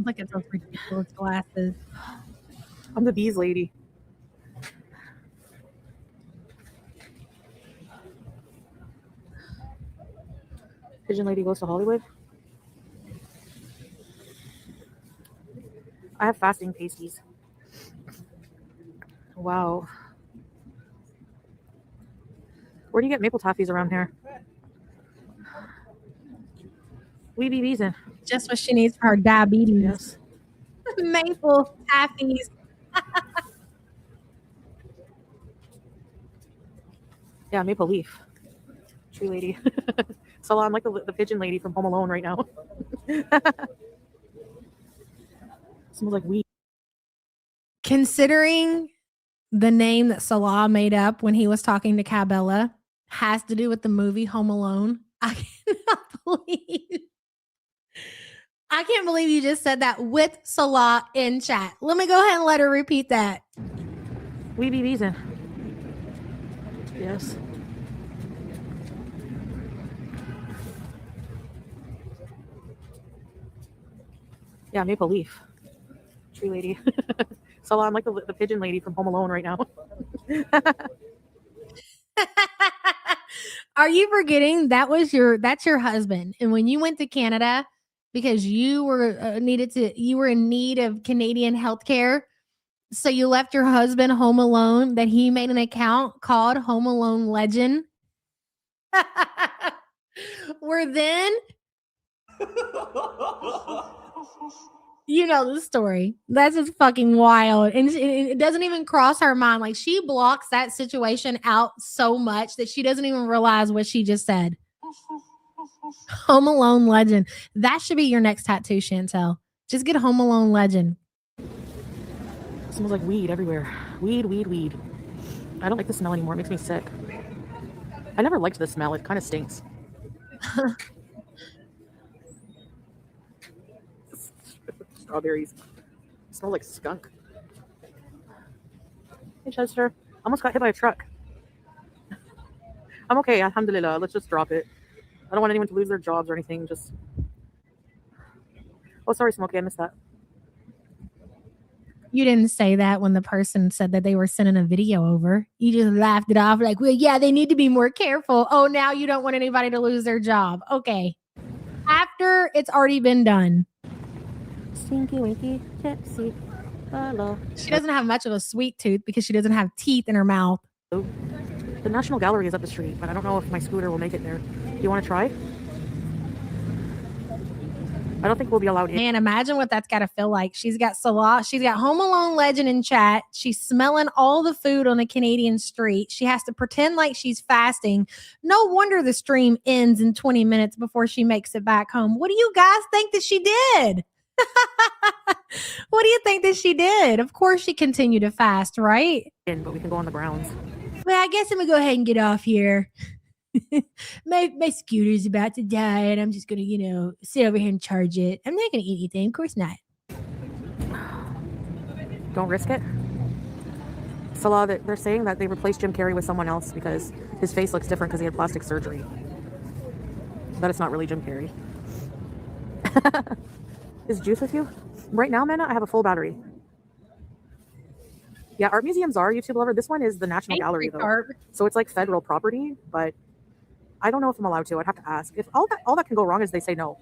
Speaker 5: Look at those ridiculous glasses.
Speaker 3: I'm the bees lady. Pigeon lady goes to Hollywood. I have fasting pasties. Wow. Where do you get maple taffies around here? We be beezing.
Speaker 5: Just what she needs for her diabetes.
Speaker 3: Yes.
Speaker 5: Maple taffies.
Speaker 3: Yeah, maple leaf. Tree lady. So I'm like the pigeon lady from Home Alone right now. Smells like weed.
Speaker 5: Considering the name that Salah made up when he was talking to Cabela has to do with the movie Home Alone, I can't believe you just said that with Salah in chat. Let me go ahead and let her repeat that.
Speaker 3: We be beezing. Yes. Yeah, maple leaf. Tree lady. So I'm like the pigeon lady from Home Alone right now.
Speaker 5: Are you forgetting that's your husband? And when you went to Canada because you were you were in need of Canadian health care, so you left your husband home alone, that he made an account called Home Alone Legend. Where then you know the story. That's just fucking wild. And it doesn't even cross her mind. Like, she blocks that situation out so much that she doesn't even realize what she just said. Home Alone Legend. That should be your next tattoo, Chantel. Just get Home Alone Legend.
Speaker 3: It smells like weed everywhere. Weed, weed, weed. I don't like the smell anymore. It makes me sick. I never liked the smell. It kind of stinks. Strawberries. Smell like skunk. Hey, Chester. Almost got hit by a truck. I'm okay. Alhamdulillah. Let's just drop it. I don't want anyone to lose their jobs or anything. Just. Oh, sorry, Smokey. I missed that.
Speaker 5: You didn't say that when the person said that they were sending a video over. You just laughed it off like, well, yeah, they need to be more careful. Oh, now you don't want anybody to lose their job. Okay. After it's already been done.
Speaker 3: Stinky winky tipsy. Hello.
Speaker 5: She doesn't have much of a sweet tooth because she doesn't have teeth in her mouth.
Speaker 3: The National Gallery is up the street, but I don't know if my scooter will make it there. Do you want to try? I don't think we'll be allowed in.
Speaker 5: Man, imagine what that's got to feel like. She's got Salah. She's got Home Alone Legend in chat. She's smelling all the food on a Canadian street. She has to pretend like she's fasting. No wonder the stream ends in 20 minutes before she makes it back home. What do you guys think that she did? What do you think that she did? Of course she continued to fast, right?
Speaker 3: But we can go on the grounds.
Speaker 5: Well, I guess I'm going to go ahead and get off here. my scooter's about to die and I'm just gonna, sit over here and charge it. I'm not gonna eat anything, of course not.
Speaker 3: Don't risk it. Salah, they're saying that they replaced Jim Carrey with someone else because his face looks different because he had plastic surgery. But it's not really Jim Carrey. Is Juice with you? Right now, Mena, I have a full battery. Yeah, art museums are, YouTube lover. This one is the National Gallery, though. So it's like federal property, but I don't know if I'm allowed to. I'd have to ask. If all that can go wrong is they say no,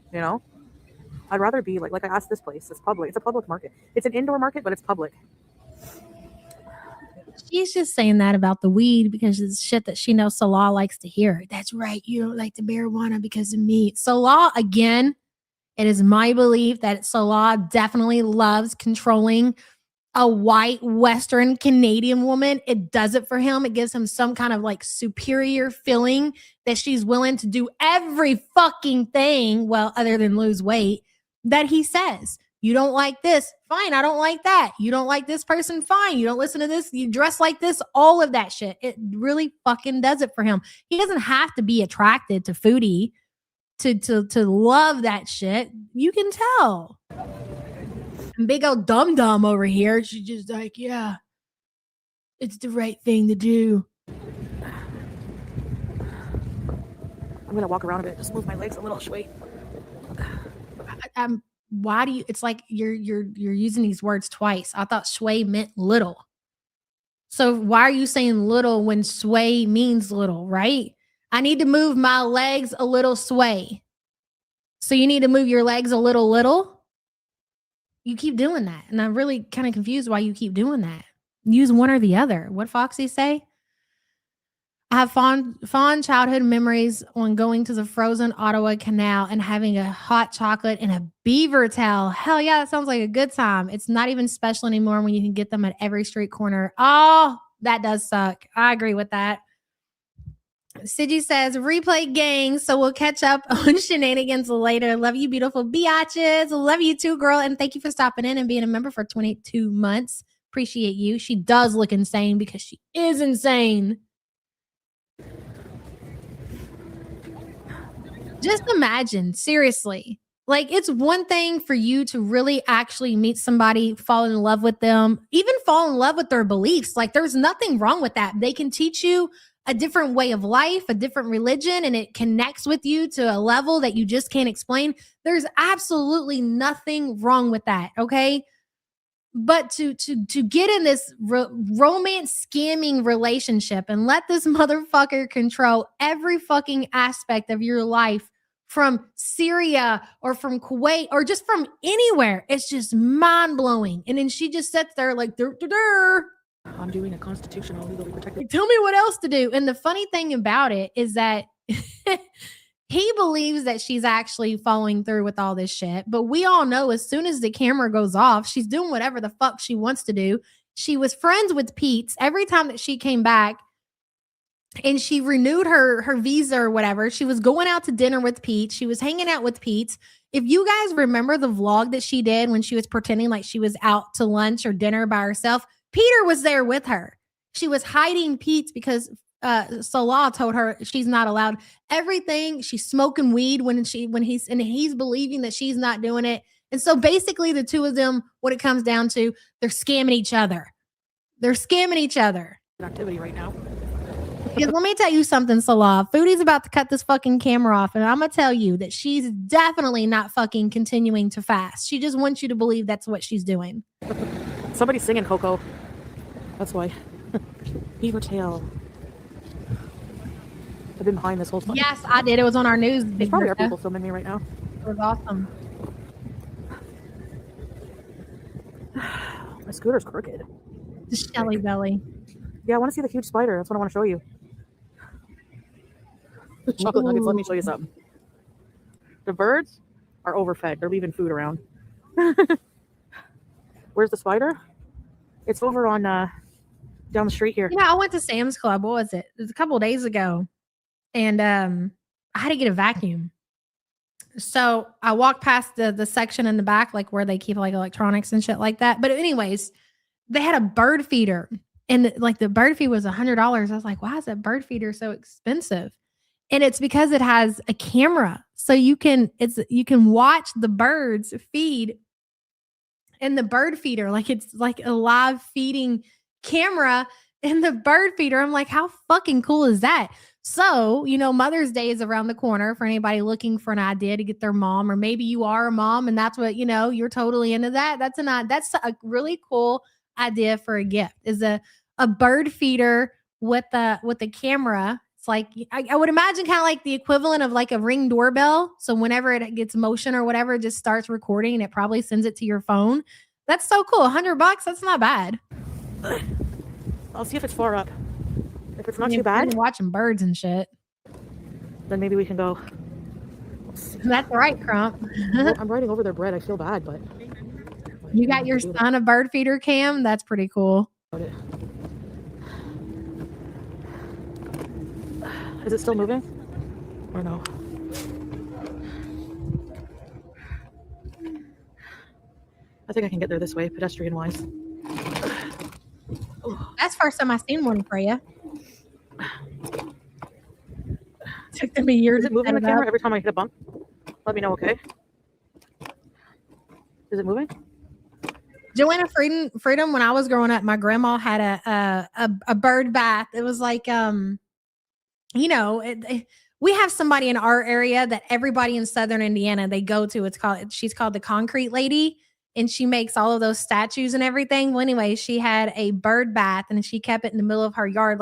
Speaker 3: I'd rather be like I asked this place. It's public. It's a public market. It's an indoor market, but it's public.
Speaker 5: She's just saying that about the weed because it's shit that she knows Salah likes to hear. That's right. You don't like the marijuana because of me. Salah, again, it is my belief that Salah definitely loves controlling a white Western Canadian woman. It does it for him. It gives him some kind of like superior feeling that she's willing to do every fucking thing, well, other than lose weight, that he says. You don't like this. Fine. I don't like that. You don't like this person. Fine. You don't listen to this. You dress like this. All of that shit. It really fucking does it for him. He doesn't have to be attracted to Foodie to love that shit. You can tell. And big old dum-dum over here. She's just like, yeah, it's the right thing to do.
Speaker 3: I'm gonna walk around a bit, just move my legs a little, Shui.
Speaker 5: Why do you? It's like you're using these words twice. I thought sway meant little. So why are you saying little when sway means little? Right? I need to move my legs a little sway. So you need to move your legs a little. You keep doing that, and I'm really kind of confused why you keep doing that. Use one or the other. What Foxy say? I have fond childhood memories on going to the frozen Ottawa Canal and having a hot chocolate and a beaver towel. Hell yeah, that sounds like a good time. It's not even special anymore when you can get them at every street corner. Oh, that does suck. I agree with that. Sigi says, replay gang, so we'll catch up on shenanigans later. Love you, beautiful biatches. Love you too, girl. And thank you for stopping in and being a member for 22 months. Appreciate you. She does look insane because she is insane. Just imagine, seriously, like it's one thing for you to really actually meet somebody, fall in love with them, even fall in love with their beliefs. Like there's nothing wrong with that. They can teach you a different way of life, a different religion, and it connects with you to a level that you just can't explain. There's absolutely nothing wrong with that. Okay. But to get in this romance scamming relationship and let this motherfucker control every fucking aspect of your life from Syria or from Kuwait or just from anywhere, it's just mind-blowing. And then she just sits there like,
Speaker 3: I'm doing a constitutional legally protected.
Speaker 5: Tell me what else to do. And the funny thing about it is that he believes that she's actually following through with all this shit. But we all know as soon as the camera goes off, she's doing whatever the fuck she wants to do. She was friends with Pete's every time that she came back and she renewed her visa or whatever. She was going out to dinner with Pete. She was hanging out with Pete. If you guys remember the vlog that she did when she was pretending like she was out to lunch or dinner by herself, Peter was there with her. She was hiding Pete because Salah told her she's not allowed everything. She's smoking weed when he's believing that she's not doing it. And so basically the two of them, what it comes down to, they're scamming each other. They're scamming each other.
Speaker 3: Activity right now.
Speaker 5: Because let me tell you something, Salah. Foodie's about to cut this fucking camera off, and I'm gonna tell you that she's definitely not fucking continuing to fast. She just wants you to believe that's what she's doing.
Speaker 3: Somebody's singing Coco. That's why. Beaver tail. I've been behind this whole time.
Speaker 5: Yes, I did. It was on our news.
Speaker 3: There's probably are people filming me right now.
Speaker 5: It was awesome.
Speaker 3: My scooter's crooked.
Speaker 5: The Shelly belly.
Speaker 3: Yeah, I want to see the huge spider. That's what I want to show you. Chocolate nuggets. Let me show you something. The birds are overfed. They're leaving food around. Where's the spider? It's over on down the street here.
Speaker 5: Yeah, I went to Sam's Club. What was it? It was a couple of days ago. And I had to get a vacuum. So I walked past the section in the back, like where they keep like electronics and shit like that. But anyways, they had a bird feeder. And like the bird feed was $100. I was like, why is that bird feeder so expensive? And it's because it has a camera. So you can watch the birds feed in the bird feeder. Like it's like a live feeding camera in the bird feeder. I'm like, how fucking cool is that? So, Mother's Day is around the corner for anybody looking for an idea to get their mom, or maybe you are a mom and that's what, you're totally into that. That's a really cool idea for a gift, is a bird feeder with the camera. It's like, I would imagine kind of like the equivalent of like a Ring doorbell. So whenever it gets motion or whatever, it just starts recording and it probably sends it to your phone. That's so cool. $100. That's not bad.
Speaker 3: I'll see if it's far up. If it's not too bad,
Speaker 5: watching birds and shit,
Speaker 3: then maybe we can go.
Speaker 5: That's right, Crump.
Speaker 3: I'm riding over their bread. I feel bad, but
Speaker 5: you got your son a bird feeder cam. That's pretty cool.
Speaker 3: Is it still moving or no? I think I can get there this way, pedestrian wise.
Speaker 5: That's the first time I've seen one, Freya. Took them a year
Speaker 3: Is
Speaker 5: to
Speaker 3: it moving
Speaker 5: set
Speaker 3: the
Speaker 5: it
Speaker 3: camera
Speaker 5: up.
Speaker 3: every time I hit a bump? Let me know, okay? Is it moving?
Speaker 5: Joanna Freedom, when I was growing up, my grandma had a bird bath. It was like, you know, we have somebody in our area that everybody in Southern Indiana, they go to. She's called the Concrete Lady, and she makes all of those statues and everything. Well, anyway, she had a bird bath and she kept it in the middle of her yard.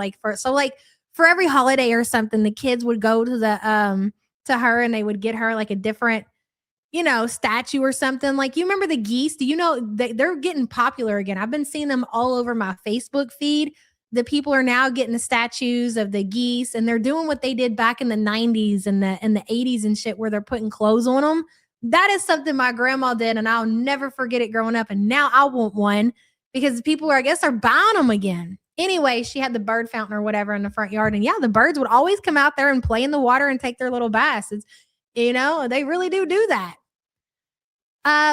Speaker 5: For every holiday or something, the kids would go to to her and they would get her like a different, you know, statue or something. Like, you remember the geese? Do you know they're getting popular again? I've been seeing them all over my Facebook feed. The people are now getting the statues of the geese, and they're doing what they did back in the 90s and the 80s and shit, where they're putting clothes on them. That is something my grandma did, and I'll never forget it growing up. And now I want one because people are buying them again. Anyway, she had the bird fountain or whatever in the front yard, and yeah, the birds would always come out there and play in the water and take their little baths. You know, they really do that.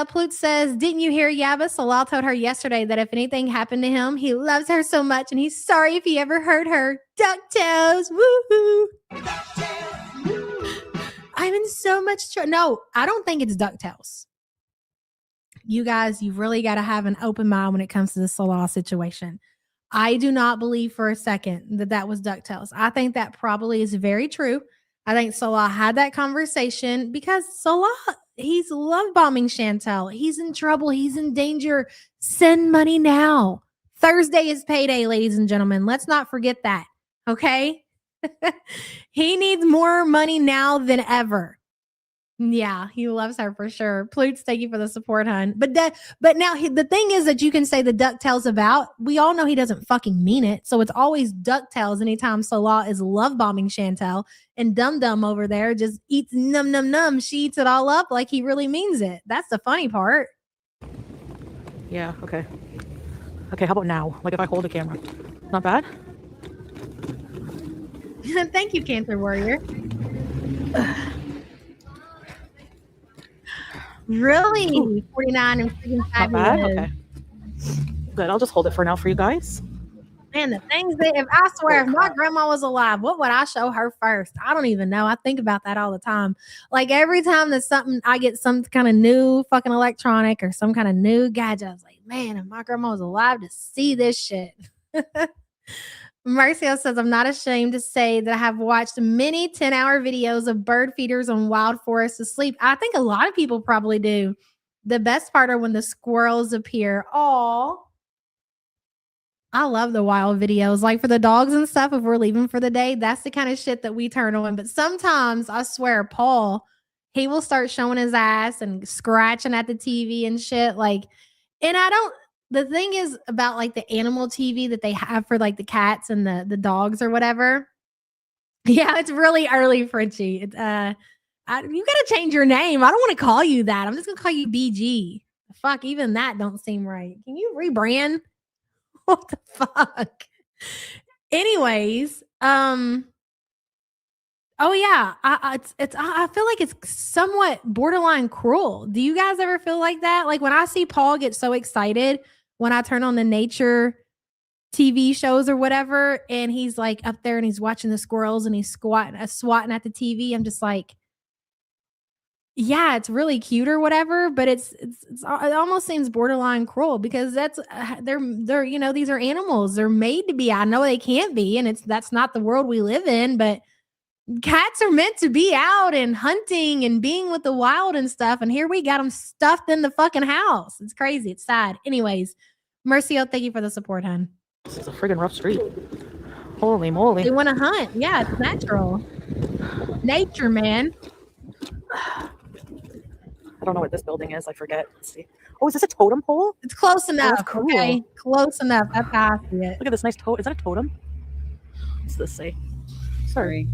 Speaker 5: Plute says, didn't you hear Yaba? Salal told her yesterday that if anything happened to him, he loves her so much and he's sorry if he ever hurt her. DuckTales. Woohoo. I'm in so much trouble. No, I don't think it's DuckTales. You guys, you've really got to have an open mind when it comes to the Salal situation. I do not believe for a second that was DuckTales. I think that probably is very true. I think Salah had that conversation because Salah, he's love bombing Chantel. He's in trouble. He's in danger. Send money now. Thursday is payday, ladies and gentlemen. Let's not forget that. Okay. He needs more money now than ever. Yeah, he loves her for sure. Plutes, thank you for the support, hun. But now the thing is that you can say the DuckTales about, we all know he doesn't fucking mean it. So it's always DuckTales anytime Salah is love bombing Chantel, and Dum Dum over there just eats num num num. She eats it all up like he really means it. That's the funny part.
Speaker 3: Yeah, okay. Okay, how about now? Like if I hold the camera. Not bad?
Speaker 5: Thank you, Cancer Warrior. Really? Ooh. 49 and freaking
Speaker 3: fabulous. Not bad? Okay. Good. I'll just hold it for now for you guys.
Speaker 5: Man, the things that, if I swear, if my grandma was alive, what would I show her first? I don't even know. I think about that all the time. Like every time there's something, I get some kind of new fucking electronic or some kind of new gadget, I was like, man, if my grandma was alive to see this shit. Marcio says, I'm not ashamed to say that I have watched many 10-hour videos of bird feeders on wild forests asleep. I think a lot of people probably do. The best part are when the squirrels appear. Oh, I love the wild videos. Like for the dogs and stuff, if we're leaving for the day, that's the kind of shit that we turn on. But sometimes, I swear, Paul, he will start showing his ass and scratching at the TV and shit. Like, and the thing is about like the animal TV that they have for like the cats and the dogs or whatever. Yeah, it's really early, Frenchie. It's, you got to change your name. I don't want to call you that. I'm just going to call you BG. Fuck, even that don't seem right. Can you rebrand? What the fuck? Anyways, oh yeah, I feel like it's somewhat borderline cruel. Do you guys ever feel like that? Like when I see Paul get so excited when I turn on the nature TV shows or whatever, and he's like up there and he's watching the squirrels and he's swatting at the TV. I'm just like, yeah, it's really cute or whatever, but it almost seems borderline cruel because that's they're you know, these are animals. They're made to be. I know they can't be, and that's not the world we live in, but cats are meant to be out and hunting and being with the wild and stuff. And here we got them stuffed in the fucking house. It's crazy. It's sad. Anyways, Mercio, thank you for the support, hun.
Speaker 3: This is a friggin' rough street. Holy moly.
Speaker 5: They want to hunt. Yeah, it's natural. Nature, man.
Speaker 3: I don't know what this building is. I forget. Let's see. Oh, is this a totem pole?
Speaker 5: It's close enough.
Speaker 3: Oh, cool.
Speaker 5: Okay, close enough. That's how I see it.
Speaker 3: Look at this nice totem. Is that a totem? What's this say? Sorry.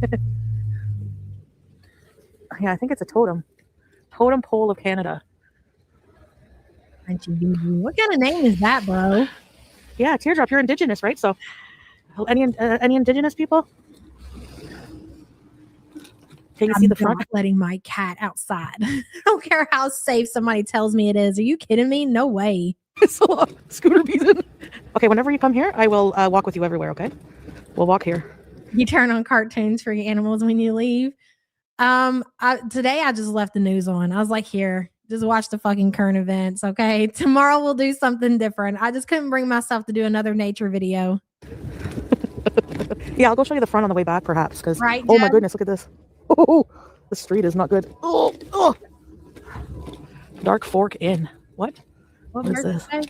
Speaker 3: Yeah, I think it's a totem. Totem pole of Canada.
Speaker 5: What kind of name is that, bro?
Speaker 3: Yeah, Teardrop, you're Indigenous, right? So, any Indigenous people? Can you
Speaker 5: I'm
Speaker 3: see the
Speaker 5: not
Speaker 3: front?
Speaker 5: letting my cat outside. I don't care how safe somebody tells me it is. Are you kidding me? No way.
Speaker 3: It's a lot. Scooter Beason. Okay, whenever you come here, I will walk with you everywhere, okay? We'll walk here.
Speaker 5: You turn on cartoons for your animals when you leave. Today I just left the news on. I was like, here, just watch the fucking current events, okay? Tomorrow we'll do something different. I just couldn't bring myself to do another nature video.
Speaker 3: Yeah, I'll go show you the front on the way back, perhaps. Because
Speaker 5: Right,
Speaker 3: oh my
Speaker 5: Jen?
Speaker 3: goodness, look at this. Oh, the street is not good. Oh. Dark Fork Inn. What?
Speaker 5: What
Speaker 3: What is
Speaker 5: bird
Speaker 3: this?
Speaker 5: did I say?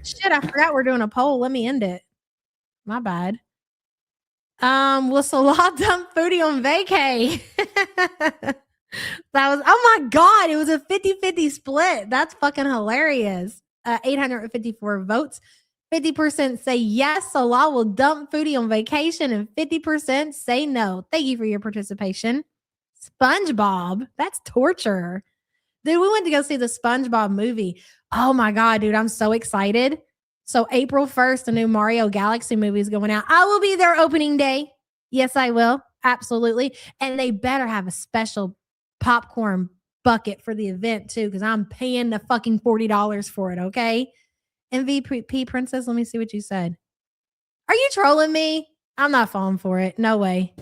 Speaker 5: Shit, I forgot we're doing a poll. Let me end it. My bad. Will Salah dump Foodie on vacay? That was, oh my God, it was a 50-50 split. That's fucking hilarious. 854 votes. 50% say yes, Salah will dump Foodie on vacation, and 50% say no. Thank you for your participation. SpongeBob, that's torture. Dude, we went to go see the SpongeBob movie. Oh my God, dude, I'm so excited. So April 1st, the new Mario Galaxy movie is going out. I will be there opening day. Yes, I will. Absolutely. And they better have a special popcorn bucket for the event too, because I'm paying the fucking $40 for it, okay? MVP Princess, let me see what you said. Are you trolling me? I'm not falling for it. No way.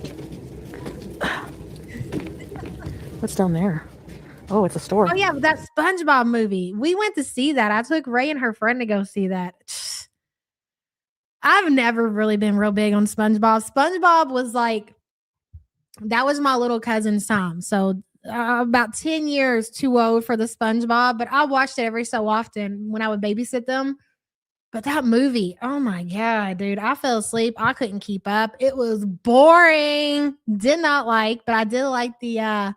Speaker 3: What's down there? Oh, it's a store.
Speaker 5: Oh, yeah, that SpongeBob movie. We went to see that. I took Ray and her friend to go see that. I've never really been real big on SpongeBob. SpongeBob was like, that was my little cousin's time. So about 10 years too old for the SpongeBob, but I watched it every so often when I would babysit them. But that movie, oh my God, dude, I fell asleep. I couldn't keep up. It was boring. Did not like, but I did like the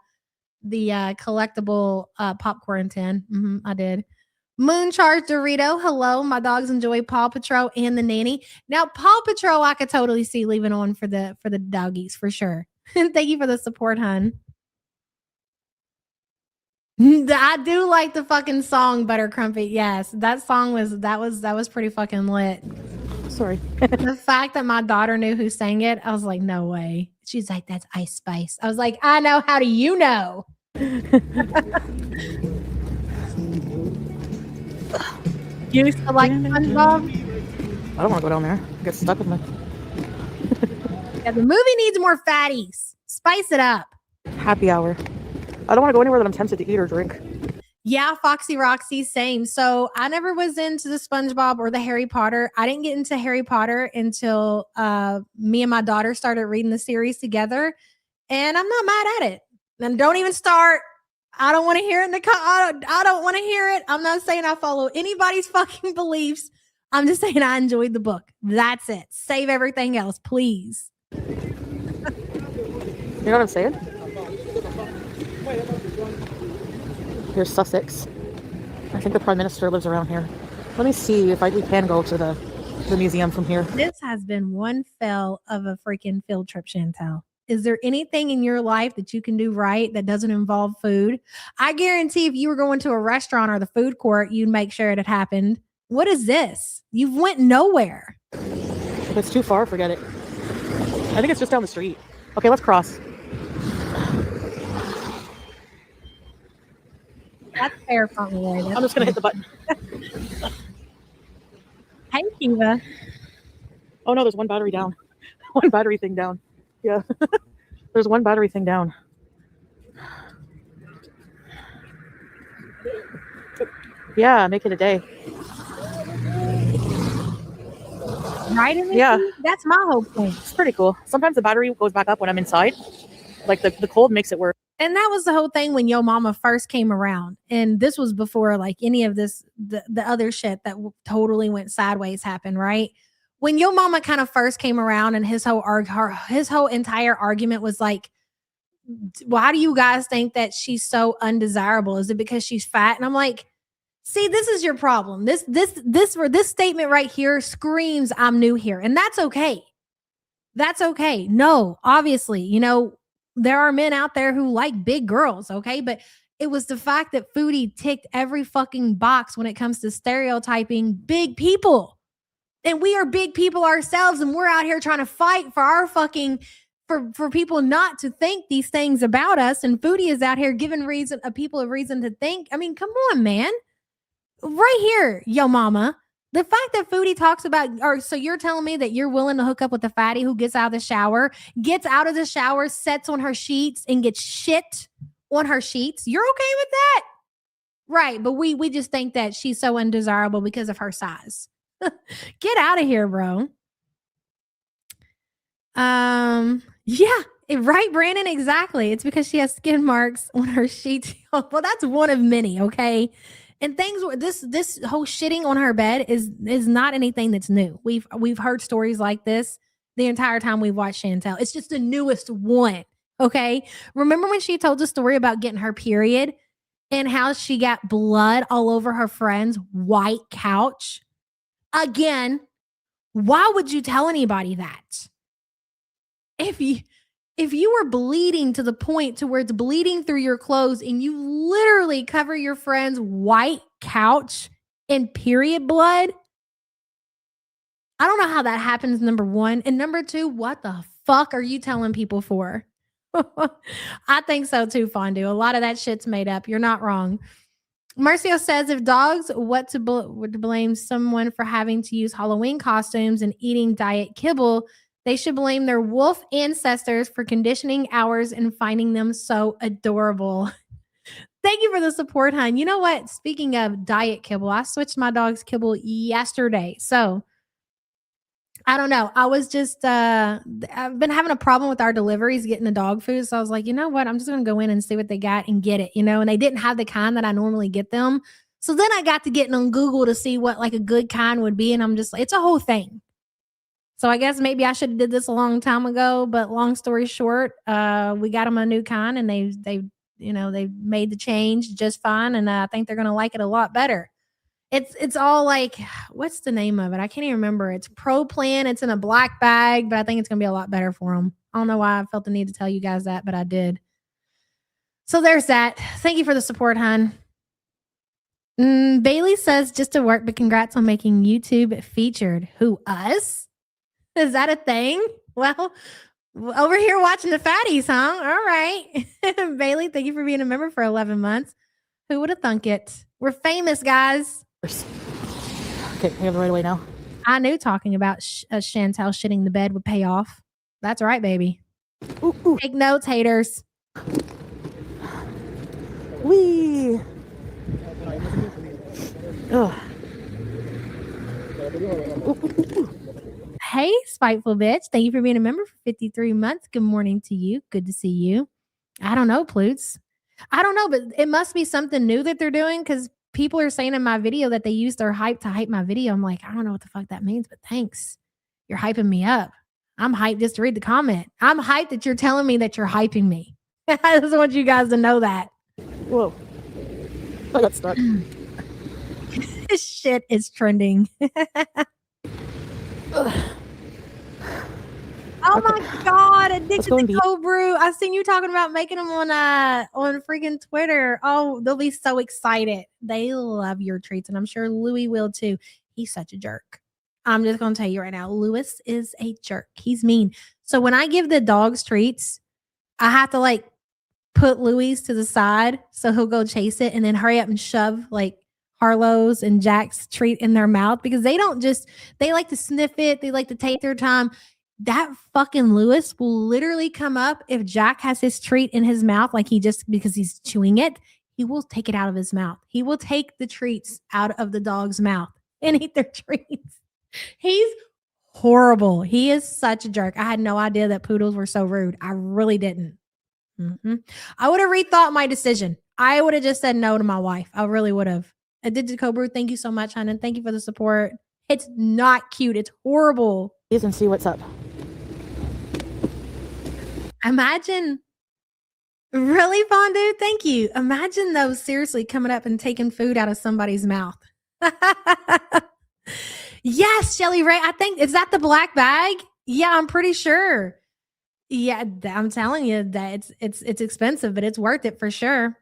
Speaker 5: collectible popcorn tin. I did. Mooncharge Dorito, hello. My dogs enjoy Paw Patrol and the Nanny. Now, Paw Patrol, I could totally see leaving on for the doggies for sure. Thank you for the support, hun. I do like the fucking song Butter Crumpet. Yes, that song was pretty fucking lit.
Speaker 3: Sorry.
Speaker 5: The fact that my daughter knew who sang it, I was like, no way. She's like, that's Ice Spice. I was like, I know. How do you know? You used to like SpongeBob?
Speaker 3: I don't want to go down there. Get stuck with me.
Speaker 5: Yeah, the movie needs more fatties. Spice it up.
Speaker 3: Happy hour. I don't want to go anywhere that I'm tempted to eat or drink.
Speaker 5: Yeah, Foxy Roxy, same. So I never was into the SpongeBob or the Harry Potter. I didn't get into Harry Potter until me and my daughter started reading the series together. And I'm not mad at it. And don't even start. I don't want to hear it in the I don't want to hear it. I'm not saying I follow anybody's fucking beliefs. I'm just saying I enjoyed the book. That's it. Save everything else, please.
Speaker 3: You know what I'm saying? Here's Sussex. I think the Prime Minister lives around here. Let me see if we can go to the museum from here.
Speaker 5: This has been one fell of a freaking field trip, Chantel. Is there anything in your life that you can do right that doesn't involve food? I guarantee if you were going to a restaurant or the food court, you'd make sure it had happened. What is this? You went nowhere.
Speaker 3: If it's too far, forget it. I think it's just down the street. Okay, let's cross.
Speaker 5: That's fair for me.
Speaker 3: I'm just going to hit the button.
Speaker 5: Hey, Kiva.
Speaker 3: Oh, no, there's one battery down. One battery thing down. Yeah. There's one battery thing down. Yeah, make it a day.
Speaker 5: Right in the
Speaker 3: Yeah.
Speaker 5: heat? That's my whole point.
Speaker 3: It's pretty cool. Sometimes the battery goes back up when I'm inside. Like the cold makes it work.
Speaker 5: And that was the whole thing when Yo Mama first came around. And this was before like any of this, the other shit that totally went sideways happened, right? When Yo Mama kind of first came around and his whole entire argument was like, why do you guys think that she's so undesirable? Is it because she's fat? And I'm like, see, this is your problem. This statement right here screams I'm new here. And that's okay. That's okay. No, obviously, you know, there are men out there who like big girls, okay? But it was the fact that Foodie ticked every fucking box when it comes to stereotyping big people. And we are big people ourselves, and we're out here trying to fight for our fucking for people not to think these things about us, and Foodie is out here giving people a reason to think. I mean, come on, man. Right here, yo mama. The fact that Foodie talks about, or so you're telling me that you're willing to hook up with a fatty who gets out of the shower, sets on her sheets, and gets shit on her sheets. You're okay with that? Right, but we just think that she's so undesirable because of her size. Get out of here, bro. Yeah, right, Brandon, exactly. It's because she has skin marks on her sheets. Well, that's one of many, okay? And things this whole shitting on her bed is not anything that's new. We've heard stories like this the entire time we've watched Chantel. It's just the newest one, okay? Remember when she told the story about getting her period and how she got blood all over her friend's white couch? Again, why would you tell anybody that? If you were bleeding to the point to where it's bleeding through your clothes and you literally cover your friend's white couch in period blood, I don't know how that happens, number one. And number two, what the fuck are you telling people for? I think so too, Fondue. A lot of that shit's made up. You're not wrong. Marcio says, if dogs would blame someone for having to use Halloween costumes and eating diet kibble, they should blame their wolf ancestors for conditioning ours and finding them so adorable. Thank you for the support, hon. You know what? Speaking of diet kibble, I switched my dog's kibble yesterday. So I don't know. I was just, I've been having a problem with our deliveries getting the dog food. So I was like, you know what? I'm just going to go in and see what they got and get it, and they didn't have the kind that I normally get them. So then I got to getting on Google to see what like a good kind would be. And I'm just like, it's a whole thing. So I guess maybe I should have did this a long time ago, but long story short, we got them a new kind and they made the change just fine. And I think they're going to like it a lot better. It's all like, what's the name of it? I can't even remember. It's Pro Plan. It's in a black bag, but I think it's going to be a lot better for them. I don't know why I felt the need to tell you guys that, but I did. So there's that. Thank you for the support, hon. Bailey says just to work, but congrats on making YouTube featured. Who, us? Is that a thing? Well, over here watching the fatties, huh? All right. Bailey, thank you for being a member for 11 months. Who would have thunk it? We're famous, guys.
Speaker 3: Okay, I have the right away now.
Speaker 5: I knew talking about Chantel shitting the bed would pay off. That's right, baby. Ooh. Take notes, haters.
Speaker 3: Wee. Ugh.
Speaker 5: Hey, spiteful bitch. Thank you for being a member for 53 months. Good morning to you. Good to see you. I don't know, Plutes. I don't know, but it must be something new that they're doing because people are saying in my video that they used their hype to hype my video. I'm like, I don't know what the fuck that means, but thanks. You're hyping me up. I'm hyped just to read the comment. I'm hyped that you're telling me that you're hyping me. I just want you guys to know that.
Speaker 3: Whoa. I got stuck.
Speaker 5: This shit is trending. Oh my God, addicted to cold brew. I seen you talking about making them on freaking Twitter. Oh, they'll be so excited. They love your treats, and I'm sure Louis will too. He's such a jerk. I'm just gonna tell you right now, Louis is a jerk. He's mean. So when I give the dogs treats, I have to like put Louis to the side so he'll go chase it and then hurry up and shove like Harlow's and Jack's treat in their mouth because they like to sniff it. They like to take their time. That fucking Louis will literally come up if Jack has his treat in his mouth, like because he's chewing it, he will take it out of his mouth. He will take the treats out of the dog's mouth and eat their treats. He's horrible. He is such a jerk. I had no idea that poodles were so rude. I really didn't. I would have rethought my decision. I would have just said no to my wife. I really would have. Addicted Cobra, thank you so much, hon, and thank you for the support. It's not cute. It's horrible.
Speaker 3: You can see what's up.
Speaker 5: Imagine. Really, Fondue? Thank you. Imagine those seriously coming up and taking food out of somebody's mouth. Yes, Shelly Ray. I think, is that the black bag? Yeah, I'm pretty sure. Yeah, I'm telling you that it's expensive, but it's worth it for sure.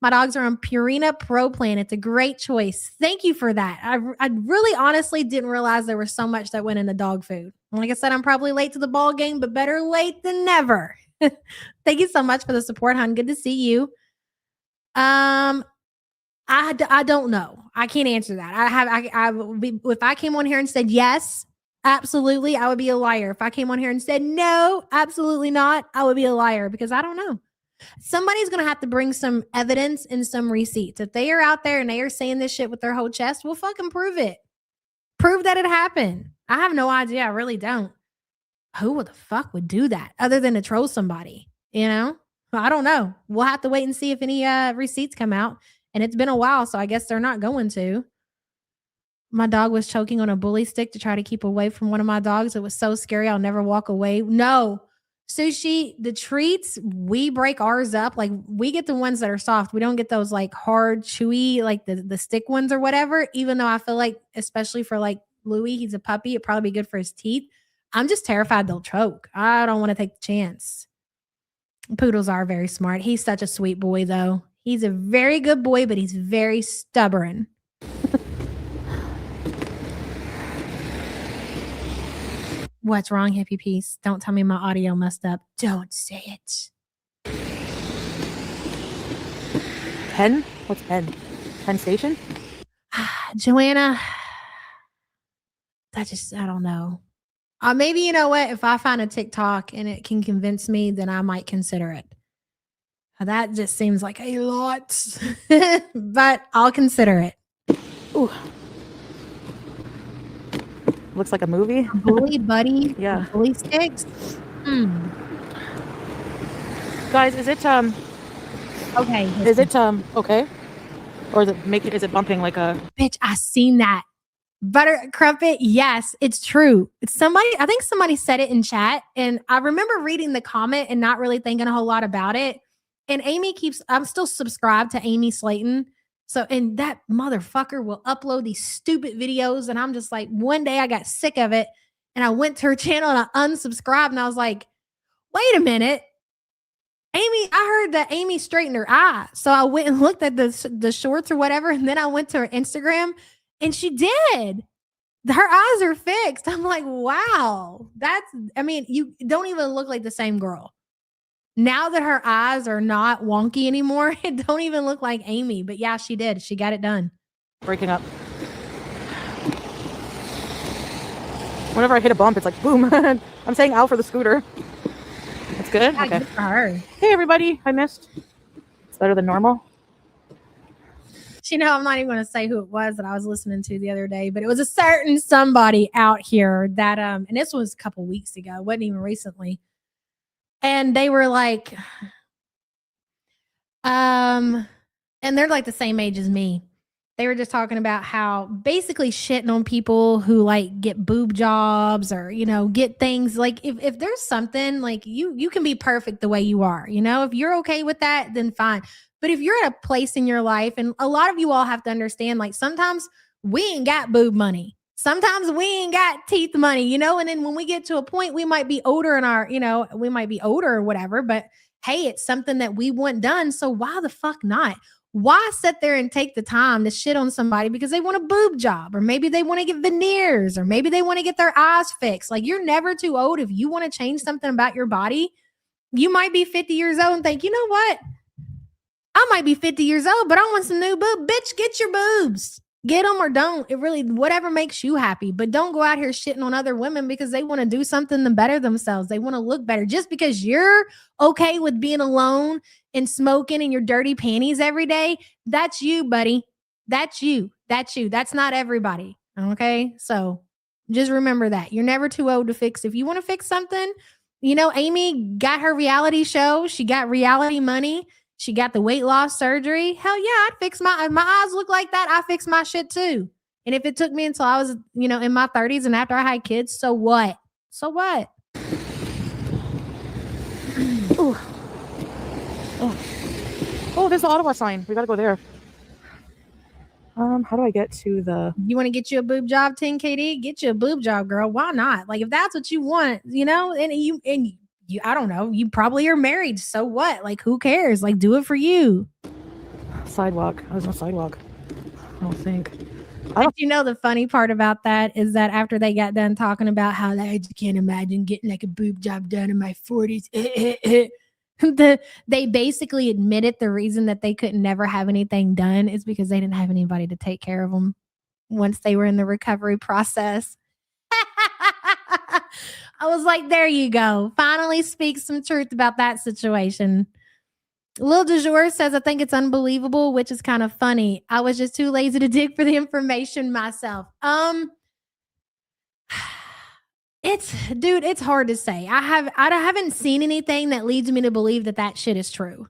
Speaker 5: My dogs are on Purina Pro Plan. It's a great choice. Thank you for that. I really honestly didn't realize there was so much that went into dog food. Like I said, I'm probably late to the ball game, but better late than never. Thank you so much for the support, hon. Good to see you. I don't know. I can't answer that. I would be, if I came on here and said yes, absolutely, I would be a liar. If I came on here and said no, absolutely not, I would be a liar because I don't know. Somebody's going to have to bring some evidence and some receipts. If they are out there and they are saying this shit with their whole chest, we'll fucking prove it. Prove that it happened. I have no idea. I really don't. Who the fuck would do that other than to troll somebody? You know? I don't know. We'll have to wait and see if any receipts come out. And it's been a while, so I guess they're not going to. My dog was choking on a bully stick to try to keep away from one of my dogs. It was so scary. I'll never walk away. No. Sushi, the treats, we break ours up. Like we get the ones that are soft. We don't get those like hard, chewy, like the stick ones or whatever. Even though I feel like, especially for like Louis, he's a puppy. It'd probably be good for his teeth. I'm just terrified they'll choke. I don't want to take the chance. Poodles are very smart. He's such a sweet boy though. He's a very good boy, but he's very stubborn. What's wrong, hippie piece? Don't tell me my audio messed up. Don't say it.
Speaker 3: Penn? What's Penn? Penn Station?
Speaker 5: Joanna, I don't know. Maybe, you know what? If I find a TikTok and it can convince me, then I might consider it. That just seems like a lot, but I'll consider it.
Speaker 3: Ooh. Looks like a movie.
Speaker 5: Bully buddy.
Speaker 3: Yeah.
Speaker 5: Bully sticks.
Speaker 3: Guys, is it
Speaker 5: Okay.
Speaker 3: is it okay? Or is it bumping like a
Speaker 5: Bitch, I seen that. Butter crumpet. Yes, it's true. It's somebody, I think somebody said it in chat. And I remember reading the comment and not really thinking a whole lot about it. And I'm still subscribed to Amy Slayton. So, and that motherfucker will upload these stupid videos. And I'm just like, one day I got sick of it and I went to her channel and I unsubscribed and I was like, wait a minute. I heard that Amy straightened her eye. So I went and looked at the shorts or whatever. And then I went to her Instagram and she did. Her eyes are fixed. I'm like, wow. You don't even look like the same girl. Now that her eyes are not wonky anymore, it don't even look like Amy. But yeah, she did. She got it done.
Speaker 3: breaking up? Whenever I hit a bump, it's like boom. I'm saying ow for the scooter. That's good.
Speaker 5: Yeah,
Speaker 3: Okay.
Speaker 5: good for her.
Speaker 3: Hey everybody, I missed. It's better than normal.
Speaker 5: You know, I'm not even going to say who it was that I was listening to the other day, but it was a certain somebody out here that, and this was a couple weeks ago, it wasn't even recently. And they were like, and they're like the same age as me. They were just talking about how basically shitting on people who like get boob jobs or, you know, get things like if there's something like you can be perfect the way you are, you know, if you're okay with that, then fine. But if you're at a place in your life, and a lot of you all have to understand, like sometimes we ain't got boob money. Sometimes we ain't got teeth money, you know, and then when we get to a point, we might be older in our, you know, we might be older or whatever, but hey, it's something that we want done. So why the fuck not? Why sit there and take the time to shit on somebody because they want a boob job, or maybe they want to get veneers, or maybe they want to get their eyes fixed? Like, you're never too old. If you want to change something about your body, you might be 50 years old and think, you know what? I might be 50 years old, but I want some new boob. Bitch, get your boobs. Get them or don't. It really, whatever makes you happy. But don't go out here shitting on other women because they want to do something to better themselves. They want to look better. Just because you're okay with being alone and smoking in your dirty panties every day, that's you, buddy. That's you. That's you. That's not everybody. Okay? So just remember that. You're never too old to fix. If you want to fix something, you know, Amy got her reality show. She got reality money. She got the weight loss surgery. Hell yeah, I'd fix my eyes look like that. I fix my shit too. And if it took me until I was, you know, in my 30s and after I had kids, so what? So what?
Speaker 3: Ooh. Oh, there's the Ottawa sign. We gotta go there. How do I get to the?
Speaker 5: You want to get you a boob job, 10KD? Get you a boob job, girl. Why not? Like, if that's what you want, you know, and you, I don't know, you probably are married. So what? Like, who cares? Like, do it for you.
Speaker 3: sidewalk. There's no sidewalk. I don't think.
Speaker 5: But you know, the funny part about that is that after they got done talking about how I just can't imagine getting like a boob job done in my 40s, they basically admitted the reason that they could never have anything done is because they didn't have anybody to take care of them once they were in the recovery process. I was like, there you go. Finally speak some truth about that situation. Lil Du Jour says, I think it's unbelievable, which is kind of funny. I was just too lazy to dig for the information myself. It's hard to say. I haven't seen anything that leads me to believe that shit is true.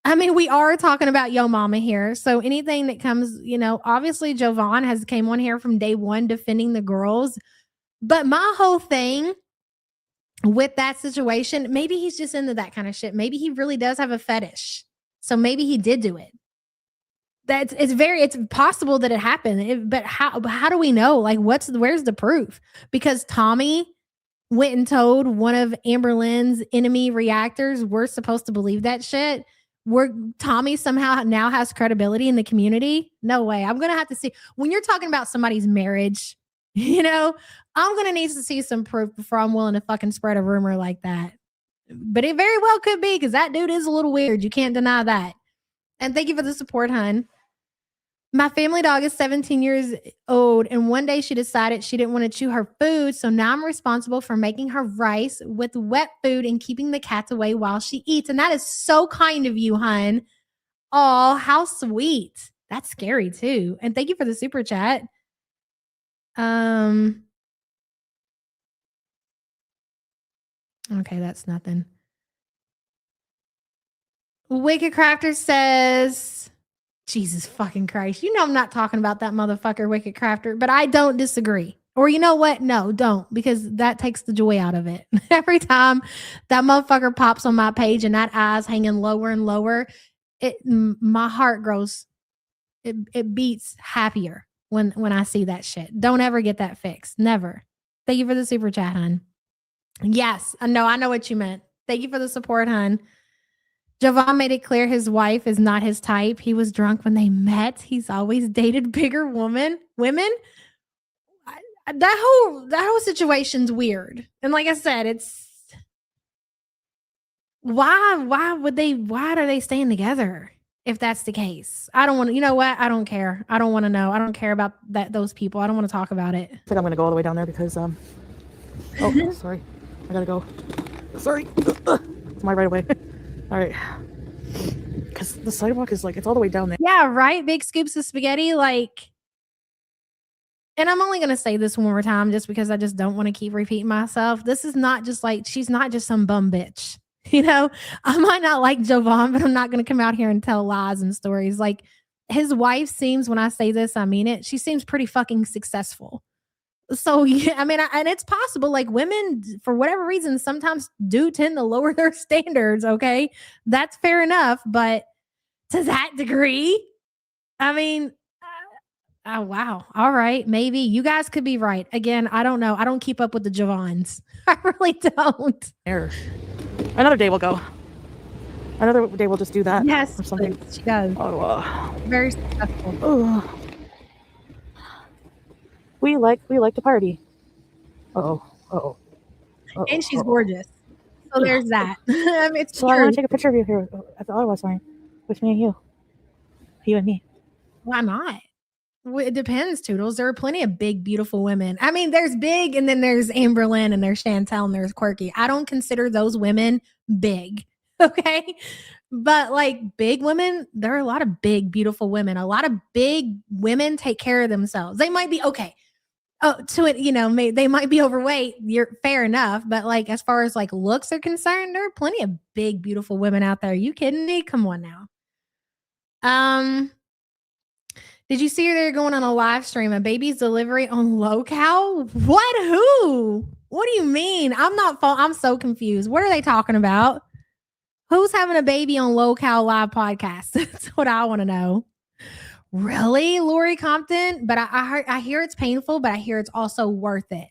Speaker 5: I mean, we are talking about Yo Mama here. So anything that comes, obviously Jovan has came on here from day one defending the girls. But my whole thing with that situation, maybe he's just into that kind of shit. Maybe he really does have a fetish. So maybe he did do it. It's possible that it happened. But how do we know? Like, where's the proof? Because Tommy went and told one of Amber Lynn's enemy reactors, we're supposed to believe that shit. Tommy somehow now has credibility in the community. No way. I'm going to have to see when you're talking about somebody's marriage, I'm going to need to see some proof before I'm willing to fucking spread a rumor like that. But it very well could be because that dude is a little weird. You can't deny that. And thank you for the support, hun. My family dog is 17 years old, and one day she decided she didn't want to chew her food, so now I'm responsible for making her rice with wet food and keeping the cats away while she eats. And that is so kind of you, hun. Oh, how sweet. That's scary, too. And thank you for the super chat. Okay, that's nothing. Wicked Crafter says, Jesus fucking Christ. I'm not talking about that motherfucker, Wicked Crafter, but I don't disagree. Or you know what? No, don't, because that takes the joy out of it. Every time that motherfucker pops on my page and that eye's hanging lower and lower, my heart grows. It beats happier when I see that shit. Don't ever get that fixed. Never. Thank you for the super chat, hun. Yes, I know what you meant. Thank you for the support, hun. Jovan made it clear his wife is not his type. He was drunk when they met. He's always dated bigger women. That whole situation's weird. And like I said, it's why are they staying together if that's the case? I don't want to, you know what? I don't care. I don't want to know. I don't care about those people. I don't want to talk about it.
Speaker 3: I think I'm going to go all the way down there because, oh, sorry. I got to go. Sorry. It's my right away. All right. Because the sidewalk is like, it's all the way down there.
Speaker 5: Yeah, right? Big scoops of spaghetti. Like, and I'm only going to say this one more time just because I just don't want to keep repeating myself. This is not just like, she's not just some bum bitch. I might not like Jovan, but I'm not going to come out here and tell lies and stories. Like, his wife seems, when I say this, I mean it, she seems pretty fucking successful. So, yeah, I mean, and it's possible, like, women, for whatever reason, sometimes do tend to lower their standards, okay? That's fair enough, but to that degree, I mean, oh, wow. All right, maybe. You guys could be right. Again, I don't know. I don't keep up with the Javons. I really don't.
Speaker 3: Another day we'll go. Another day we'll just do that.
Speaker 5: Yes,
Speaker 3: or something.
Speaker 5: she does.
Speaker 3: Oh,
Speaker 5: very successful.
Speaker 3: Oh. We like to party. Oh.
Speaker 5: And she's gorgeous. So there's that. I mean, it's
Speaker 3: so I want to take a picture of you here at the Ottawa sign with me and you. You and me.
Speaker 5: Why not? Well, it depends, Toodles. There are plenty of big, beautiful women. I mean, there's big, and then there's Amber Lynn, and there's Chantel, and there's Quirky. I don't consider those women big, okay? But like big women, there are a lot of big, beautiful women. A lot of big women take care of themselves. They might be okay. They might be overweight. You're fair enough, but like as far as like looks are concerned, there are plenty of big, beautiful women out there. You kidding me? Come on now. Did you see they're going on a live stream? A baby's delivery on LoCal? What? Who? What do you mean? I'm so confused. What are they talking about? Who's having a baby on LoCal live podcast? That's what I want to know. Really, Lori Compton? But I hear it's painful, but I hear it's also worth it.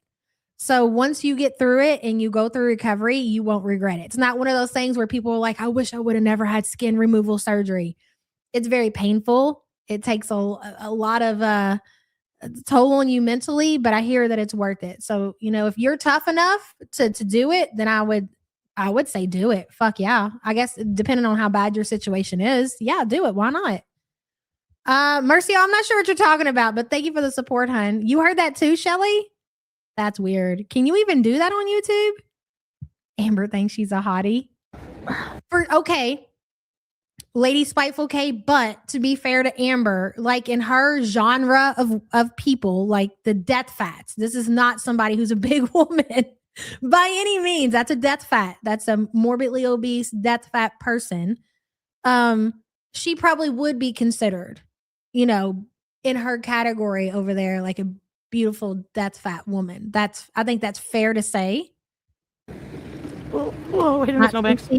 Speaker 5: So once you get through it and you go through recovery, you won't regret it. It's not one of those things where people are like, I wish I would have never had skin removal surgery. it's very painful. It takes a lot of toll on you mentally, but I hear that it's worth it. So, if you're tough enough to do it, then I would say do it. Fuck yeah. I guess depending on how bad your situation is, yeah, do it. Why not? Mercy, I'm not sure what you're talking about, but thank you for the support, hun. You heard that too, Shelly? That's weird. Can you even do that on YouTube? Amber thinks she's a hottie. Okay. Lady Spiteful K, but to be fair to Amber, like in her genre of people, like the death fats, this is not somebody who's a big woman by any means. That's a death fat. That's a morbidly obese death fat person. She probably would be considered, in her category over there, like a beautiful death fat woman. I think that's fair to say.
Speaker 3: Whoa, I didn't know snowbanks.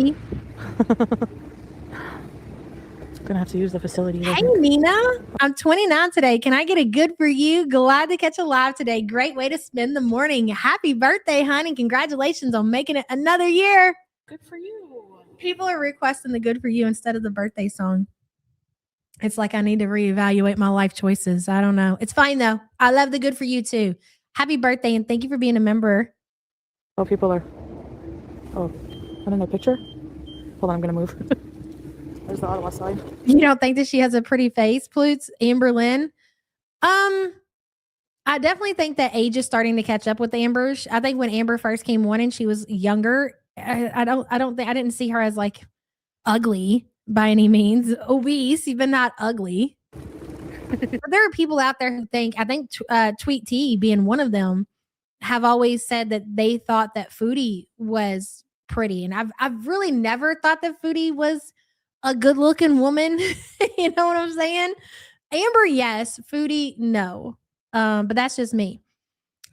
Speaker 3: Gonna have to use the facility.
Speaker 5: Hey Nina, I'm 29 today. Can I get a good for you? Glad to catch you live today. Great way to spend the morning. Happy birthday, honey. Congratulations on making it another year.
Speaker 3: Good for you.
Speaker 5: People are requesting the good for you instead of the birthday song. It's like I need to reevaluate my life choices. I don't know. It's fine though. I love the good for you too. Happy birthday and thank you for being a member.
Speaker 3: Oh, people are. Oh, I'm in their picture. Hold on, I'm gonna move. There's the Ottawa side.
Speaker 5: You don't think that she has a pretty face, Plutes? Amber Lynn? I definitely think that age is starting to catch up with Amber. I think when Amber first came on and she was younger, I didn't see her as like ugly by any means, obese, even not ugly. But there are people out there who think Tweet T being one of them have always said that they thought that Foodie was pretty. And I've really never thought that Foodie was a good looking woman. You know what I'm saying? Amber, yes. Foodie, no. But that's just me.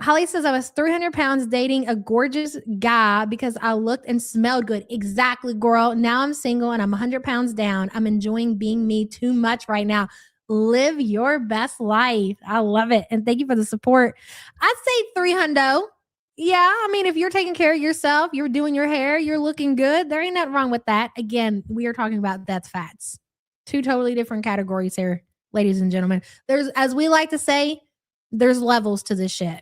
Speaker 5: Holly says I was 300 pounds dating a gorgeous guy because I looked and smelled good. Exactly, girl. Now I'm single and I'm 100 pounds down. I'm enjoying being me too much right now. Live your best life. I love it. And thank you for the support. I'd say 300. Yeah, I mean, if you're taking care of yourself, you're doing your hair, you're looking good, there ain't nothing wrong with that. Again, we are talking about death fats. Two totally different categories here, ladies and gentlemen. There's, as we like to say, there's levels to this shit.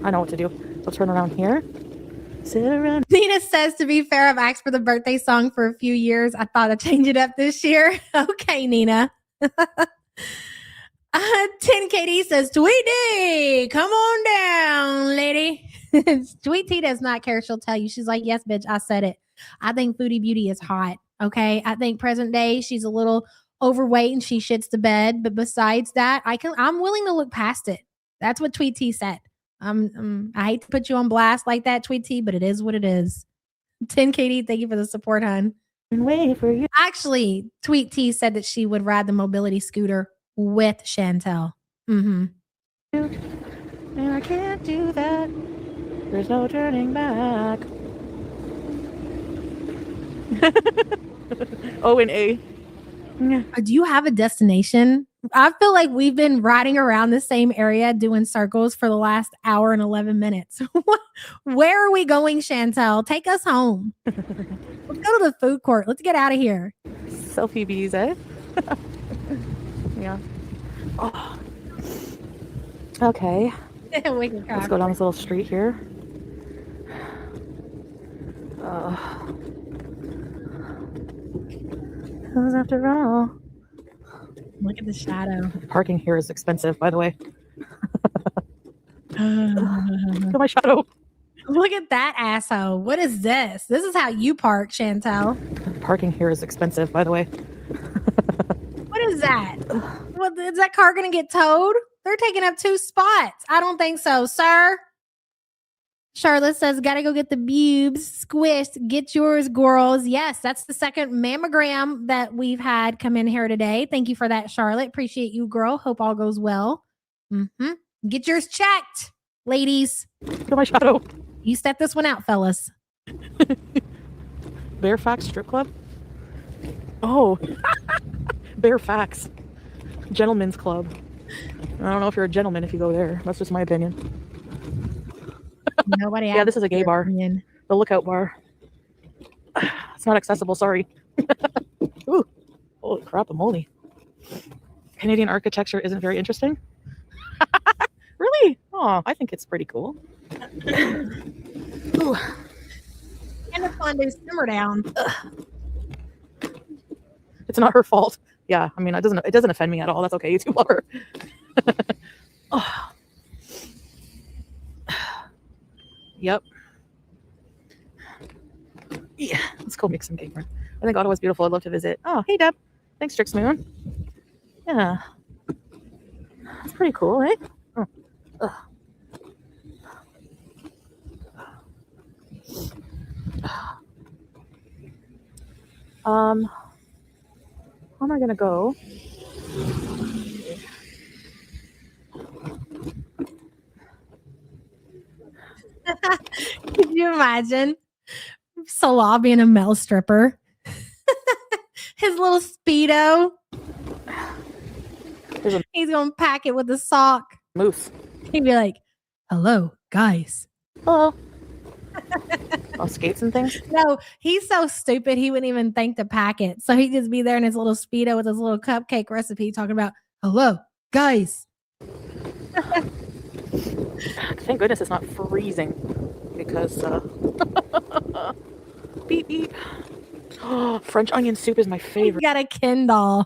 Speaker 3: I know what to do. I'll turn around here. Sit around.
Speaker 5: Nina says, to be fair, I've asked for the birthday song for a few years. I thought I'd change it up this year. Okay, Nina. 10KD says, Tweety, come on down, lady. Tweety does not care. She'll tell you. She's like, yes, bitch, I said it. I think Foodie Beauty is hot. Okay. I think present day, she's a little overweight and she shits the bed. But besides that, I'm willing to look past it. That's what Tweety said. I hate to put you on blast like that, Tweety, but it is what it is. 10KD, thank you for the support, hon.
Speaker 3: And wait for you.
Speaker 5: Actually, Tweety said that she would ride the mobility scooter with Chantel. Mm-hmm.
Speaker 3: And I can't do that. There's no turning back. O and A.
Speaker 5: Do you have a destination? I feel like we've been riding around the same area doing circles for the last hour and 11 minutes. Where are we going, Chantel? Take us home. Let's go to the food court. Let's get out of here.
Speaker 3: Selfie bees, eh? Yeah. Oh. Okay. Let's go down this little street here. Because after all,
Speaker 5: look at the shadow.
Speaker 3: Parking here is expensive, by the way. Look at my shadow.
Speaker 5: Look at that asshole. What is this? This is how you park, Chantel.
Speaker 3: Parking here is expensive, by the way.
Speaker 5: What is that? What, is that car going to get towed? They're taking up 2 spots. I don't think so, sir. Charlotte says, gotta go get the boobs squished. Get yours, girls. Yes, that's the second mammogram that we've had come in here today. Thank you for that, Charlotte. Appreciate you, girl. Hope all goes well. Mm-hmm. Get yours checked, ladies.
Speaker 3: Look at my shadow.
Speaker 5: You set this one out, fellas.
Speaker 3: Bear Facts Strip Club? Oh. Bear Facts. Gentlemen's Club. I don't know if you're a gentleman if you go there. That's just my opinion.
Speaker 5: Nobody.
Speaker 3: Yeah, this is a gay bar. The Lookout Bar. It's not accessible. Sorry. Ooh. Holy crap, moly. Canadian architecture isn't very interesting. Really? Oh, I think it's pretty cool. Ooh.
Speaker 5: And the fondue simmer down.
Speaker 3: It's not her fault. Yeah, I mean, it doesn't offend me at all. That's okay. You two love her. Oh. Yep. Yeah, let's go make some cake. I think Ottawa's beautiful. I'd love to visit. Oh, hey, Deb. Thanks, Trix Moon. Yeah. That's pretty cool, eh? Oh. Ugh. How am I gonna go?
Speaker 5: Could you imagine Salah being a male stripper? His little Speedo. He's gonna pack it with a sock.
Speaker 3: Moose.
Speaker 5: He'd be like, hello, guys.
Speaker 3: Hello. Oh, skates and things?
Speaker 5: No, he's so stupid he wouldn't even think to pack it. So he'd just be there in his little Speedo with his little cupcake recipe talking about, hello, guys.
Speaker 3: Thank goodness it's not freezing because beep beep. Oh, French onion soup is my
Speaker 5: He's
Speaker 3: favorite.
Speaker 5: got a Ken doll.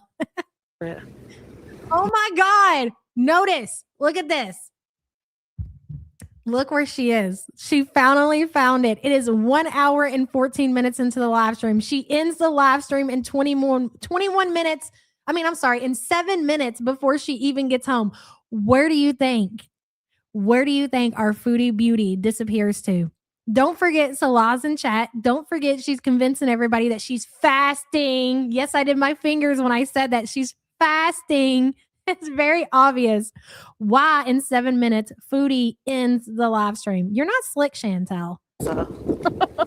Speaker 5: Oh my God. Notice. Look at this. Look where she is. She finally found it. It is 1 hour and 14 minutes into the live stream. She ends the live stream in 21 minutes. In 7 minutes before she even gets home. Where do you think our foodie beauty disappears to? Don't forget Salah's in chat. Don't forget she's convincing everybody that she's fasting. Yes, I did my fingers when I said that. She's fasting. It's very obvious why in 7 minutes Foodie ends the live stream. You're not slick, Chantel.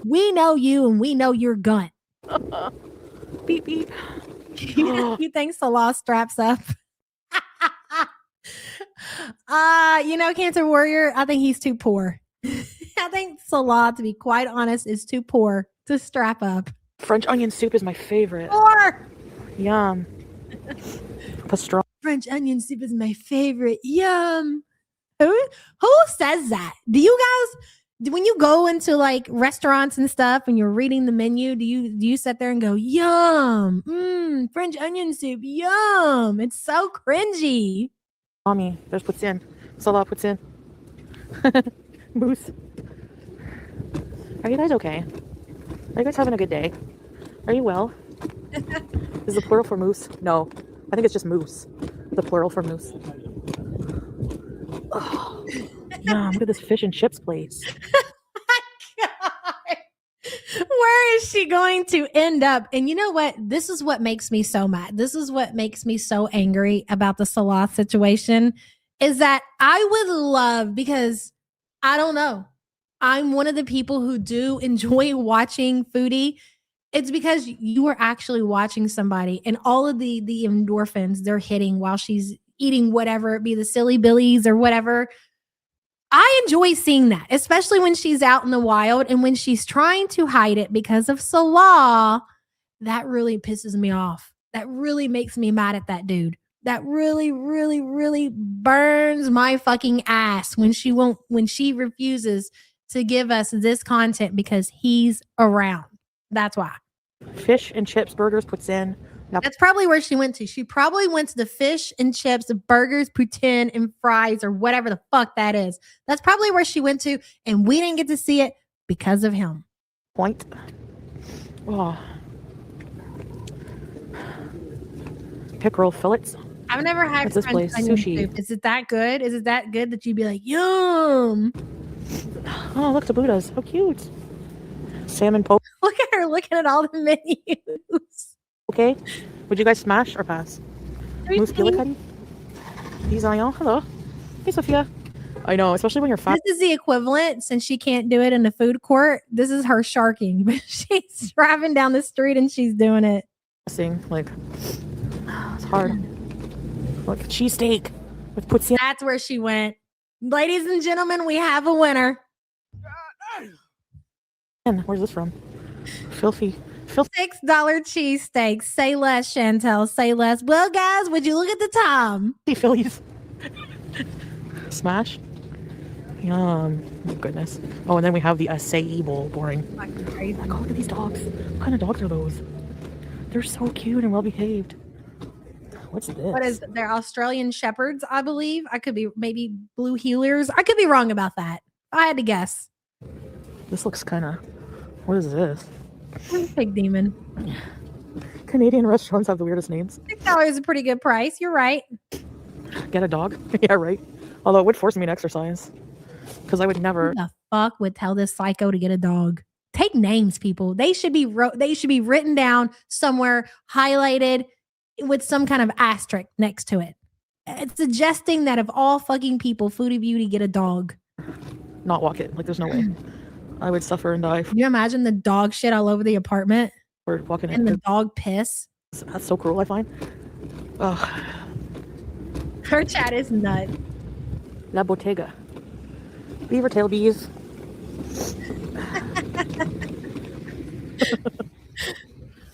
Speaker 5: We know you and we know your gun.
Speaker 3: Beep beep.
Speaker 5: You think Salah straps up? Cancer Warrior, I think he's too poor. I think Salah, to be quite honest, is too poor to strap up.
Speaker 3: French onion soup is my favorite.
Speaker 5: Poor!
Speaker 3: Yum. Pastrami.
Speaker 5: French onion soup is my favorite. Yum. Who says that? Do you guys, when you go into like restaurants and stuff and you're reading the menu, do you sit there and go, yum, French onion soup, yum? It's so cringy.
Speaker 3: Mommy, there's puts in. Salah puts in. Moose. Are you guys okay? Are you guys having a good day? Are you well? Is the plural for moose? No. I think it's just moose. The plural for moose. Oh, yum, look at this fish and chips place.
Speaker 5: God. Where is she going to end up? And you know what? This is what makes me so mad. This is what makes me so angry about the Salah situation is that I would love, because I don't know, I'm one of the people who do enjoy watching Foodie. It's because you are actually watching somebody and all of the endorphins they're hitting while she's eating whatever it be, the silly billies or whatever. I enjoy seeing that, especially when she's out in the wild and when she's trying to hide it because of Salah. That really pisses me off. That really makes me mad at that dude. That really, really, really burns my fucking ass when she refuses to give us this content because he's around. That's why.
Speaker 3: Fish and chips, burgers, puts in.
Speaker 5: That's probably where she went to. She probably went to the fish and chips, the burgers, poutine, and fries, or whatever the fuck that is. That's probably where she went to, and we didn't get to see it because of him.
Speaker 3: Point. Oh. Pickerel fillets.
Speaker 5: I've never had
Speaker 3: What's this
Speaker 5: French
Speaker 3: place?
Speaker 5: onion
Speaker 3: Sushi.
Speaker 5: soup. Is it that good? Is it that good that you'd be like, yum?
Speaker 3: Oh, look, the Buddhas. How cute. Salmon poke.
Speaker 5: Look at her looking at all the menus.
Speaker 3: Okay. Would you guys smash or pass? Moose Gillicuddy. Hey, Zion. Hello. Hey, Sophia. I know, especially when you're fat.
Speaker 5: This is the equivalent, since she can't do it in the food court. This is her sharking. But she's driving down the street and she's doing it.
Speaker 3: Like, it's hard. Look, cheesesteak with puts in.
Speaker 5: That's where she went. Ladies and gentlemen, we have a winner.
Speaker 3: Where's this from? Filthy
Speaker 5: $6 cheesesteaks. Say less, Chantel. Say less. Well, guys, would you look at the time?
Speaker 3: Phillies. Smash. Yum. Oh, goodness. Oh, and then we have the acai bowl. Boring.
Speaker 5: Fucking crazy.
Speaker 3: Like, oh, look at these dogs. What kind of dogs are those? They're so cute and well behaved. What's this?
Speaker 5: What is it? They're Australian Shepherds, I believe. I could be maybe blue healers. I could be wrong about that. I had to guess.
Speaker 3: This looks kind of. What is this?
Speaker 5: Pig demon.
Speaker 3: Canadian restaurants have the weirdest names.
Speaker 5: $6 is a pretty good price. You're right.
Speaker 3: Get a dog? Yeah, right. Although it would force me to exercise. Because I would never.
Speaker 5: Who the fuck would tell this psycho to get a dog? Take names, people. They should be written down somewhere, highlighted with some kind of asterisk next to it. It's suggesting that of all fucking people, Foodie Beauty get a dog.
Speaker 3: Not walk it. Like, there's no way. I would suffer and die
Speaker 5: Can you imagine the dog shit all over the apartment
Speaker 3: for walking
Speaker 5: and the
Speaker 3: it.
Speaker 5: dog piss?
Speaker 3: That's so cruel, I find. Ugh.
Speaker 5: Her chat is nut.
Speaker 3: La Bottega. Beaver tail bees.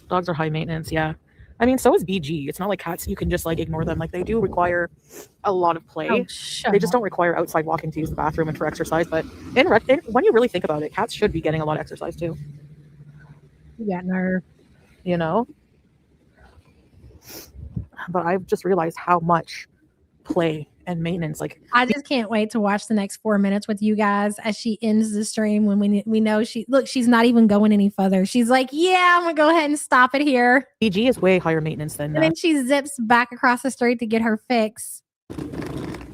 Speaker 3: Dogs are high maintenance, yeah. I mean, so is BG. It's not like cats, you can just like ignore them. Like, they do require a lot of play.
Speaker 5: Oh, shut
Speaker 3: They just
Speaker 5: up.
Speaker 3: don't require outside walking to use the bathroom and for exercise. But when you really think about it, cats should be getting a lot of exercise too.
Speaker 5: You got nerve.
Speaker 3: You know? But I've just realized how much play and maintenance, like,
Speaker 5: I just can't wait to watch the next 4 minutes with you guys as she ends the stream when we know she's not even going any further. She's like, yeah, I'm gonna go ahead and stop it here.
Speaker 3: BG is way higher maintenance than
Speaker 5: And then she zips back across the street to get her fix.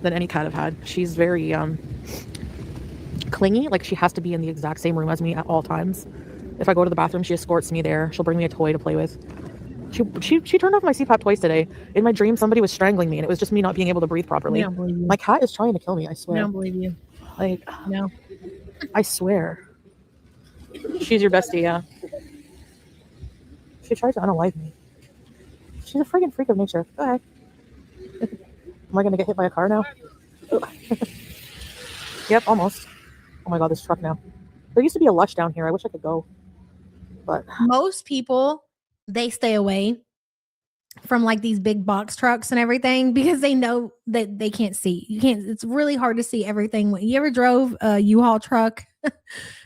Speaker 3: any cat I've had. She's very clingy. Like, she has to be in the exact same room as me at all times. If I go to the bathroom, she escorts me there. She'll bring me a toy to play with. She turned off my CPAP twice today. In my dream, somebody was strangling me, and it was just me not being able to breathe properly.
Speaker 5: I don't believe you.
Speaker 3: My cat is trying to kill me, I
Speaker 5: I
Speaker 3: swear.
Speaker 5: don't believe you.
Speaker 3: Like,
Speaker 5: No.
Speaker 3: I swear. She's your bestie, yeah. She tried to unalive me. She's a friggin' freak of nature. Go ahead. Am I gonna get hit by a car now? Yep, almost. Oh my god, this truck now. There used to be a Lush down here. I wish I could go. But
Speaker 5: Most people, they stay away from like these big box trucks and everything because they know that they can't see. It's really hard to see everything. When you ever drove a U-Haul truck,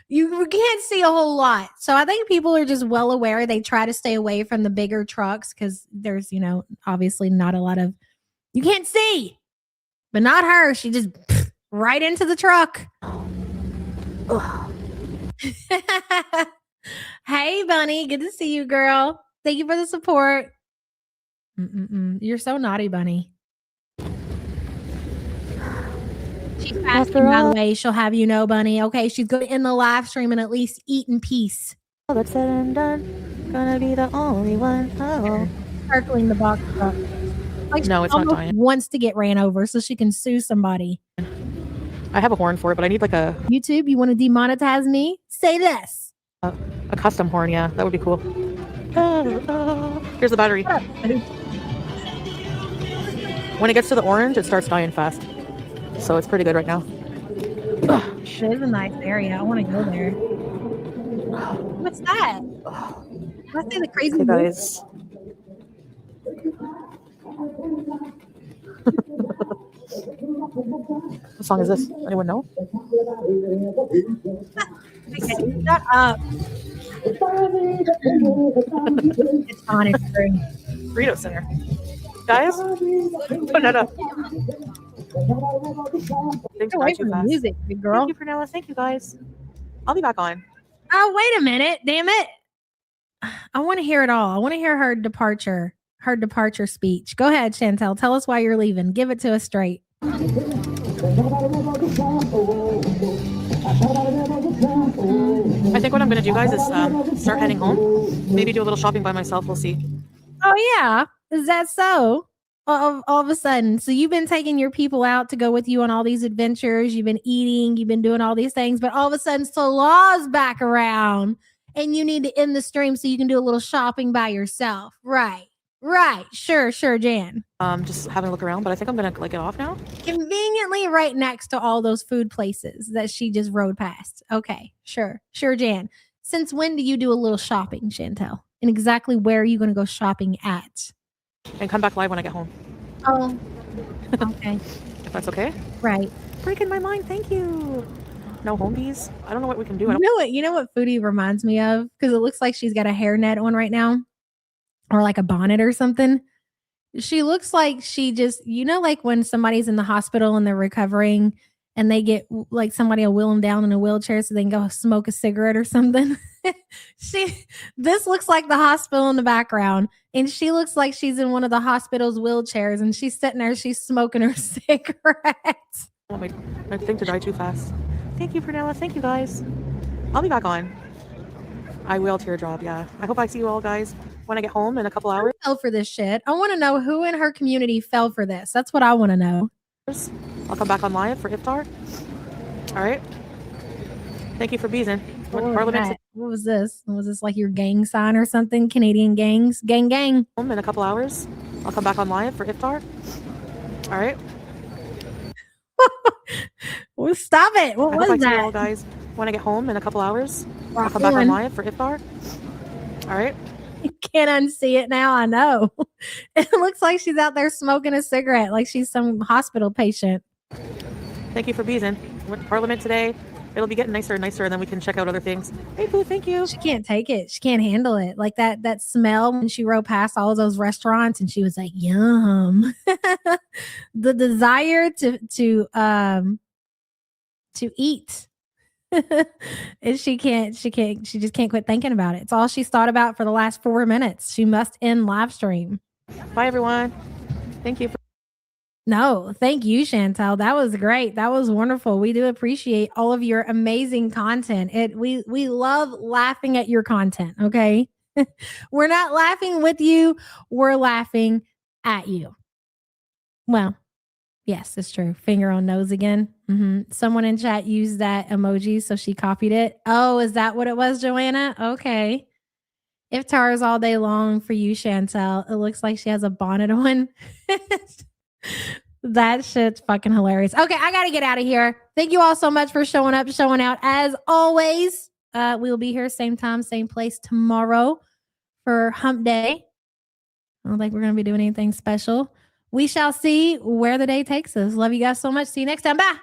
Speaker 5: you can't see a whole lot. So I think people are just well aware. They try to stay away from the bigger trucks because there's, obviously not a lot of, you can't see, but not her. She just right into the truck. Hey, Bunny. Good to see you, girl. Thank you for the support. You're so naughty, Bunny. She's fasting, by the way. She'll have you know, Bunny. Okay, she's going to end the live stream and at least eat in peace.
Speaker 3: all that's said and done, gonna be the only one. Oh.
Speaker 5: Circling the box truck. Like
Speaker 3: No,
Speaker 5: she
Speaker 3: it's not
Speaker 5: almost
Speaker 3: dying.
Speaker 5: wants to get ran over so she can sue somebody.
Speaker 3: I have a horn for it, but I need like a
Speaker 5: YouTube, you want to demonetize me? Say this.
Speaker 3: custom horn. Yeah, that would be cool. Here's the battery. When it gets to the orange, it starts dying fast. So it's pretty good right now.
Speaker 5: It is a nice area. I want to go there. What's that? Let's say the crazy
Speaker 3: Hey
Speaker 5: moose.
Speaker 3: guys. What song is this? Anyone know?
Speaker 5: Okay, shut up. It's on. It's free.
Speaker 3: Burrito Center. Guys, put that up. Things
Speaker 5: Get away
Speaker 3: die too
Speaker 5: from the
Speaker 3: fast.
Speaker 5: music, big girl.
Speaker 3: Thank you, Pernilla. Thank you, guys. I'll be back on.
Speaker 5: Oh, wait a minute. Damn it. I want to hear it all. I want to hear her departure speech. Go ahead, Chantel. Tell us why you're leaving. Give it to us straight.
Speaker 3: I think what I'm going to do, guys, is start heading home. Maybe do a little shopping by myself. We'll see.
Speaker 5: Oh, yeah. Is that so? All of a sudden. So you've been taking your people out to go with you on all these adventures. You've been eating. You've been doing all these things. But all of a sudden, Salah's back around. And you need to end the stream so you can do a little shopping by yourself. Right. Sure, Jan.
Speaker 3: Just having a look around, but I think I'm going to get off now.
Speaker 5: Conveniently right next to all those food places that she just rode past. Okay, sure, Jan. Since when do you do a little shopping, Chantel? And exactly where are you going to go shopping at?
Speaker 3: And come back live when I get home.
Speaker 5: Oh, okay.
Speaker 3: If that's okay.
Speaker 5: Right.
Speaker 3: Breaking my mind. Thank you. No home bees. I don't know what we can do. I
Speaker 5: You
Speaker 3: don't
Speaker 5: know what? You know what Foodie reminds me of? Because it looks like she's got a hairnet on right now, or like a bonnet or something. She looks like she just, like when somebody's in the hospital and they're recovering, and they get like somebody will wheel them down in a wheelchair so they can go smoke a cigarette or something. This looks like the hospital in the background, and she looks like she's in one of the hospital's wheelchairs, and she's sitting there, she's smoking her cigarette.
Speaker 3: want my thing to die too fast. Thank you, Pernilla. Thank you, guys. I'll be back on. I will teardrop, yeah. I hope I see you all, guys, when I get home in a couple hours.
Speaker 5: Fell for this shit. I want to know who in her community fell for this. That's what I want to know.
Speaker 3: I'll come back on live for iftar. All right. Thank you for beezing.
Speaker 5: What was this? Was this like your gang sign or something? Canadian gangs? Gang.
Speaker 3: Home in a couple hours. I'll come back on live for iftar. All right.
Speaker 5: Well, stop it. What was
Speaker 3: I
Speaker 5: that?
Speaker 3: see you all, guys, when I get home in a couple hours. I'll come back on live for iftar. All right.
Speaker 5: You can't unsee it now. I know. It looks like she's out there smoking a cigarette, like she's some hospital patient.
Speaker 3: Thank you for beezing. Went to Parliament today. It'll be getting nicer and nicer, and then we can check out other things. Hey, Pooh, thank you.
Speaker 5: She can't take it. She can't handle it. Like that smell when she rode past all of those restaurants, and she was like, "Yum." The desire to eat. And she just can't quit thinking about it. It's all she's thought about for the last 4 minutes. She must end live stream.
Speaker 3: Bye, everyone. Thank you.
Speaker 5: No, thank you, Chantel. That was great. That was wonderful. We do appreciate all of your amazing content. We love laughing at your content. Okay. We're not laughing with you. We're laughing at you. Well, yes, it's true. Finger on nose again. Someone in chat used that emoji, so she copied it. Oh, is that what it was, Joanna? Okay. Iftar is all day long for you, Chantel. It looks like she has a bonnet on. That shit's fucking hilarious. Okay, I gotta get out of here. Thank you all so much for showing up, showing out. As always, we'll be here same time, same place tomorrow for Hump Day. I don't think we're gonna be doing anything special. We shall see where the day takes us. Love you guys so much. See you next time. Bye.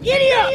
Speaker 2: Giddy up!